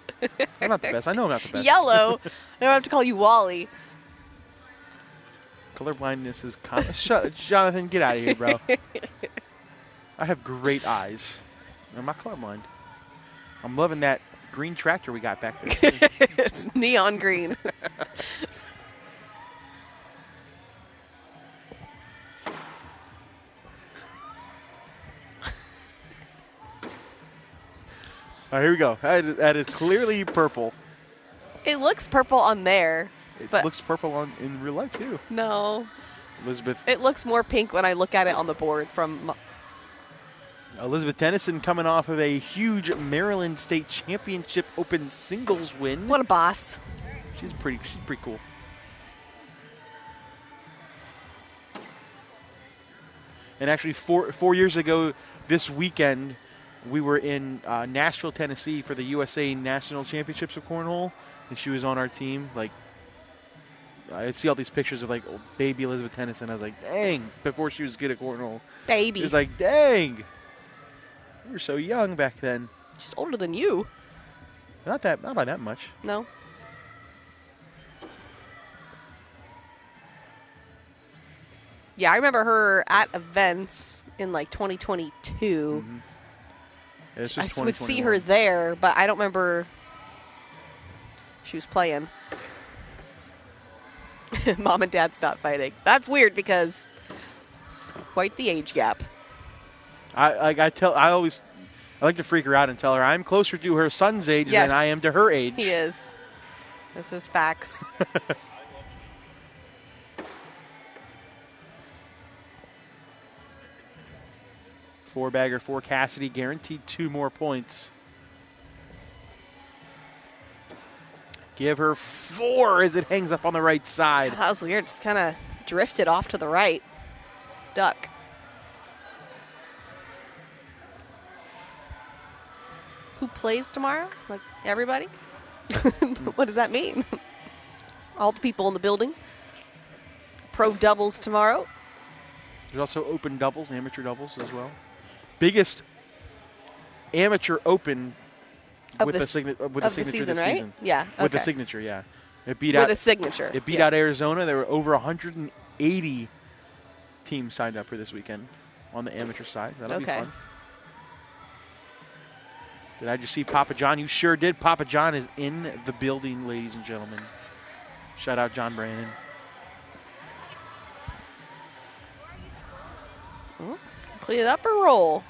I'm not the best. I know I'm not the best. Yellow. I don't have to call you Wally. Colorblindness is Jonathan, get out of here, bro. I have great eyes. I'm not colorblind. I'm loving that green tractor we got back there. It's neon green. All right, here we go. That is clearly purple. It looks purple on there. It looks purple in real life, too. No. Elizabeth. It looks more pink when I look at it on the board from... Elizabeth Tennyson coming off of a huge Maryland State Championship Open singles win. What a boss. She's pretty cool. And actually, four years ago this weekend, we were in Nashville, Tennessee for the USA National Championships of Cornhole, and she was on our team. Like, I see all these pictures of, like, baby Elizabeth Tennyson. I was like, dang, before she was good at cornhole. Baby. It was like, dang. We were so young back then. She's older than you. Not by that much. No. Yeah, I remember her at events in like 2022. Mm-hmm. Yeah, I would see her there, but I don't remember she was playing. Mom and Dad stopped fighting. That's weird because it's quite the age gap. I like to freak her out and tell her I'm closer to her son's age Yes. than I am to her age. He is. This is facts. Four-bagger for Cassidy, guaranteed 2 more points. Give her 4 as it hangs up on the right side. That was weird. Just kind of drifted off to the right. Stuck. Who plays tomorrow? Like everybody? What does that mean? All the people in the building. Pro doubles tomorrow. There's also open doubles, amateur doubles as well. Biggest amateur open Of with the the, s- with of the the signature season, this right? season. Yeah, With the okay. signature, yeah. It beat With out a signature. It beat yeah. out Arizona. There were over 180 teams signed up for this weekend on the amateur side. That'll be fun. Did I just see Papa John? You sure did. Papa John is in the building, ladies and gentlemen. Shout out John Brandon. Clean it up or roll.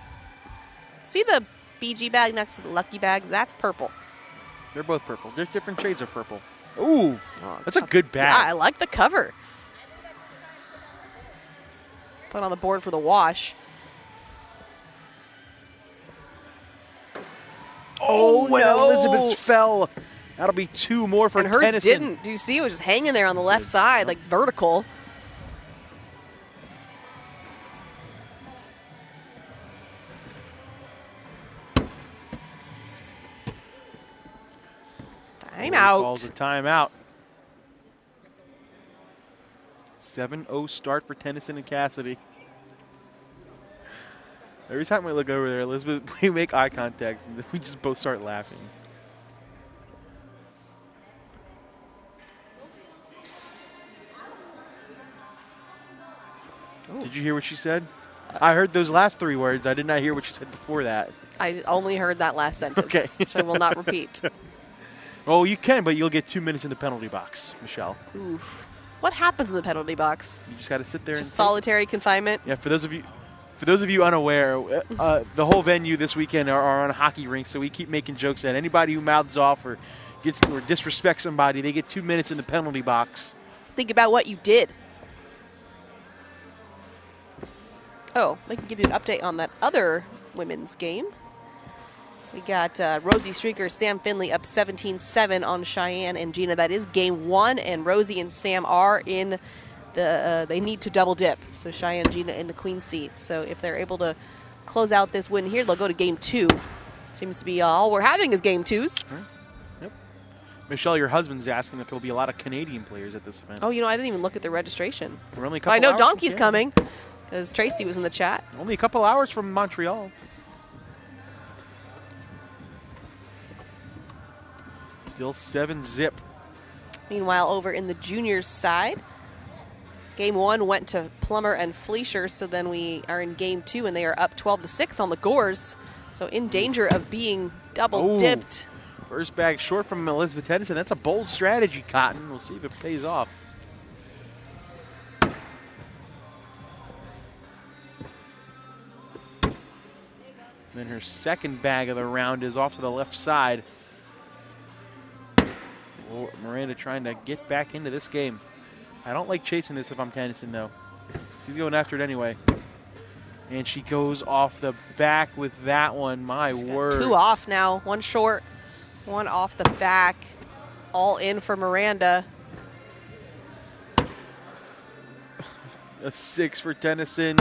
See the BG bag next to the Lucky bag? That's purple. They're both purple. There's different shades of purple. Ooh, that's a good bag. Yeah, I like the cover. Put on the board for the wash. Oh, and no. Elizabeth's fell. That'll be 2 more for And hers Tennyson. didn't. Do you see? It was just hanging there on the left side, like vertical. Timeout. Calls a timeout. 7-0 start for Tennyson and Cassidy. Every time we look over there, Elizabeth, we make eye contact, and we just both start laughing. Did you hear what she said? I heard those last 3 words. I did not hear what she said before that. I only heard that last sentence, Okay. which I will not repeat. Oh, you can, but you'll get 2 minutes in the penalty box, Michelle. Oof. What happens in the penalty box? You just got to sit there Just and solitary confinement? Yeah, for those of you unaware, the whole venue this weekend are on hockey rinks, so we keep making jokes that anybody who mouths off or disrespects somebody, they get 2 minutes in the penalty box. Think about what you did. Oh, I can give you an update on that other women's game. We got Rosie Streaker, Sam Finley up 17-7 on Cheyenne and Gina. That is game 1, and Rosie and Sam are in the, they need to double dip. So Cheyenne and Gina in the queen seat. So if they're able to close out this win here, they'll go to game 2. Seems to be all we're having is game 2s. Yep. Michelle, your husband's asking if there'll be a lot of Canadian players at this event. Oh, I didn't even look at the registration. We're only a But couple I know hours from Donkey's Canada. coming, because Tracy was in the chat. Only a couple hours from Montreal. Still 7-0. Meanwhile, over in the juniors side, game 1 went to Plummer and Fleischer, so then we are in game 2, and they are up 12-6 on the Gores, so in danger of being double dipped. First bag short from Elizabeth Henderson. That's a bold strategy, Cotton. We'll see if it pays off. Then her second bag of the round is off to the left side. Miranda trying to get back into this game. I don't like chasing this if I'm Tennyson, though. She's going after it anyway. And she goes off the back with that one. My word. 2 off now, 1 short, 1 off the back. All in for Miranda. A 6 for Tennyson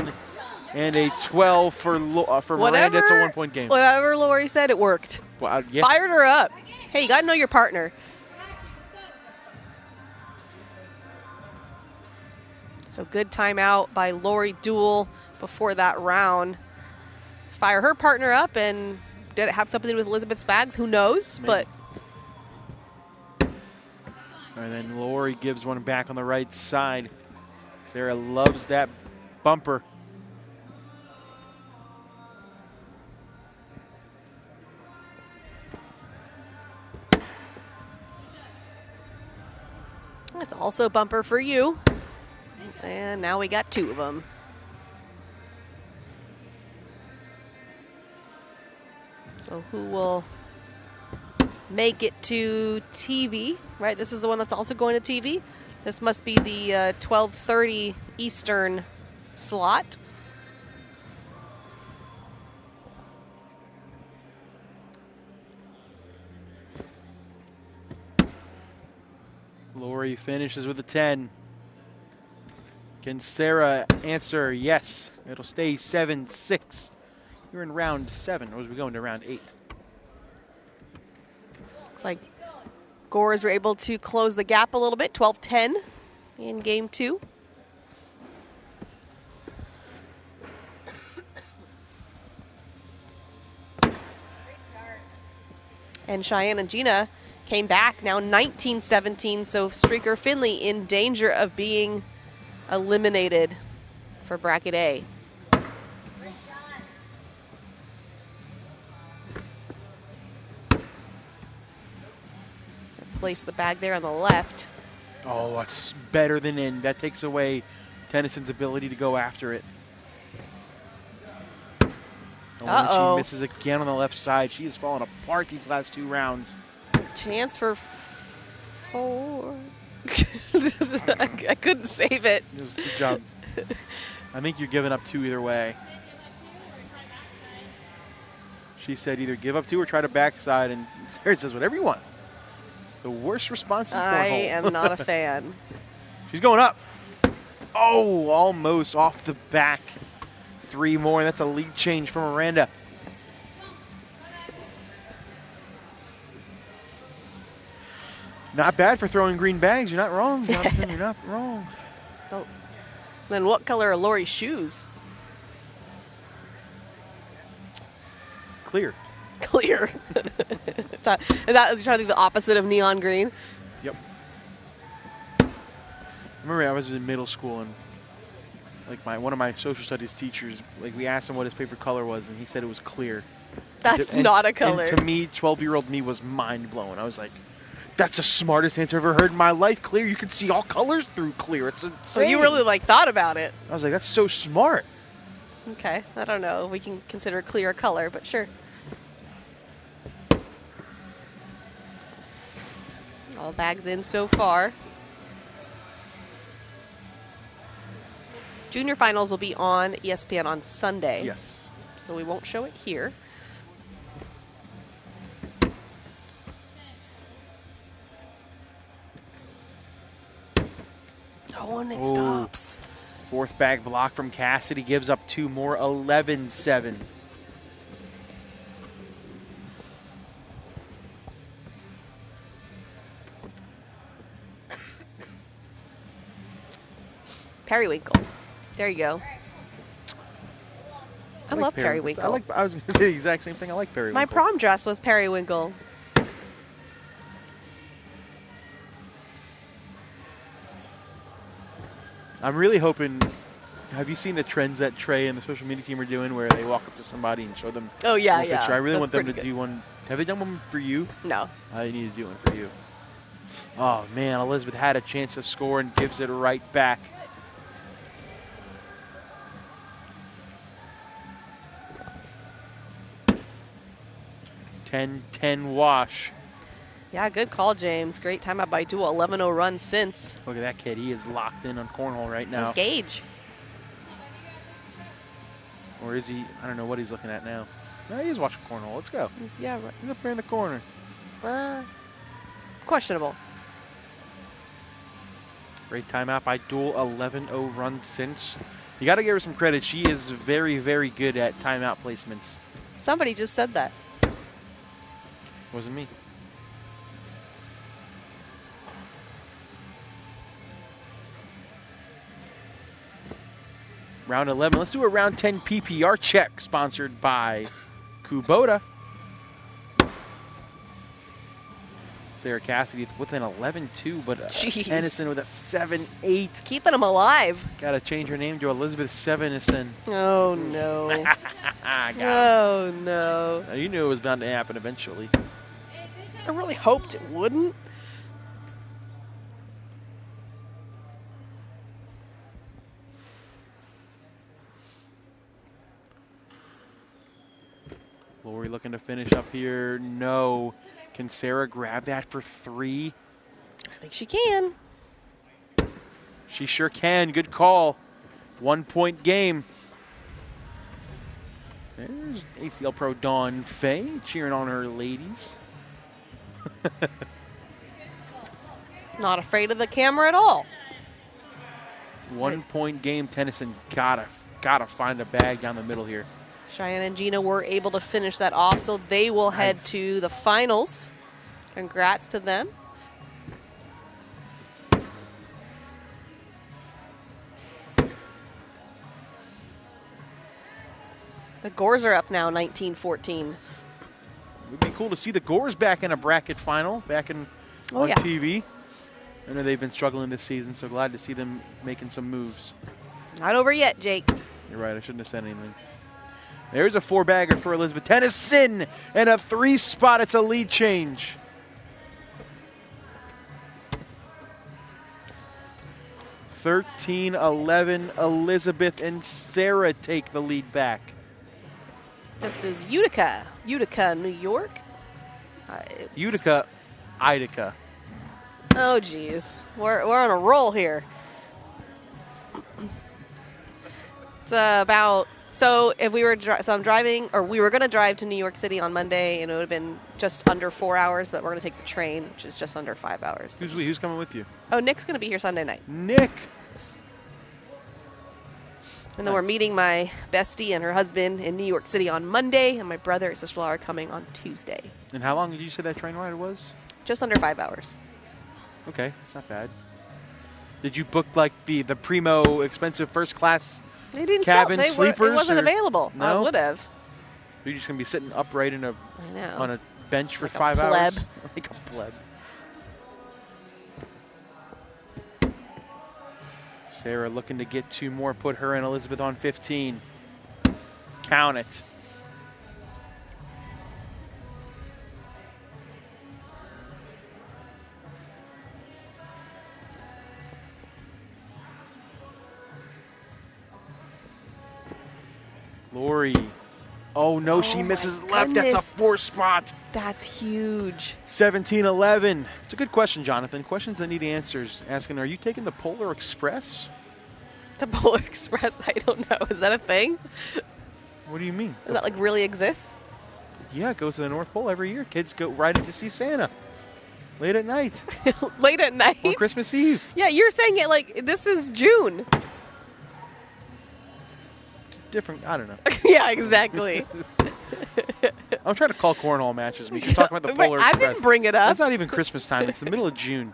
and a 12 for Miranda. It's a 1-point game. Whatever Lori said, it worked. Well, yeah. Fired her up. Hey, you got to know your partner. So good timeout by Lori Duell before that round. Fire her partner up, and did it have something to do with Elizabeth's bags? Who knows? Maybe. But And then Lori gives one back on the right side. Sarah loves that bumper. it's also a bumper for you. And now we got 2 of them. So who will make it to TV, right? This is the one that's also going to TV. This must be the 12:30 Eastern slot. Lori finishes with a 10. Can Sarah answer yes? It'll stay 7-6. You're in round 7, or as we go into round 8. Looks like Gores were able to close the gap a little bit, 12-10 in game 2. And Cheyenne and Gina came back, now 19-17, so Streaker Finley in danger of being eliminated for bracket A. Place the bag there on the left. Oh, that's better than in. That takes away Tennyson's ability to go after it. Uh-oh. She misses again on the left side. She has fallen apart these last 2 rounds. Chance for 4. I couldn't save it. Good job. I think you're giving up 2 either way. She said either give up 2 or try to backside, and Sarah says whatever you want. It's the worst response in cornhole. I am not a fan. She's going up. Oh, almost off the back. 3 more, and that's a lead change for Miranda. Not bad for throwing green bags. You're not wrong, Jonathan. You're not wrong. Oh. Then what color are Lori's shoes? Clear. Clear. is that trying to do the opposite of neon green? Yep. I remember I was in middle school, and like one of my social studies teachers, like we asked him what his favorite color was, and he said it was clear. That's not a color. And to me, 12-year-old me was mind blown. I was like, that's the smartest answer I've ever heard in my life. Clear. You can see all colors through clear. It's insane. So you really thought about it. I was like, that's so smart. Okay. I don't know. We can consider clear a color, but sure. All bags in so far. Junior finals will be on ESPN on Sunday. Yes. So we won't show it here. Oh, and it stops. 4th bag block from Cassidy gives up 2 more, 11-7. Periwinkle. There you go. I love periwinkle. I was going to say the exact same thing. I like periwinkle. My prom dress was periwinkle. I'm really hoping. Have you seen the trends that Trey and the social media team are doing, where they walk up to somebody and show them? Oh yeah, a yeah. picture? I really That's want them to good. do one. Have they done one for you? No. I need to do one for you. Oh man, Elizabeth had a chance to score and gives it right back. (10-10) wash. Yeah, good call, James. Great timeout by Dual. 11-0 run since. Look at that kid. He is locked in on cornhole right now. That's Gage. Or is he? I don't know what he's looking at now. No, he is watching cornhole. Let's go. Yeah, right. He's up there in the corner. Questionable. Great timeout by Dual. 11-0 run since. You got to give her some credit. She is very, very good at timeout placements. Somebody just said that. Wasn't me. Round 11. Let's do a round 10 PPR check sponsored by Kubota. Sarah Cassidy with an 11-2, but Tennyson with a 7-8. Keeping him alive. Got to change her name to Elizabeth Sevenison. Oh, no. Oh, no. Now, you knew it was bound to happen eventually. I really hoped it wouldn't. Lori looking to finish up here. No. Can Sarah grab that for 3? I think she can. She sure can. Good call. 1-point game. There's ACL Pro Dawn Faye cheering on her ladies. Not afraid of the camera at all. 1-point game. Tennyson gotta find a bag down the middle here. Cheyenne and Gina were able to finish that off, so they will head to the finals. Congrats to them. The Gores are up now, 19-14. would be cool to see the Gores back in a bracket final, back in on TV. I know they've been struggling this season, so glad to see them making some moves. Not over yet, Jake. You're right. I shouldn't have said anything. There's a 4-bagger for Elizabeth Tennyson and a 3-spot. It's a lead change. (13-11). Elizabeth and Sarah take the lead back. This is Utica, New York. Utica, Idica. Oh, geez. We're on a roll here. It's about, so if we were, I'm driving, or we were going to drive to New York City on Monday, and it would have been just under 4 hours, but we're going to take the train, which is just under 5 hours. Who's coming with you? Oh, Nick's going to be here Sunday night. Nick. And then we're meeting my bestie and her husband in New York City on Monday, and my brother and sister-in-law are coming on Tuesday. And how long did you say that train ride was? Just under 5 hours. Okay, it's not bad. Did you book like the primo expensive first class They didn't cabin sell, sleepers? It wasn't available. No? I would have. You're just gonna be sitting upright in on a bench for Like 5 a pleb. hours, like a pleb. Sarah looking to get 2 more, put her and Elizabeth on 15. Count it. Lori. Oh, no, she misses left. That's a 4-spot. That's huge. 17-11. It's a good question, Jonathan. Questions that need answers. Asking, are you taking the Polar Express? The Polar Express? I don't know. Is that a thing? What do you mean? Does that, like, really exist? Yeah, it goes to the North Pole every year. Kids go riding to see Santa. Late at night. Late at night? Or Christmas Eve. Yeah, you're saying it like this is June. Different, I don't know. Yeah, exactly. I'm trying to call cornhole matches. We can talk about the Polar I Express. didn't bring it up. It's not even Christmas time. It's the middle of June.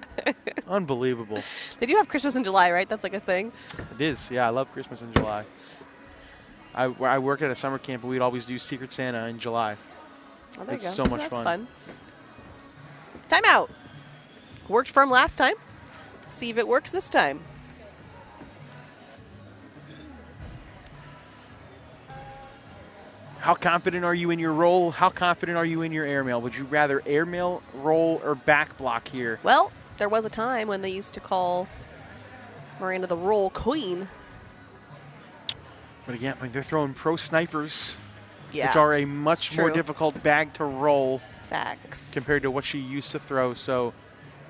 Unbelievable. They do have Christmas in July, right? That's like a thing. It is. Yeah, I love Christmas in July. I work at a summer camp, and we'd always do Secret Santa in July. Oh, there it's you go. so much that's fun. fun. Timeout. Worked from last time. See if it works this time. How confident are you in your roll? How confident are you in your airmail? Would you rather airmail, roll, or back block here? Well, there was a time when they used to call Miranda the roll queen. But again, I mean, they're throwing pro snipers, Yeah, which are a much more true. difficult bag to roll Facts. compared to what she used to throw. So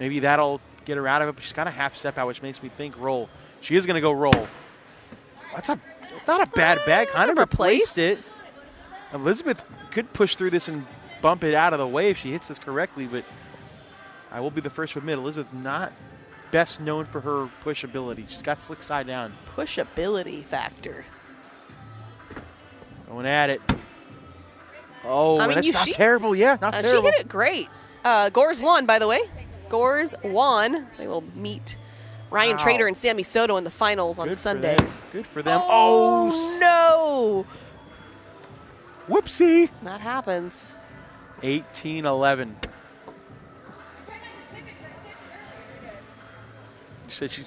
maybe that'll get her out of it. But she's got a half step out, which makes me think roll. She is going to go roll. That's not a bad bag. Kind of replaced it. Elizabeth could push through this and bump it out of the way if she hits this correctly, but I will be the first to admit Elizabeth not best known for her push ability. She's got slick side down. Pushability factor. Going at it. Oh, I mean, and that's not terrible. Yeah, not terrible. She hit it great. Gores won, by the way. Gores won. They will meet Ryan Trader and Sammy Soto in the finals on Sunday. Good for them. Oh, no. Whoopsie. That happens. 18-11. You said she's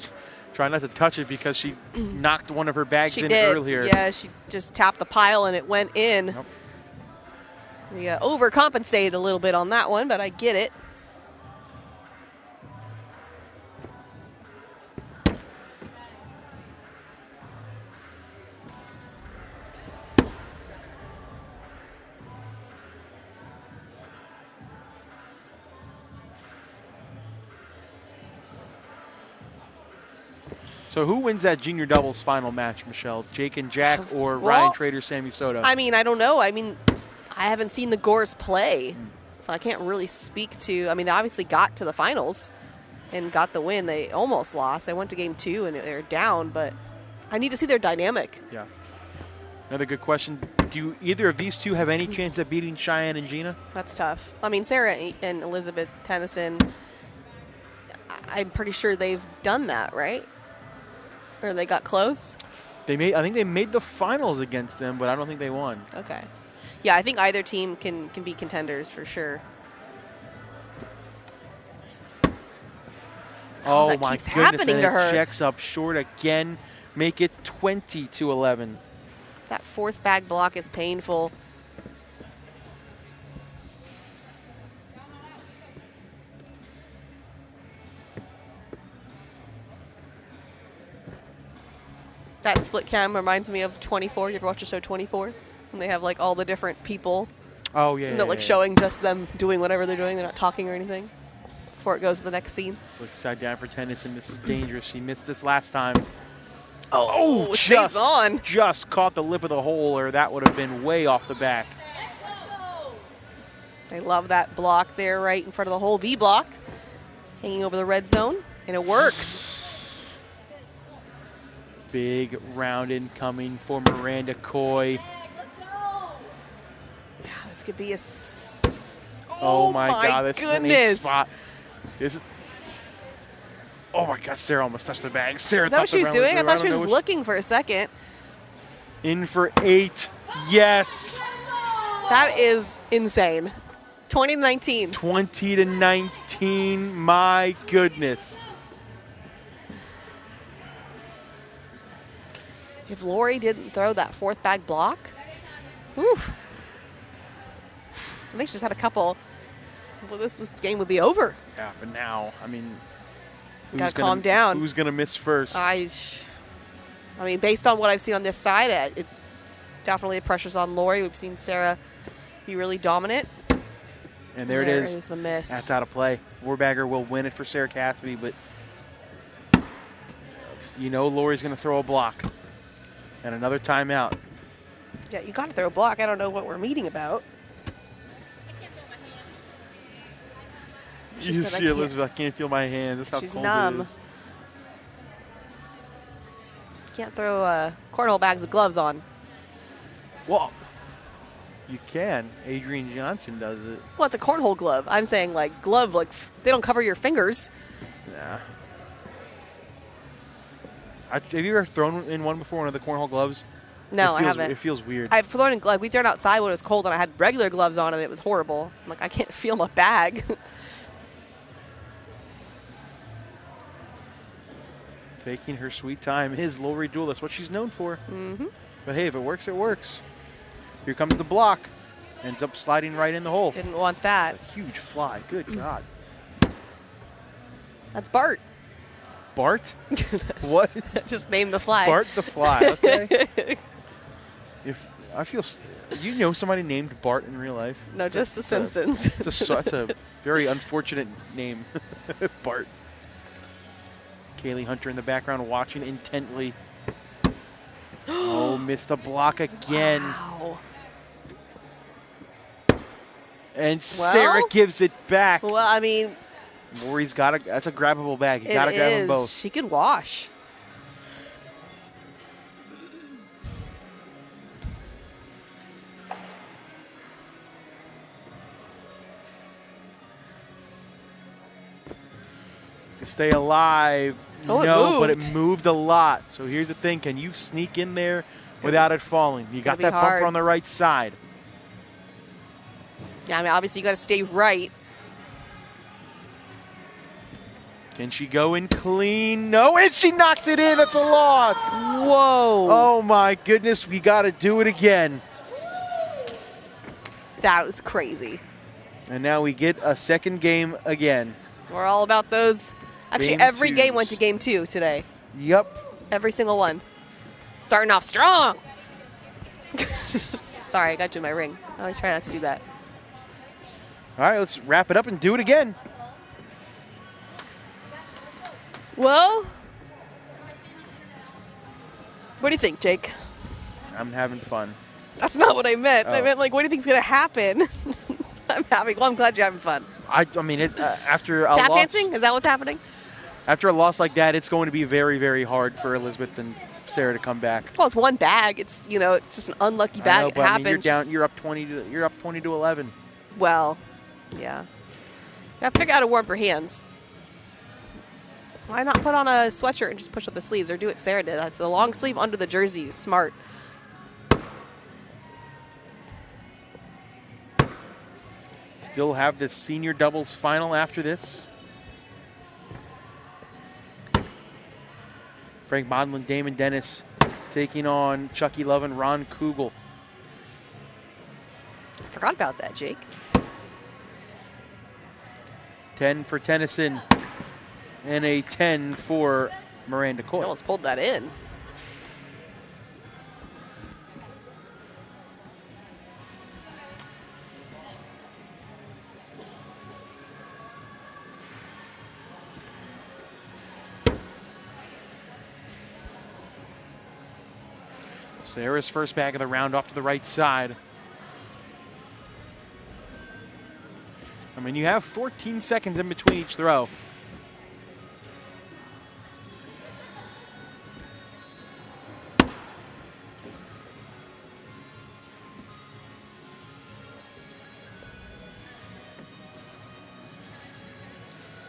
trying not to touch it because she knocked one of her bags She in did. earlier. Yeah, she just tapped the pile and it went in. Yep. We overcompensated a little bit on that one, but I get it. So who wins that junior doubles final match, Michelle? Jake and Jack or Ryan Trader, Sammy Soto? I mean, I don't know. I mean, I haven't seen the Gores play, so I can't really speak to. I mean, they obviously got to the finals and got the win. They almost lost. They went to game 2 and they're down, but I need to see their dynamic. Yeah. Another good question. Do either of these two have any chance of beating Cheyenne and Gina? That's tough. I mean, Sarah and Elizabeth Tennyson, I'm pretty sure they've done that, right? Or they got close? I think they made the finals against them, but I don't think they won. Okay. Yeah, I think either team can be contenders for sure. Oh that my keeps goodness! happening And to it her. checks up short again. Make it 20-11. That fourth bag block is painful. That split cam reminds me of 24. You ever watch the show 24? When they have like all the different people. Oh yeah. And they're like showing just them doing whatever they're doing. They're not talking or anything before it goes to the next scene. Looks side down for Tennyson. This is dangerous. She missed this last time. Oh, stays on. Just caught the lip of the hole, or that would have been way off the back. I love that block there right in front of the hole. V block hanging over the red zone, and it works. Big round incoming for Miranda Coy. Yeah, this could be a. Oh my God, this goodness. is an 8 spot. This is. Oh my God, Sarah almost touched the bag. Sarah Is that what she was doing? I thought she was looking for a second. In for 8. Yes. That is insane. 20-19. 20-19. My goodness. If Lori didn't throw that fourth bag block, whew. I think she just had a couple. Well, this game would be over. Yeah, but now, I mean, gotta calm down. Who's gonna miss first? I mean, based on what I've seen on this side, it definitely the pressure's on Lori. We've seen Sarah be really dominant. And there it is. There is the miss. That's out of play. Warbager will win it for Sarah Cassidy, but you know Lori's gonna throw a block. And another timeout. Yeah, you gotta throw a block. I don't know what we're meeting about. You see Elizabeth, I can't feel my hands. That's how She's cold numb. it is. Can't throw cornhole bags with gloves on. Well, you can. Adrian Johnson does it. Well, it's a cornhole glove. I'm saying like glove, like they don't cover your fingers. Nah. Have you ever thrown in one before, one of the cornhole gloves? No, I haven't. It feels weird. I've thrown in gloves. We threw it outside when it was cold, and I had regular gloves on, and it was horrible. I'm like, I can't feel my bag. Taking her sweet time is Lori Jewell. That's what she's known for. Mm-hmm. But hey, if it works, it works. Here comes the block. Ends up sliding right in the hole. Didn't want that. A huge fly. Good God. That's Bart. Bart? What? Just name the fly. Bart the fly. Okay. If I feel, you know somebody named Bart in real life? No, just The Simpsons. That's a very unfortunate name, Bart. Kaylee Hunter in the background watching intently. Oh, missed the block again. Wow. And Sarah gives it back. Well, I mean, Lori's got a, that's a grabbable bag. You got to grab them both. She could wash. To stay alive. Oh, no, but it moved a lot. So here's the thing. Can you sneak in there without it falling? You got that bumper on the right side. Yeah, I mean, obviously you got to stay right. Can she go in clean? No, and she knocks it in. That's a loss. Whoa. Oh, my goodness. We got to do it again. That was crazy. And now we get a second game again. We're all about those. Actually, Game every twos. game went to game 2 today. Yep. Every single one. Starting off strong. Sorry, I got you in my ring. I always try not to do that. All right, let's wrap it up and do it again. Well, what do you think, Jake? I'm having fun. That's not what I meant. Oh. I meant, like, what do you think's going to happen? I'm glad you're having fun. I mean, after a Tap loss, dancing? Is that what's happening? After a loss like that, it's going to be very, very hard for Elizabeth and Sarah to come back. Well, it's one bag. It's, you know, it's just an unlucky bag. I know, It but I happens. mean, you're up 20 to 11. Well, yeah. You have to figure out how to warm up your hands. Why not put on a sweatshirt and just push up the sleeves, or do what Sarah did? That's the long sleeve under the jersey. Smart. still have the senior doubles final after this. Frank Modlin, Damon Dennis taking on Chucky Love and Ron Kugel. Forgot about that, Jake. 10 for Tennyson and a 10 for Miranda Coy. Almost pulled that in. Sarah's first bag of the round off to the right side. I mean, you have 14 seconds in between each throw.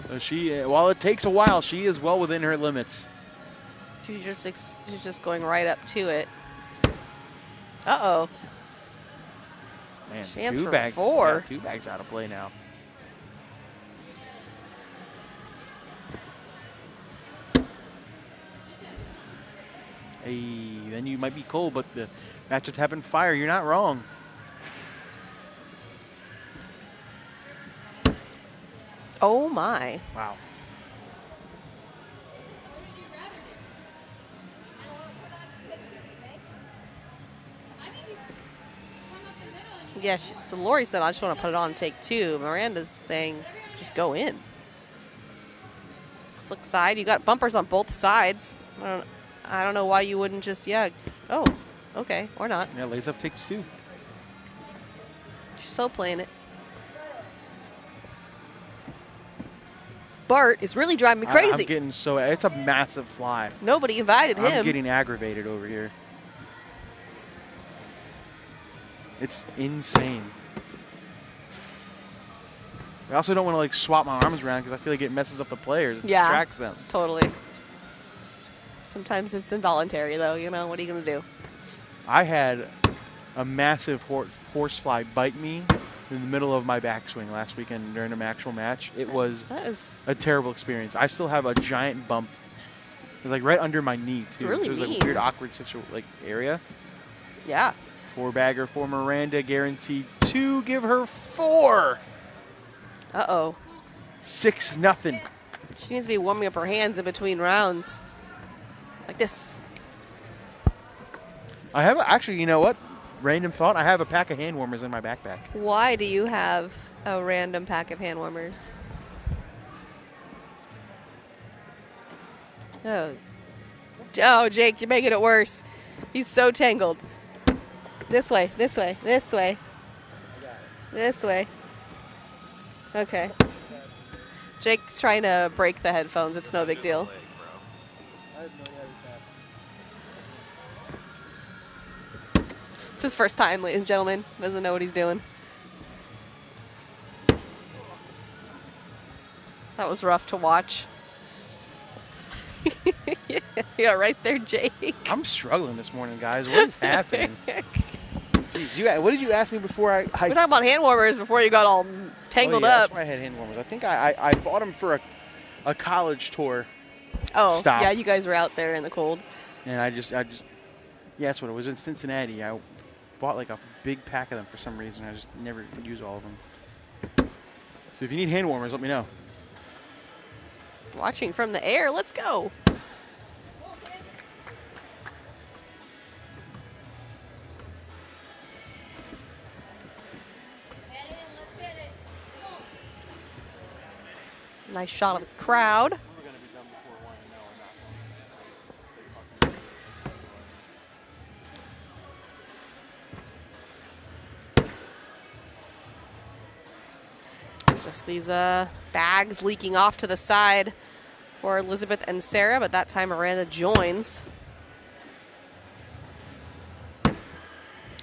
So she, while it takes a while, she is well within her limits. She's just going right up to it. Uh-oh. Man, Chance two for bags, 4. yeah, 2 bags out of play now. Hey, then you might be cold, but the matchup happened fire. You're not wrong. Oh, my. Wow. Yeah, so Lori said, I just want to put it on take 2. Miranda's saying, just go in. Slick side. You got bumpers on both sides. I don't know why you wouldn't just, Oh, okay, or not. Yeah, lays up takes 2. She's still playing it. Bart is really driving me crazy. I'm getting so, it's a massive fly. Nobody invited him. I'm getting aggravated over here. It's insane. I also don't want to like swap my arms around because I feel like it messes up the players. It distracts them. Totally. Sometimes it's involuntary though, you know, what are you going to do? I had a massive horsefly bite me in the middle of my backswing last weekend during an actual match. It was a terrible experience. I still have a giant bump. It was like right under my knee too. It's really it was like mean. a weird, awkward area. Yeah. 4-bagger for Miranda, guaranteed 2. Give her 4. Uh-oh. 6-0. She needs to be warming up her hands in between rounds. Like this. I have, actually, you know what? Random thought, I have a pack of hand warmers in my backpack. Why do you have a random pack of hand warmers? Oh, Jake, you're making it worse. He's so tangled. This way, this way, this way. This way. Okay. Jake's trying to break the headphones. It's no big deal. It's his first time, ladies and gentlemen. Doesn't know what he's doing. That was rough to watch. Yeah, right there, Jake. I'm struggling this morning, guys. What is happening? Jeez, what did you ask me before I... We're talking about hand warmers before you got all tangled up. That's why I had hand warmers. I think I bought them for a college tour. Oh, stop. Yeah, you guys were out there in the cold. And I just yeah, that's what it was in Cincinnati. I bought like a big pack of them for some reason. I just never use all of them. So if you need hand warmers, let me know. Watching from the air, let's go. Nice shot of the crowd. Just these bags leaking off to the side for Elizabeth and Sarah, but that time Miranda joins.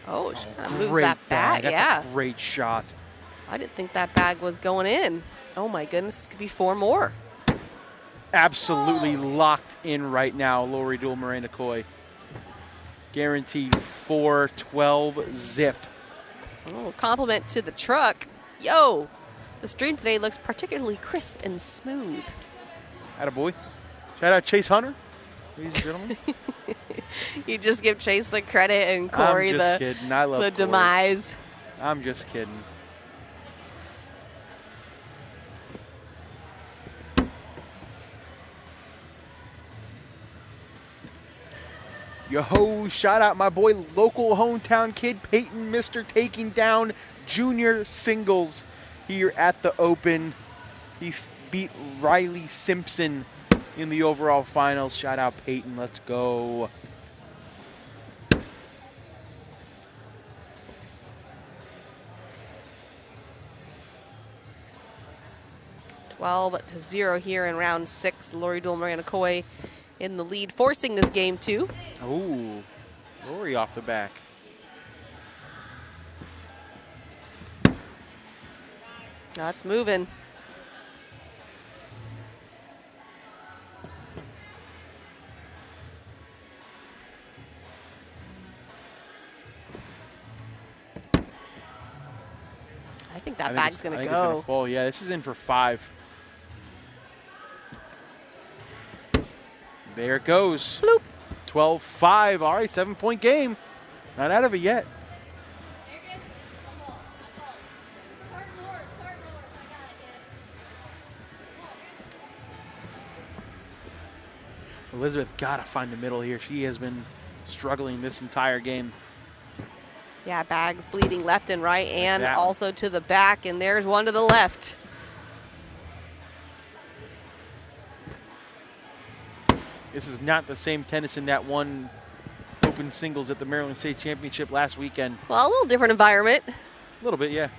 Oh, she kind of moves that bag. That's a great shot. I didn't think that bag was going in. Oh my goodness, this could be 4 more. Absolutely locked in right now, Lori Dual, Miranda Coy. Guaranteed 4-12 zip. Oh, compliment to the truck. Yo, The stream today looks particularly crisp and smooth. Attaboy. Shout out Chase Hunter, ladies and gentlemen. You just give Chase the credit and Corey I'm just kidding. I love the Corey. demise. I'm just kidding. Yo-ho, shout out my boy, local hometown kid, Peyton Mister, taking down junior singles here at the Open. He beat Riley Simpson in the overall finals. Shout out Peyton, let's go. to 0 here in round 6. Lori Dool, Miranda Coy in the lead, forcing this game too. Ooh, Lori off the back. That's moving. I think that bag's going to go. It's going to fall. Yeah, this is in for 5. There it goes. Bloop. 12-5. All right, 7-point game. Not out of it yet. Elizabeth got to find the middle here. She has been struggling this entire game. Yeah, bags bleeding left and right, and that also to the back, and there's one to the left. This is not the same Tennyson that won open singles at the Maryland State Championship last weekend. Well, a little different environment. A little bit, yeah.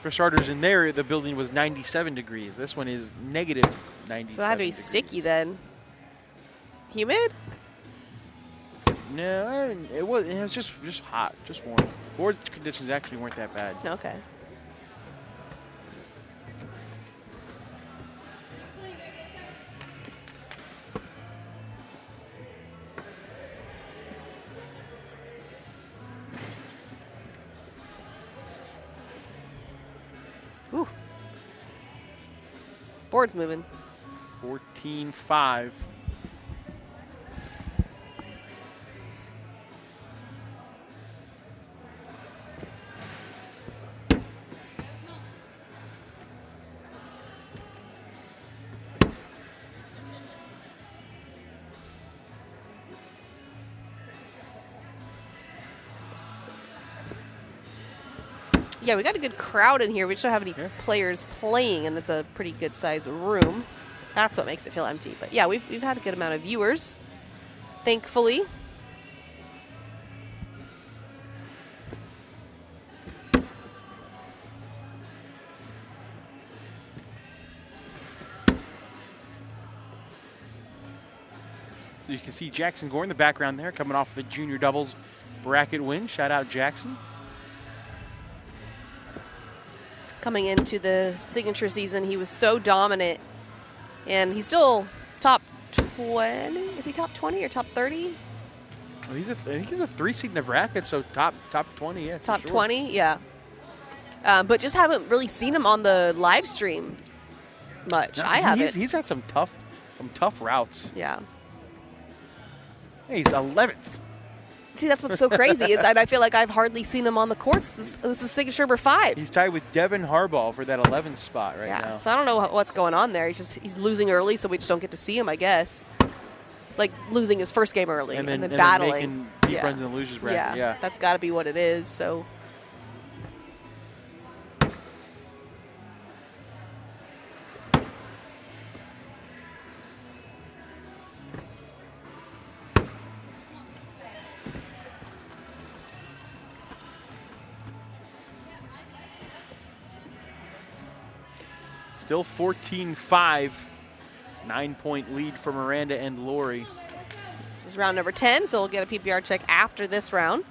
For starters, in there, the building was 97 degrees. This one is negative 97 So that had to be degrees. sticky then. Humid? No, it was just hot, just warm. Board conditions actually weren't that bad. Okay. Ooh. Board's moving. 14-5. Yeah, we got a good crowd in here. We just don't have any players playing, and it's a pretty good sized room. That's what makes it feel empty. But yeah, we've had a good amount of viewers, thankfully. So you can see Jackson Gore in the background there, coming off of a junior doubles bracket win. Shout out Jackson. Coming into the signature season, he was so dominant, and he's still top 20. Is he top 20 or top 30? Well, I think he's a 3 seed in the bracket, so top 20, yeah. Top sure. 20, yeah. But just haven't really seen him on the live stream much. No, I haven't. He's had some tough routes. Yeah. Hey, he's 11th. See, that's what's so crazy. Is I feel like I've hardly seen him on the courts. This is signature number 5. He's tied with Devin Harbaugh for that 11th spot right now. So I don't know what's going on there. He's losing early, so we just don't get to see him, I guess. Like losing his first game early and then battling. Then making deep runs in the losers bracket. Yeah. That's got to be what it is. So. Still 14-5. 9-point lead for Miranda and Lori. This is round number 10, so we'll get a PPR check after this round.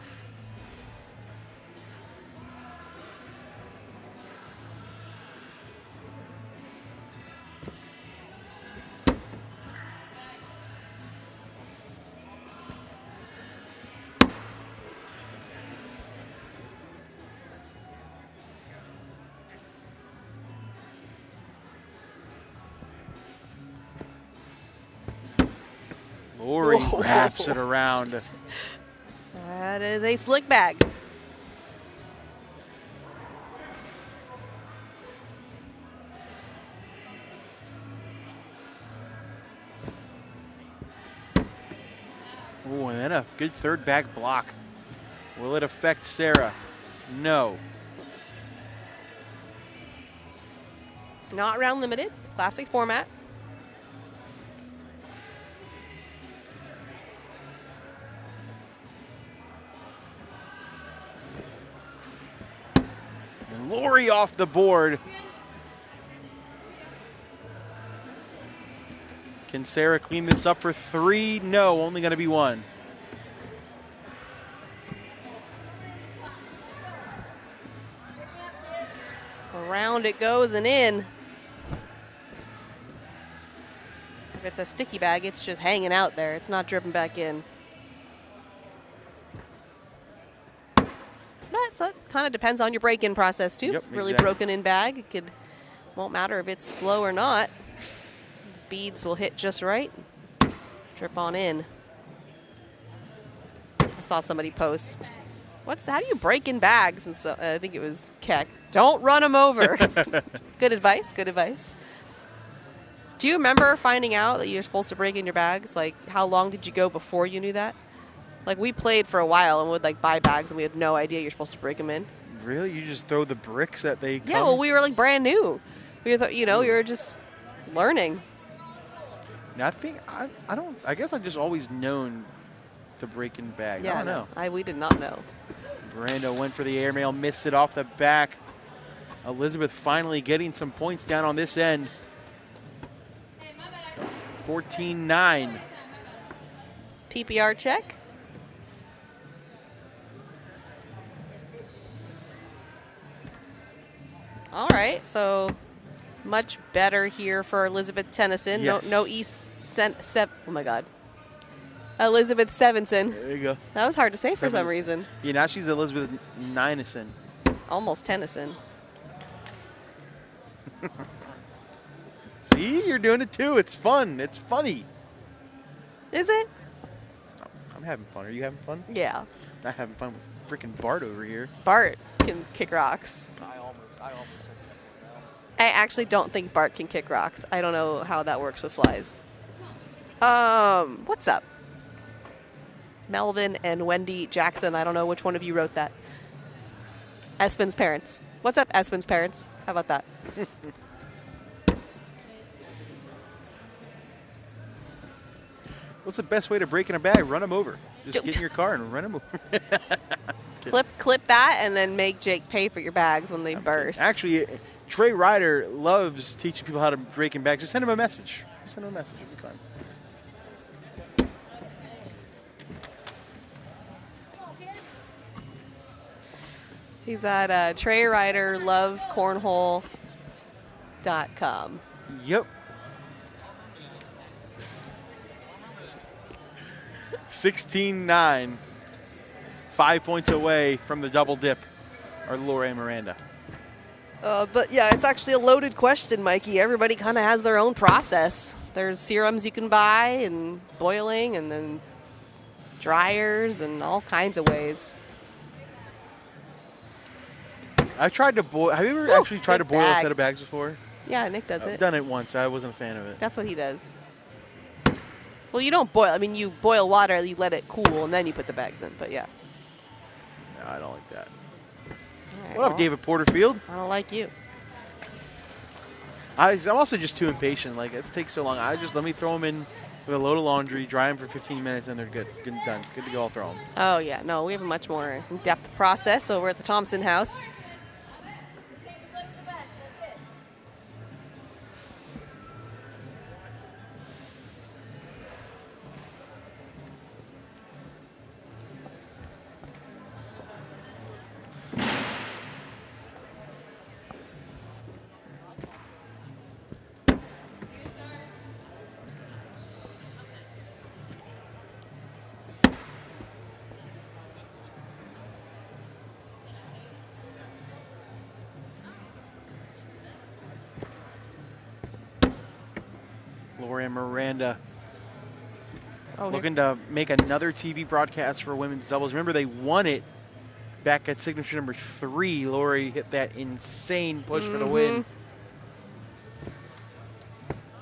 Lori wraps it around. That is a slick bag. Oh, and then a good third bag block. Will it affect Sarah? No. Not round limited, classic format. And Lori off the board. Can Sarah clean this up for 3? No, only going to be 1. Around it goes and in. If it's a sticky bag, it's just hanging out there. It's not dripping back in. But so it kind of depends on your break-in process too. Yep, Really exactly. broken in bag, it won't matter if it's slow or not. Beads will hit just right. Drip on in. I saw somebody post, how do you break in bags? And so I think it was Keck. Don't run them over. Good advice, good advice. Do you remember finding out that you're supposed to break in your bags? Like, how long did you go before you knew that? Like, we played for a while and would like buy bags and we had no idea you're supposed to break them in. Really? You just throw the bricks that they come? Yeah, well, we were like brand new. We thought, we were just learning. Now, I guess I just always known to break in bags. Yeah, I don't know. We did not know. Brando went for the airmail, missed it off the back. Elizabeth finally getting some points down on this end. 14-9. PPR check. All right, so much better here for Elizabeth Tennyson. Yes. No oh my God. Elizabeth Sevenson. There you go. That was hard to say for some reason. Yeah, now she's Elizabeth Ninison. Almost Tennyson. See, you're doing it too. It's fun. It's funny. Is it? I'm having fun. Are you having fun? Yeah. Not having fun with freaking Bart over here. Bart can kick rocks. I almost I actually don't think Bart can kick rocks. I don't know how that works with flies. What's up? Melvin and Wendy Jackson. I don't know which one of you wrote that. Espen's parents. What's up, Espen's parents? How about that? What's the best way to break in a bag? Run them over. Just get in your car and run them over. clip that and then make Jake pay for your bags when they burst. Actually, Trey Ryder loves teaching people how to break in bags. Just send him a message. It'll be fine. He's at Trey Ryder loves cornhole.com. Yep. 16-9. 5 points away from the double dip are Laura and Miranda. But yeah, it's actually a loaded question, Mikey. Everybody kind of has their own process. There's serums you can buy and boiling and then dryers and all kinds of ways. I tried to boil. Have you ever actually tried to boil a set of bags before? Yeah, Nick does it. I've done it once. I wasn't a fan of it. That's what he does. Well, you don't boil. I mean, you boil water, you let it cool, and then you put the bags in. But yeah. No, I don't like that. Right, What up, David Porterfield? I don't like you. I'm also just too impatient. Like, it takes so long. Let me throw them in with a load of laundry, dry them for 15 minutes, and they're good. Good and done. Good to go. I'll throw them. Oh, yeah. No, we have a much more in-depth process over at the Thompson house. Laura and Miranda looking to make another TV broadcast for women's doubles. Remember, they won it back at signature number 3. Lori hit that insane push for the win.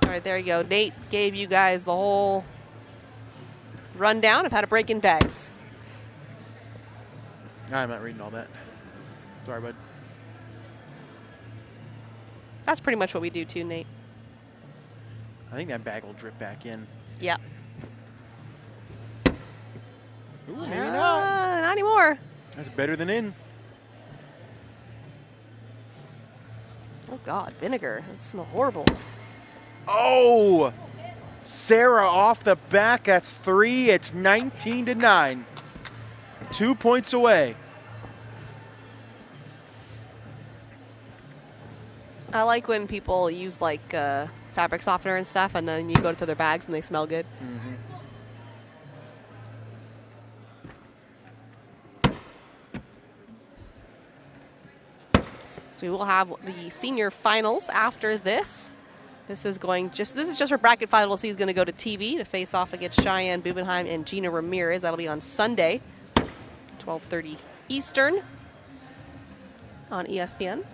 All right, there you go. Nate gave you guys the whole rundown of how to break in bags. I'm not reading all that. Sorry, bud. That's pretty much what we do too, Nate. I think that bag will drip back in. Yeah. Ooh, maybe not. Not anymore. That's better than in. Oh, God. Vinegar. That smells horrible. Oh! Sarah off the back. That's 3. It's 19-9. 2 points away. I like when people use like fabric softener and stuff, and then you go to their bags and they smell good. So we will have the senior finals after this. This is just for bracket finals. He's going to go to TV to face off against Cheyenne Bubenheim and Gina Ramirez. That'll be on Sunday, 12:30 Eastern on ESPN.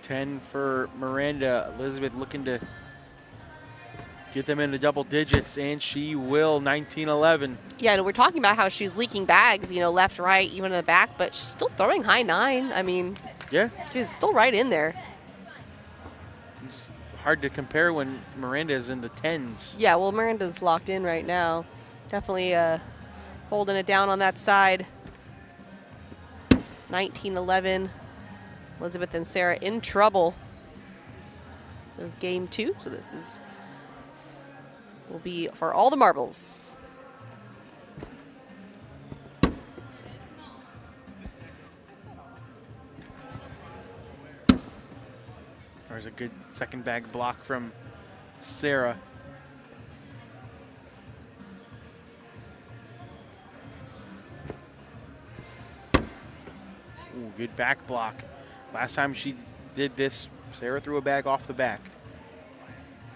$10 for Miranda. Elizabeth looking to get them into double digits, and she will. 19-11. Yeah, and we're talking about how she's leaking bags, left, right, even in the back, but she's still throwing high 9. I mean, yeah, she's still right in there. It's hard to compare when Miranda is in the 10s. Yeah, well, Miranda's locked in right now. Definitely holding it down on that side. 19-11. Elizabeth and Sarah in trouble. This is game 2, so this will be for all the marbles. There's a good second bag block from Sarah. Ooh, good back block. Last time she did this, Sarah threw a bag off the back.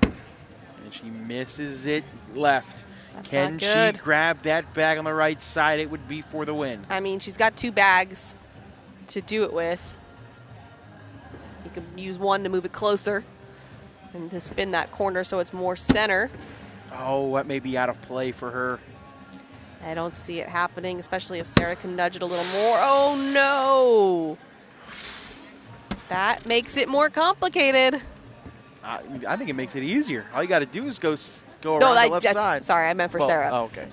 And she misses it left. That's Can not good. she grab that bag on the right side? It would be for the win. I mean, she's got 2 bags to do it with. You can use one to move it closer and to spin that corner so it's more center. Oh, that may be out of play for her. I don't see it happening, especially if Sarah can nudge it a little more. Oh, no. That makes it more complicated. I think it makes it easier. All you got to do is go around the left side. Sorry, I meant for Sarah. Oh, okay.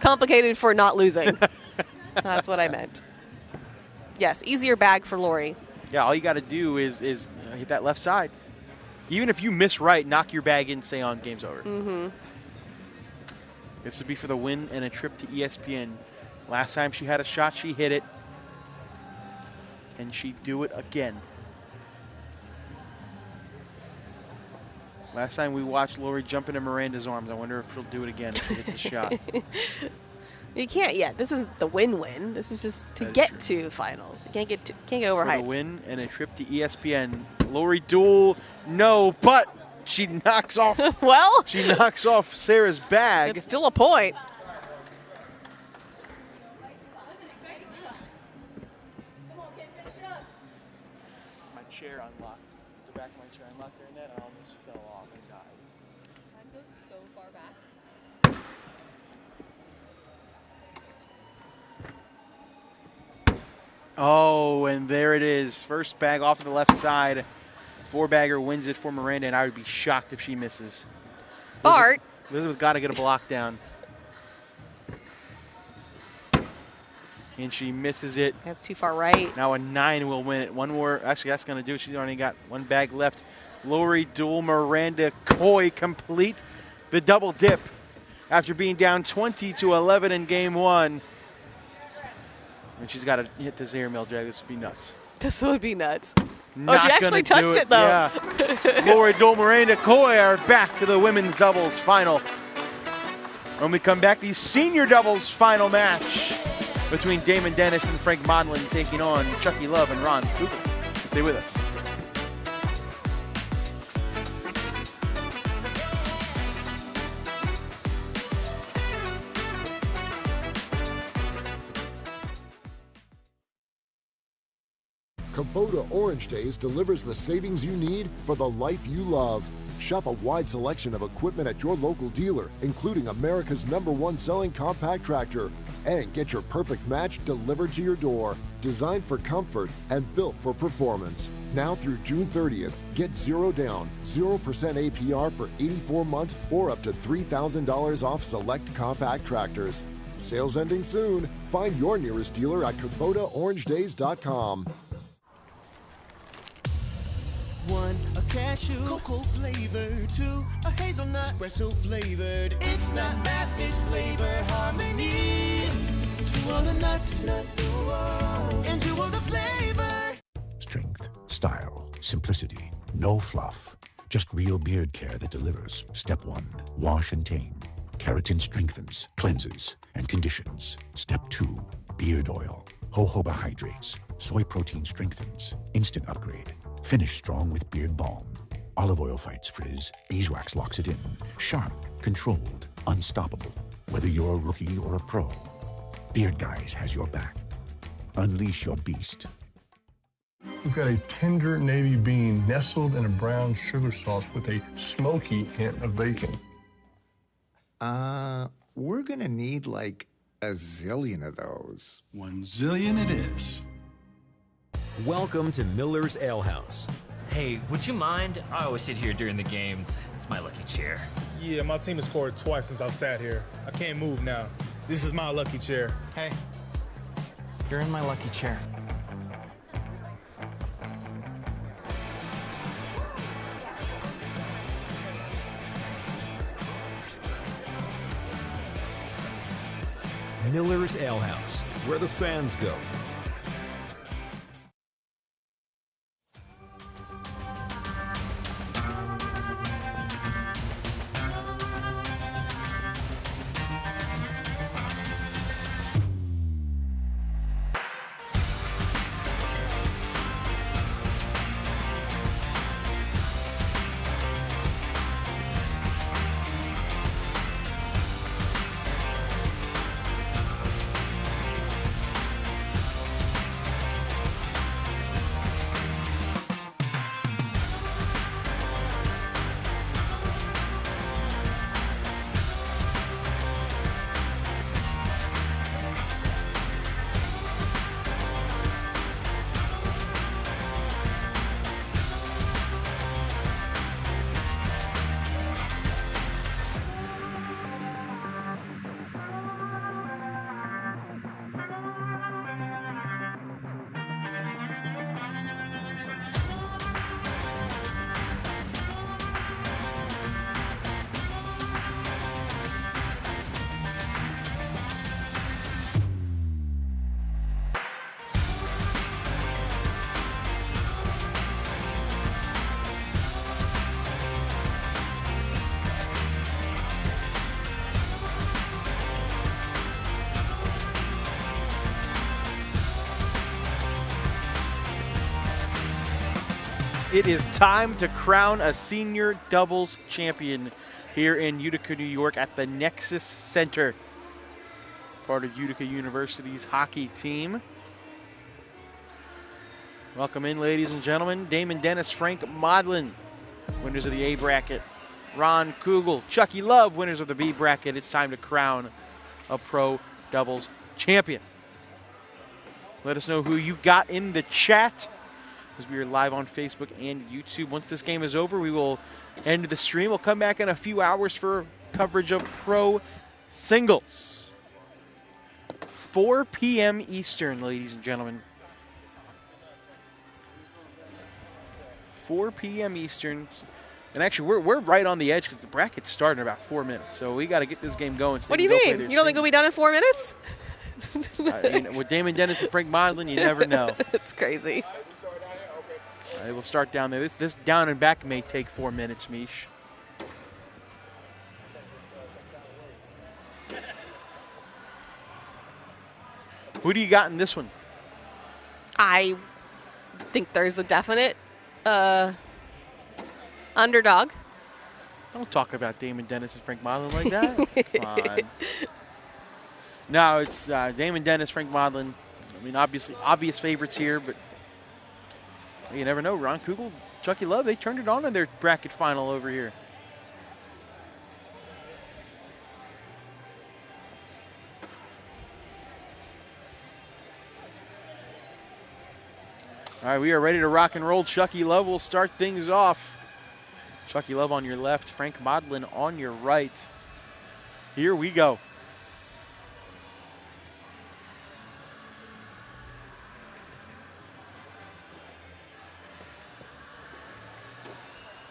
Complicated for not losing. That's what I meant. Yes, easier bag for Lori. Yeah, all you got to do is hit that left side. Even if you miss right, knock your bag in, stay on, game's over. Mm-hmm. This would be for the win and a trip to ESPN. Last time she had a shot, she hit it. Can she do it again? Last time we watched Lori jump into Miranda's arms. I wonder if she'll do it again if she hits a shot. You can't yet. This is the win-win. This is just to get to finals. You can't get overhyped. For the win and a trip to ESPN. Lori Duel, no, but she knocks off. Well, she knocks off Sarah's bag. It's still a point. My chair unlocked. The back of my chair unlocked during that. I almost fell off and died. That goes so far back. Oh, and there it is. First bag off to the left side. 4-bagger wins it for Miranda, and I would be shocked if she misses. Bart. Elizabeth got to get a block down. And she misses it. That's too far right. Now a 9 will win it. One more. Actually, that's going to do it. She's only got 1 bag left. Lori Duel, Miranda Coy complete the double dip after being down 20-11 in game 1. And she's got to hit this air mill drag. This would be nuts. This would be nuts. Not she actually touched it, though. Yeah. Lori Duel, Miranda Coy are back to the women's doubles final. When we come back, the senior doubles final match between Damon Dennis and Frank Modlin taking on Chucky Love and Ron Kugel. Stay with us. Kubota Orange Days delivers the savings you need for the life you love. Shop a wide selection of equipment at your local dealer, including America's #1 selling compact tractor. And get your perfect match delivered to your door. Designed for comfort and built for performance. Now through June 30th, get 0 down, 0% APR for 84 months or up to $3,000 off select compact tractors. Sales ending soon. Find your nearest dealer at KubotaOrangeDays.com. 1, a cashew, cocoa flavored. 2, a hazelnut, espresso flavored. It's not math, it's flavor harmony. 2 of the nuts, and 2 of the flavor. Strength, style, simplicity, no fluff. Just real beard care that delivers. Step 1, wash and tame. Keratin strengthens, cleanses, and conditions. Step 2, beard oil. Jojoba hydrates. Soy protein strengthens. Instant upgrade. Finish strong with beard balm. Olive oil fights frizz. Beeswax locks it in. Sharp, controlled, unstoppable. Whether you're a rookie or a pro, Beard Guys has your back. Unleash your beast. We've got a tender navy bean nestled in a brown sugar sauce with a smoky hint of bacon. We're gonna need like a zillion of those. 1 zillion it is. Welcome to Miller's Ale House. Hey, would you mind? I always sit here during the games. It's my lucky chair. Yeah, my team has scored twice since I've sat here. I can't move now. This is my lucky chair. Hey, you're in my lucky chair. Miller's Ale House, where the fans go. It is time to crown a senior doubles champion here in Utica, New York at the Nexus Center. Part of Utica University's hockey team. Welcome in, ladies and gentlemen. Damon Dennis, Frank Modlin, winners of the A bracket. Ron Kugel, Chucky Love, winners of the B bracket. It's time to crown a pro doubles champion. Let us know who you got in the chat, as we are live on Facebook and YouTube. Once this game is over, we will end the stream. We'll come back in a few hours for coverage of pro singles. 4 p.m. Eastern, ladies and gentlemen. 4 p.m. Eastern. And actually, we're right on the edge because the bracket's starting in about 4 minutes. So we got to get this game going. So what do you mean? You don't think we'll be done in 4 minutes? With Damon Dennis and Frank Modlin, you never know. It's crazy. It will start down there. This down and back may take 4 minutes, Mish. Who do you got in this one? I think there's a definite underdog. Don't talk about Damon Dennis and Frank Modlin like that. Come on. No, it's Damon Dennis, Frank Modlin. I mean, obviously, obvious favorites here, but You never know. Ron Kugel, Chucky Love, they turned it on in their bracket final over here. All right, we are ready to rock and roll. Chucky Love will start things off. Chucky Love on your left, Frank Modlin on your right. Here we go.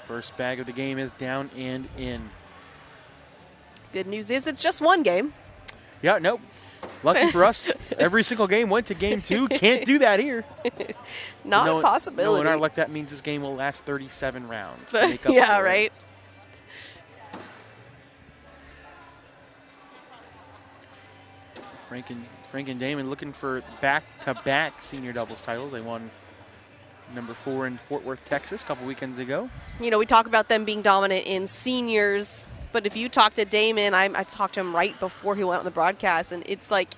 First bag of the game is down and in. Good news is it's just one game. Yeah, nope. Lucky for us, every single game went to game 2. Can't do that here. Not a possibility. No, in our luck, that means this game will last 37 rounds. To make up yeah, for it. right. Frank and Damon looking for back-to-back senior doubles titles. They won number 4 in Fort Worth, Texas a couple weekends ago. You know, we talk about them being dominant in seniors, but if you talk to Damon, I talked to him right before he went on the broadcast, and it's like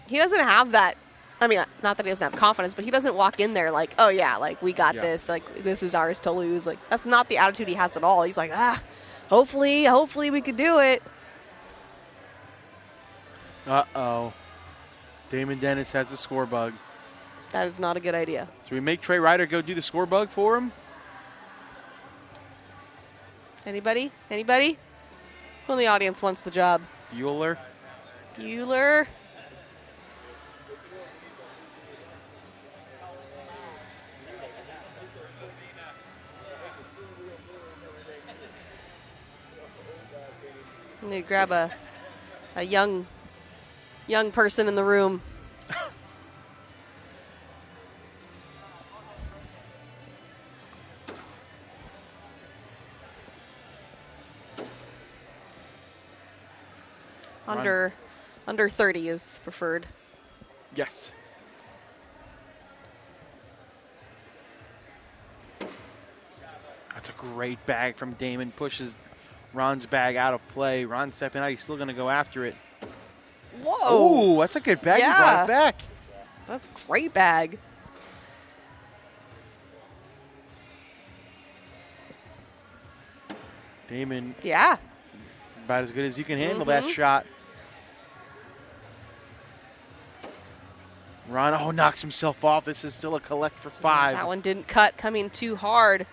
he doesn't have that. I mean, not that he doesn't have confidence, but he doesn't walk in there like, oh, yeah, like, we got this. Like, this is ours to lose. Like, that's not the attitude he has at all. He's like, hopefully we could do it. Uh-oh. Damon Dennis has the score bug. That is not a good idea. Should we make Trey Ryder go do the score bug for him? Anybody? Anybody? Who in the audience wants the job? Bueller. Bueller. I'm going to grab a young person in the room. Under 30 is preferred. Yes. That's a great bag from Damon. Pushes Ron's bag out of play. Ron stepping out. He's still going to go after it. Whoa. Ooh, that's a good bag. Yeah. He brought it back. That's a great bag. Damon. Yeah. About as good as you can handle that shot. Ron, knocks himself off. This is still a collect for 5. That one didn't cut, coming too hard.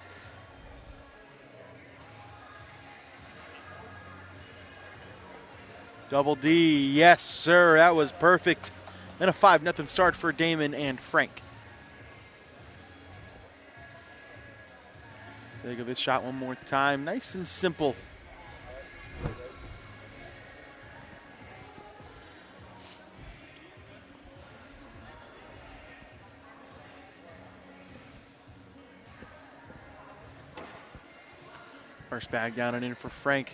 Double D, yes, sir. That was perfect. And a 5-0 start for Damon and Frank. There you go, this shot one more time. Nice and simple. First bag down and in for Frank.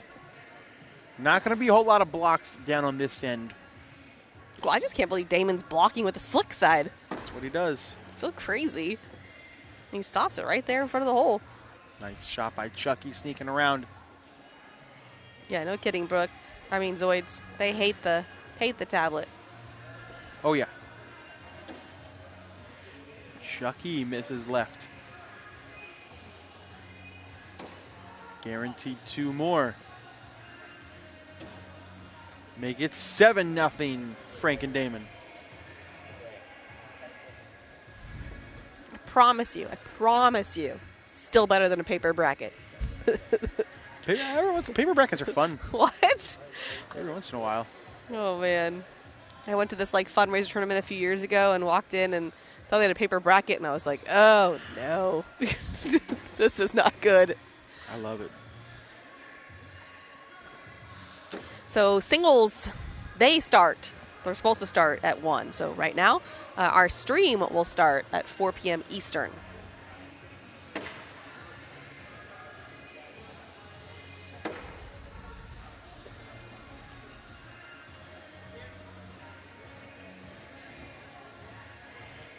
Not going to be a whole lot of blocks down on this end. Well, I just can't believe Damon's blocking with the slick side. That's what he does. So crazy. He stops it right there in front of the hole. Nice shot by Chucky sneaking around. Yeah, no kidding, Brooke. I mean, Zoids. They hate the tablet. Oh, yeah. Chucky misses left. Guaranteed 2 more. Make it 7-0, Frank and Damon. I promise you, still better than a paper bracket. Paper brackets are fun. What? Every once in a while. Oh, man. I went to this fundraiser tournament a few years ago and walked in and saw they had a paper bracket, and I was like, oh, no. This is not good. I love it. So singles, they're supposed to start at 1. So right now, our stream will start at 4 p.m. Eastern.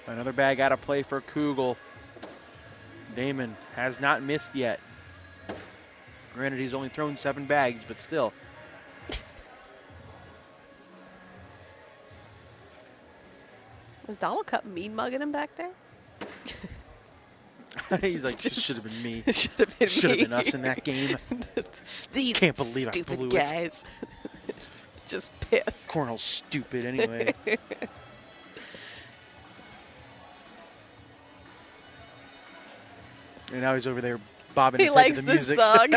Another bag out of play for Kugel. Damon has not missed yet. Granted, he's only thrown 7 bags, but still. Is Donald Cup mean mugging him back there? He's like, this should have been me. Should have been Should have me. been us in that game. These Can't believe stupid I blew guys. Just pissed. Cornell's stupid anyway. And now he's over there bobbing He his head likes to the this music. song.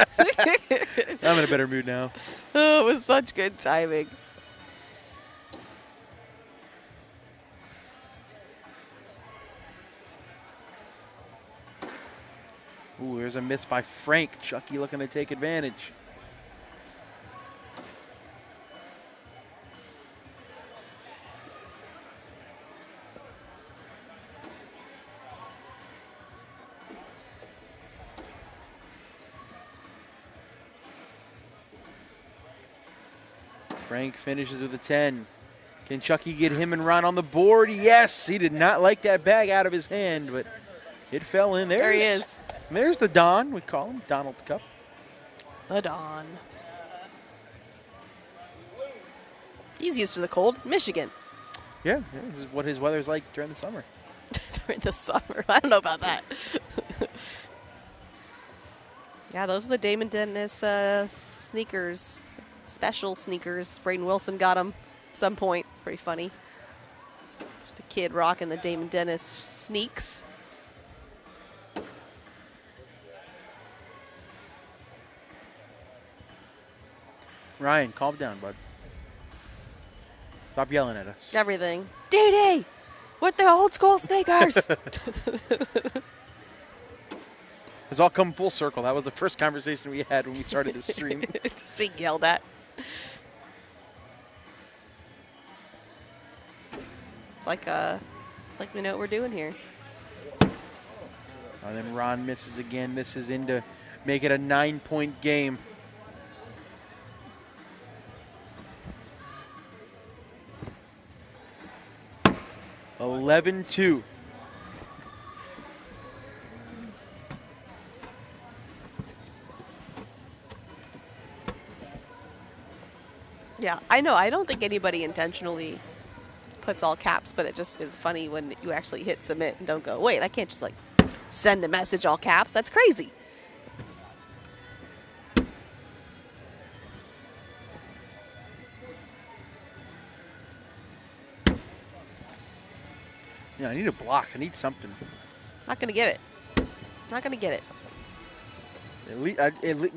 I'm in a better mood now. Oh, it was such good timing. Ooh, there's a miss by Frank. Chucky looking to take advantage. Frank finishes with a 10. Can Chucky get him and Ron on the board? Yes, he did not like that bag out of his hand, but it fell in. There he is. There's the Don, we call him, Donald Cup. The Don. He's used to the cold. Michigan. Yeah, this is what his weather's like during the summer. During the summer. I don't know about that. Yeah, those are the Damon Dennis sneakers. Special sneakers. Braden Wilson got them at some point. Pretty funny. Just a kid rocking the Damon Dennis sneaks. Ryan, calm down, bud. Stop yelling at us. Everything. D-Day with the old school sneakers. It's all come full circle. That was the first conversation we had when we started this stream. Just being yelled at. It's like we know what we're doing here. And then Ron misses again. This is in to make it a 9-point game. (11-2). Yeah, I know. I don't think anybody intentionally puts all caps, but it just is funny when you actually hit submit and don't go, wait, I can't just like send a message all caps. That's crazy. Yeah, I need a block. I need something. Not going to get it. Not going to get it.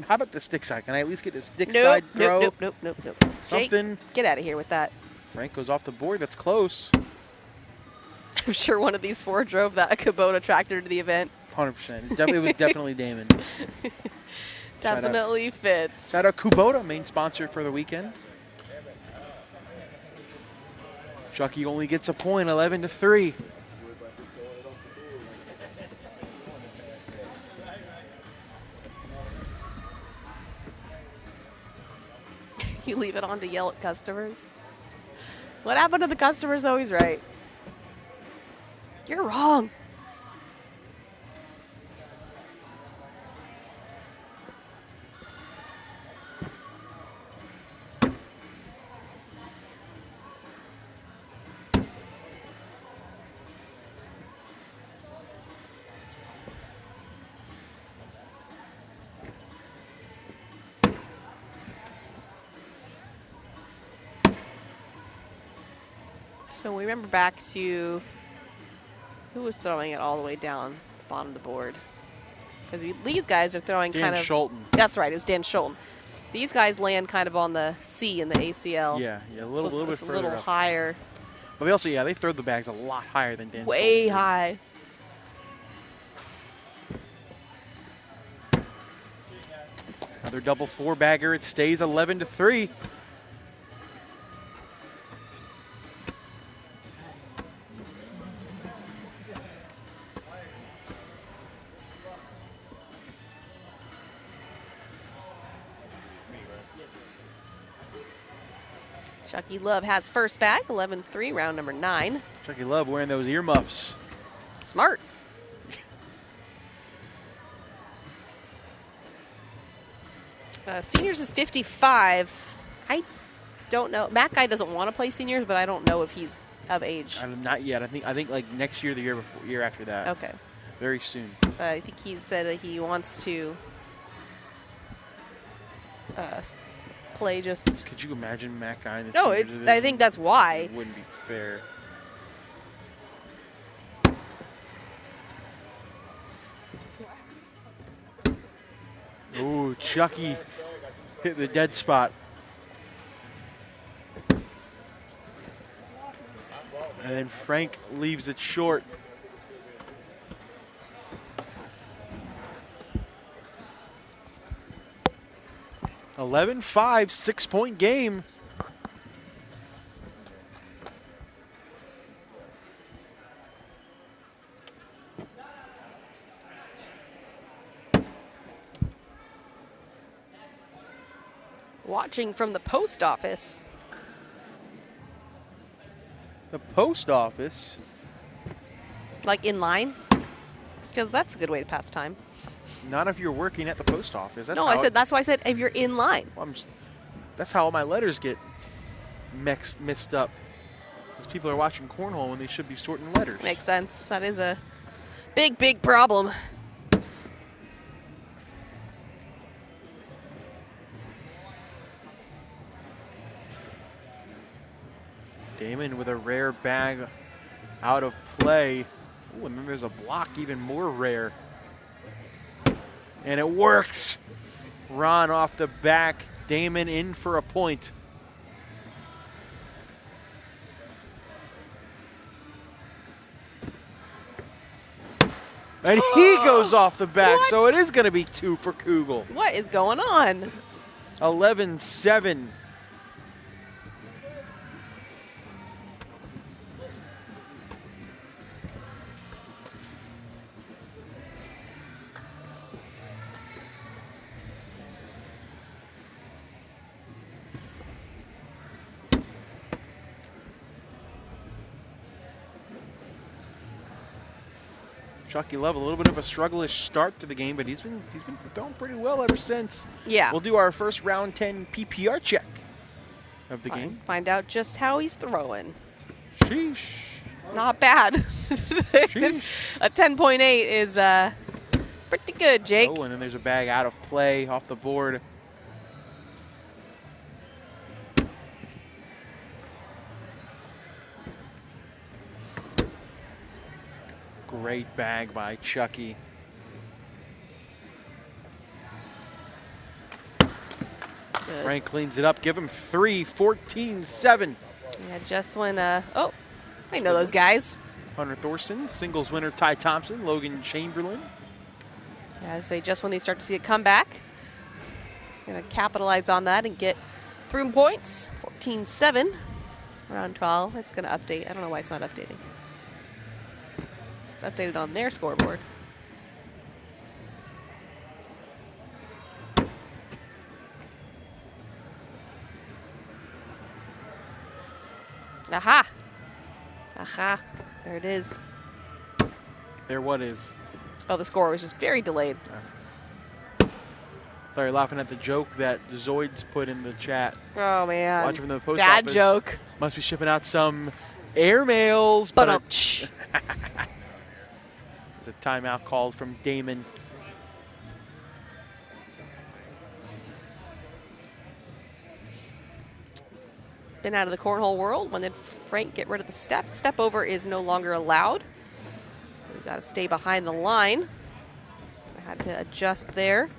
How about the stick side? Can I at least get a stick Nope, side throw? Nope. Something. Jake, get out of here with that. Frank goes off the board. That's close. I'm sure one of these four drove that Kubota tractor to the event. 100%. It was definitely Damon. Definitely fits. Shout out Kubota, main sponsor for the weekend. Chucky only gets a point, 11-3. You leave it on to yell at customers. What happened to the customer's always right? You're wrong. So we remember back to who was throwing it all the way down the bottom of the board. Because these guys are throwing Dan kind of. Schulten. That's right, it was Dan Schulten. These guys land kind of on the C in the ACL. Yeah, a little bit it's further a little up. higher. But they also, they throw the bags a lot higher than Dan. Way Schulten. high. Another double four-bagger. It stays 11-3. Chucky Love has first bag, 11-3, round number 9. Chucky Love wearing those earmuffs. Smart. Seniors is 55. I don't know. Matt Guy doesn't want to play seniors, but I don't know if he's of age. Not yet. I think like next year, the year after that. Okay. very soon. I think he said that he wants to play just. Could you imagine Matt Guy in the No, senior it's. division? I think that's why. It wouldn't be fair. Ooh, Chucky hit the dead spot. And then Frank leaves it short. $11-5, 6-point game. Watching from the post office. The post office? Like in line? Because that's a good way to pass time. Not if you're working at the post office. That's No, how I said that's why I said if you're in line. Well, that's how all my letters get mixed up. Because people are watching cornhole when they should be sorting letters. Makes sense. That is a big problem. Damon with a rare bag out of play. Ooh, and then there's a block, even more rare. And it works. Ron off the back. Damon in for a point. And he goes off the back, What? so it is going to be 2 for Kugel. What is going on? 11-7. Chucky Love, a little bit of a struggle-ish start to the game, but he's been going pretty well ever since. Yeah. We'll do our first round 10 PPR check of the game. Find out just how he's throwing. Sheesh. Not bad. Sheesh. A 10.8 is pretty good, Jake. Oh, and then there's a bag out of play off the board. Great bag by Chucky. Good. Frank cleans it up. Give him 3, 14-7. Yeah, just when, oh, I know those guys. Hunter Thorson, singles winner Ty Thompson, Logan Chamberlain. Yeah, I say just when they start to see a comeback. Gonna capitalize on that and get 3 points. 14-7, round 12. It's gonna update. I don't know why it's not updating. It's updated on their scoreboard. Aha! Aha! There it is. There what is? Oh, the score was just very delayed. Thought you were laughing at the joke that Zoids put in the chat. Oh, man. Watching from the post Bad office. joke. Must be shipping out some air mails. But there's a timeout called from Damon. Been out of the cornhole world. When did Frank get rid of the step? Step over is no longer allowed. So we've got to stay behind the line. I had to adjust there.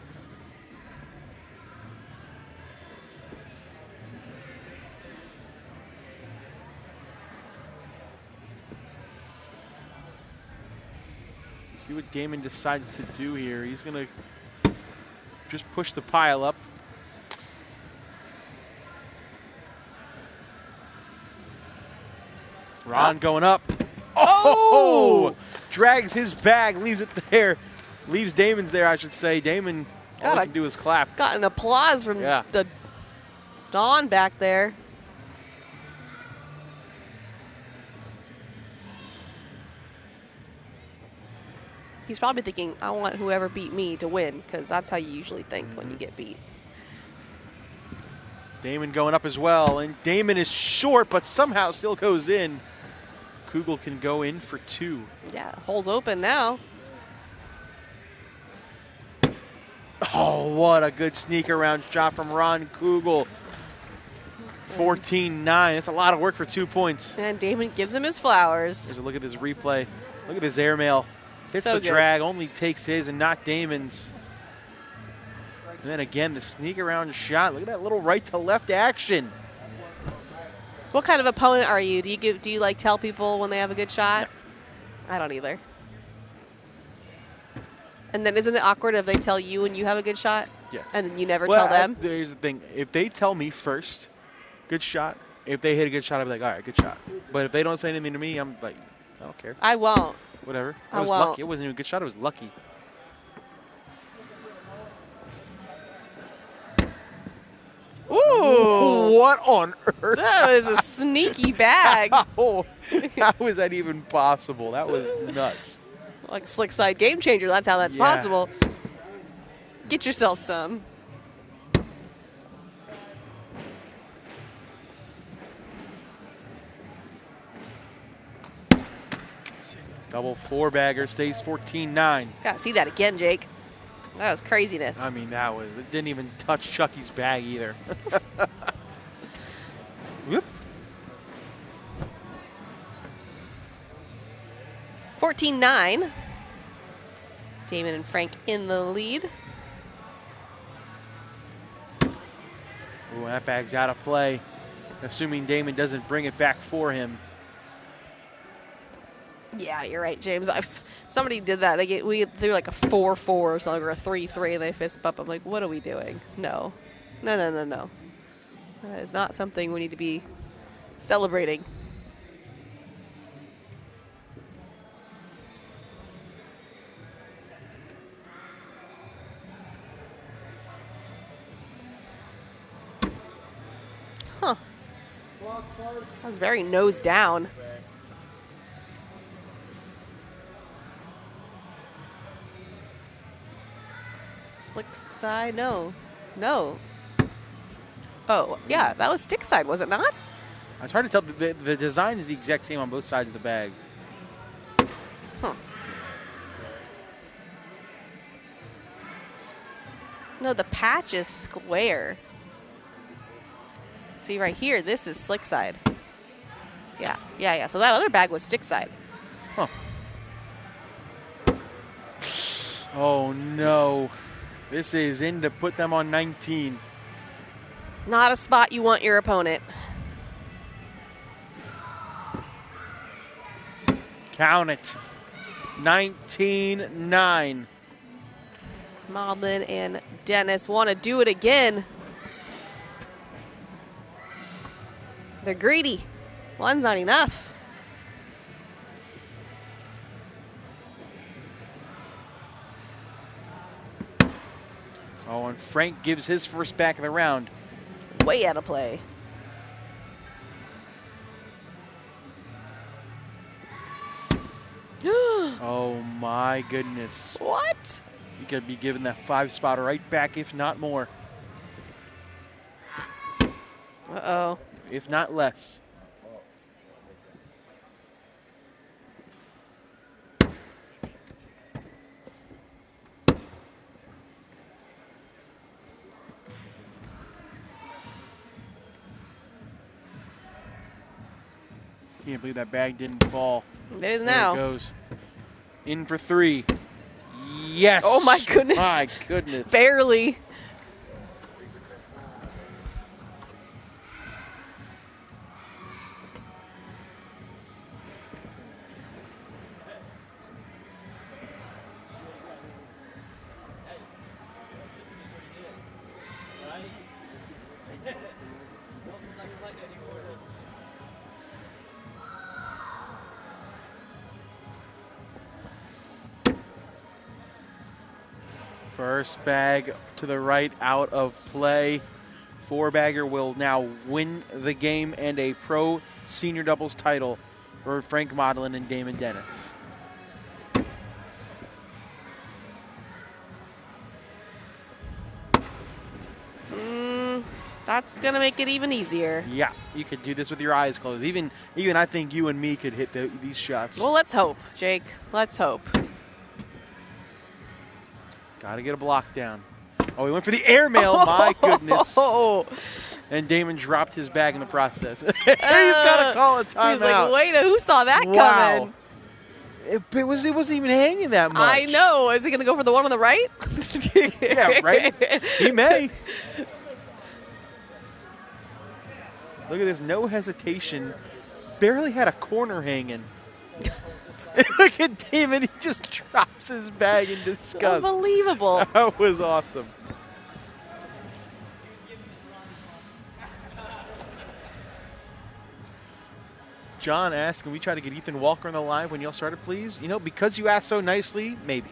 See what Damon decides to do here. He's going to just push the pile up. Ron going up. Oh! Drags his bag, leaves it there. Leaves Damon's there, I should say. Damon, all he can do is clap. Got an applause from the Don back there. He's probably thinking, I want whoever beat me to win, because that's how you usually think when you get beat. Damon going up as well, and Damon is short, but somehow still goes in. Kugel can go in for 2. Yeah, hole's open now. Oh, what a good sneak around shot from Ron Kugel. 14-9. That's a lot of work for 2 points. And Damon gives him his flowers. There's a look at his replay. Look at his airmail. Hits So the good. drag, only takes his and not Damon's. And then again, the sneak around shot. Look at that little right to left action. What kind of opponent are you? Do you like tell people when they have a good shot? No. I don't either. And then isn't it awkward if they tell you when you have a good shot? Yes. And then you never tell them? There's the thing. If they tell me first, good shot. If they hit a good shot, I'll be like, all right, good shot. But if they don't say anything to me, I'm like, I don't care. I won't. Whatever. I was won't. lucky. It wasn't even a good shot. It was lucky. Ooh. What on earth? That was a sneaky bag. How was that even possible? That was nuts. Like slick side game changer. That's how that's possible. Get yourself some. Double four-bagger stays 14-9. Gotta see that again, Jake. That was craziness. I mean, it didn't even touch Chucky's bag either. Whoop. 14-9. Damon and Frank in the lead. Ooh, that bag's out of play. Assuming Damon doesn't bring it back for him. Yeah, you're right, James. Somebody did that. We threw like a 4-4 or something, or a 3-3, and they fist bump. I'm like, what are we doing? No. No. That is not something we need to be celebrating. Huh. That was very nose down. Slick side, no. Oh, yeah, that was stick side, was it not? It's hard to tell. The design is the exact same on both sides of the bag. Huh. No, the patch is square. See right here, this is slick side. Yeah. So that other bag was stick side. Huh. Oh, no. This is in to put them on 19. Not a spot you want your opponent. Count it. 19-9. Maudlin and Dennis want to do it again. They're greedy. One's not enough. Oh, and Frank gives his first back of the round. Way out of play. Oh, my goodness. What? You could be given that 5-spotter right back, if not more. Uh-oh. If not less. Can't believe that bag didn't fall. It is There now. it goes. In for 3. Yes. Oh, my goodness. My goodness. Barely. First bag to the right, out of play. 4-bagger will now win the game and a pro senior doubles title for Frank Maudlin and Damon Dennis. That's going to make it even easier. Yeah, you could do this with your eyes closed. Even I think you and me could hit these shots. Well, let's hope, Jake. Let's hope. Got to get a block down. Oh, he went for the airmail. My goodness. Oh. And Damon dropped his bag in the process. He's got to call a timeout. He's like, wait, who saw that coming? It wasn't even hanging that much. I know. Is he going to go for the one on the right? Yeah, right? He may. Look at this. No hesitation. Barely had a corner hanging. Look at Damon. He just drops his bag in disgust. Unbelievable. That was awesome. John asked, can we try to get Ethan Walker on the line when y'all started, please? You know, because you asked so nicely, maybe.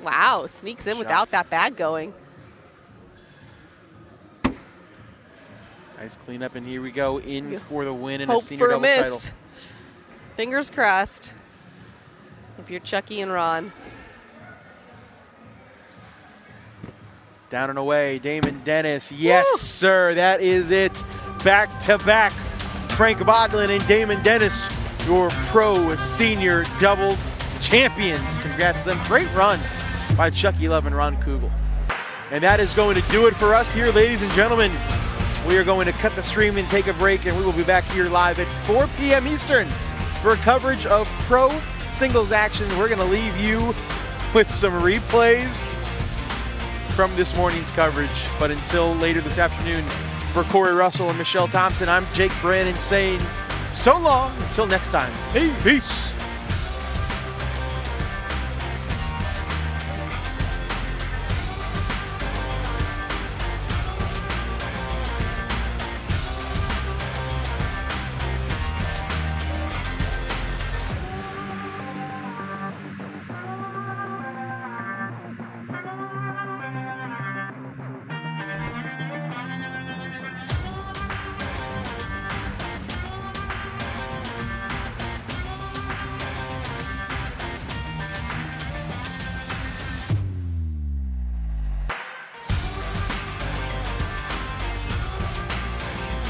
Wow, sneaks in without that bag going. Nice cleanup, and here we go in for the win and Hope a senior for a doubles miss. title. Fingers crossed. If you're Chucky and Ron. Down and away, Damon Dennis. Yes, sir, that is it. Back to back, Frank Bodlin and Damon Dennis, your pro senior doubles champions. Congrats to them. Great run by Chucky Love and Ron Kugel. And that is going to do it for us here, ladies and gentlemen. We are going to cut the stream and take a break, and we will be back here live at 4 p.m. Eastern for coverage of pro singles action. We're going to leave you with some replays from this morning's coverage. But until later this afternoon, for Corey Russell and Michelle Thompson, I'm Jake Brannon saying so long until next time. Peace.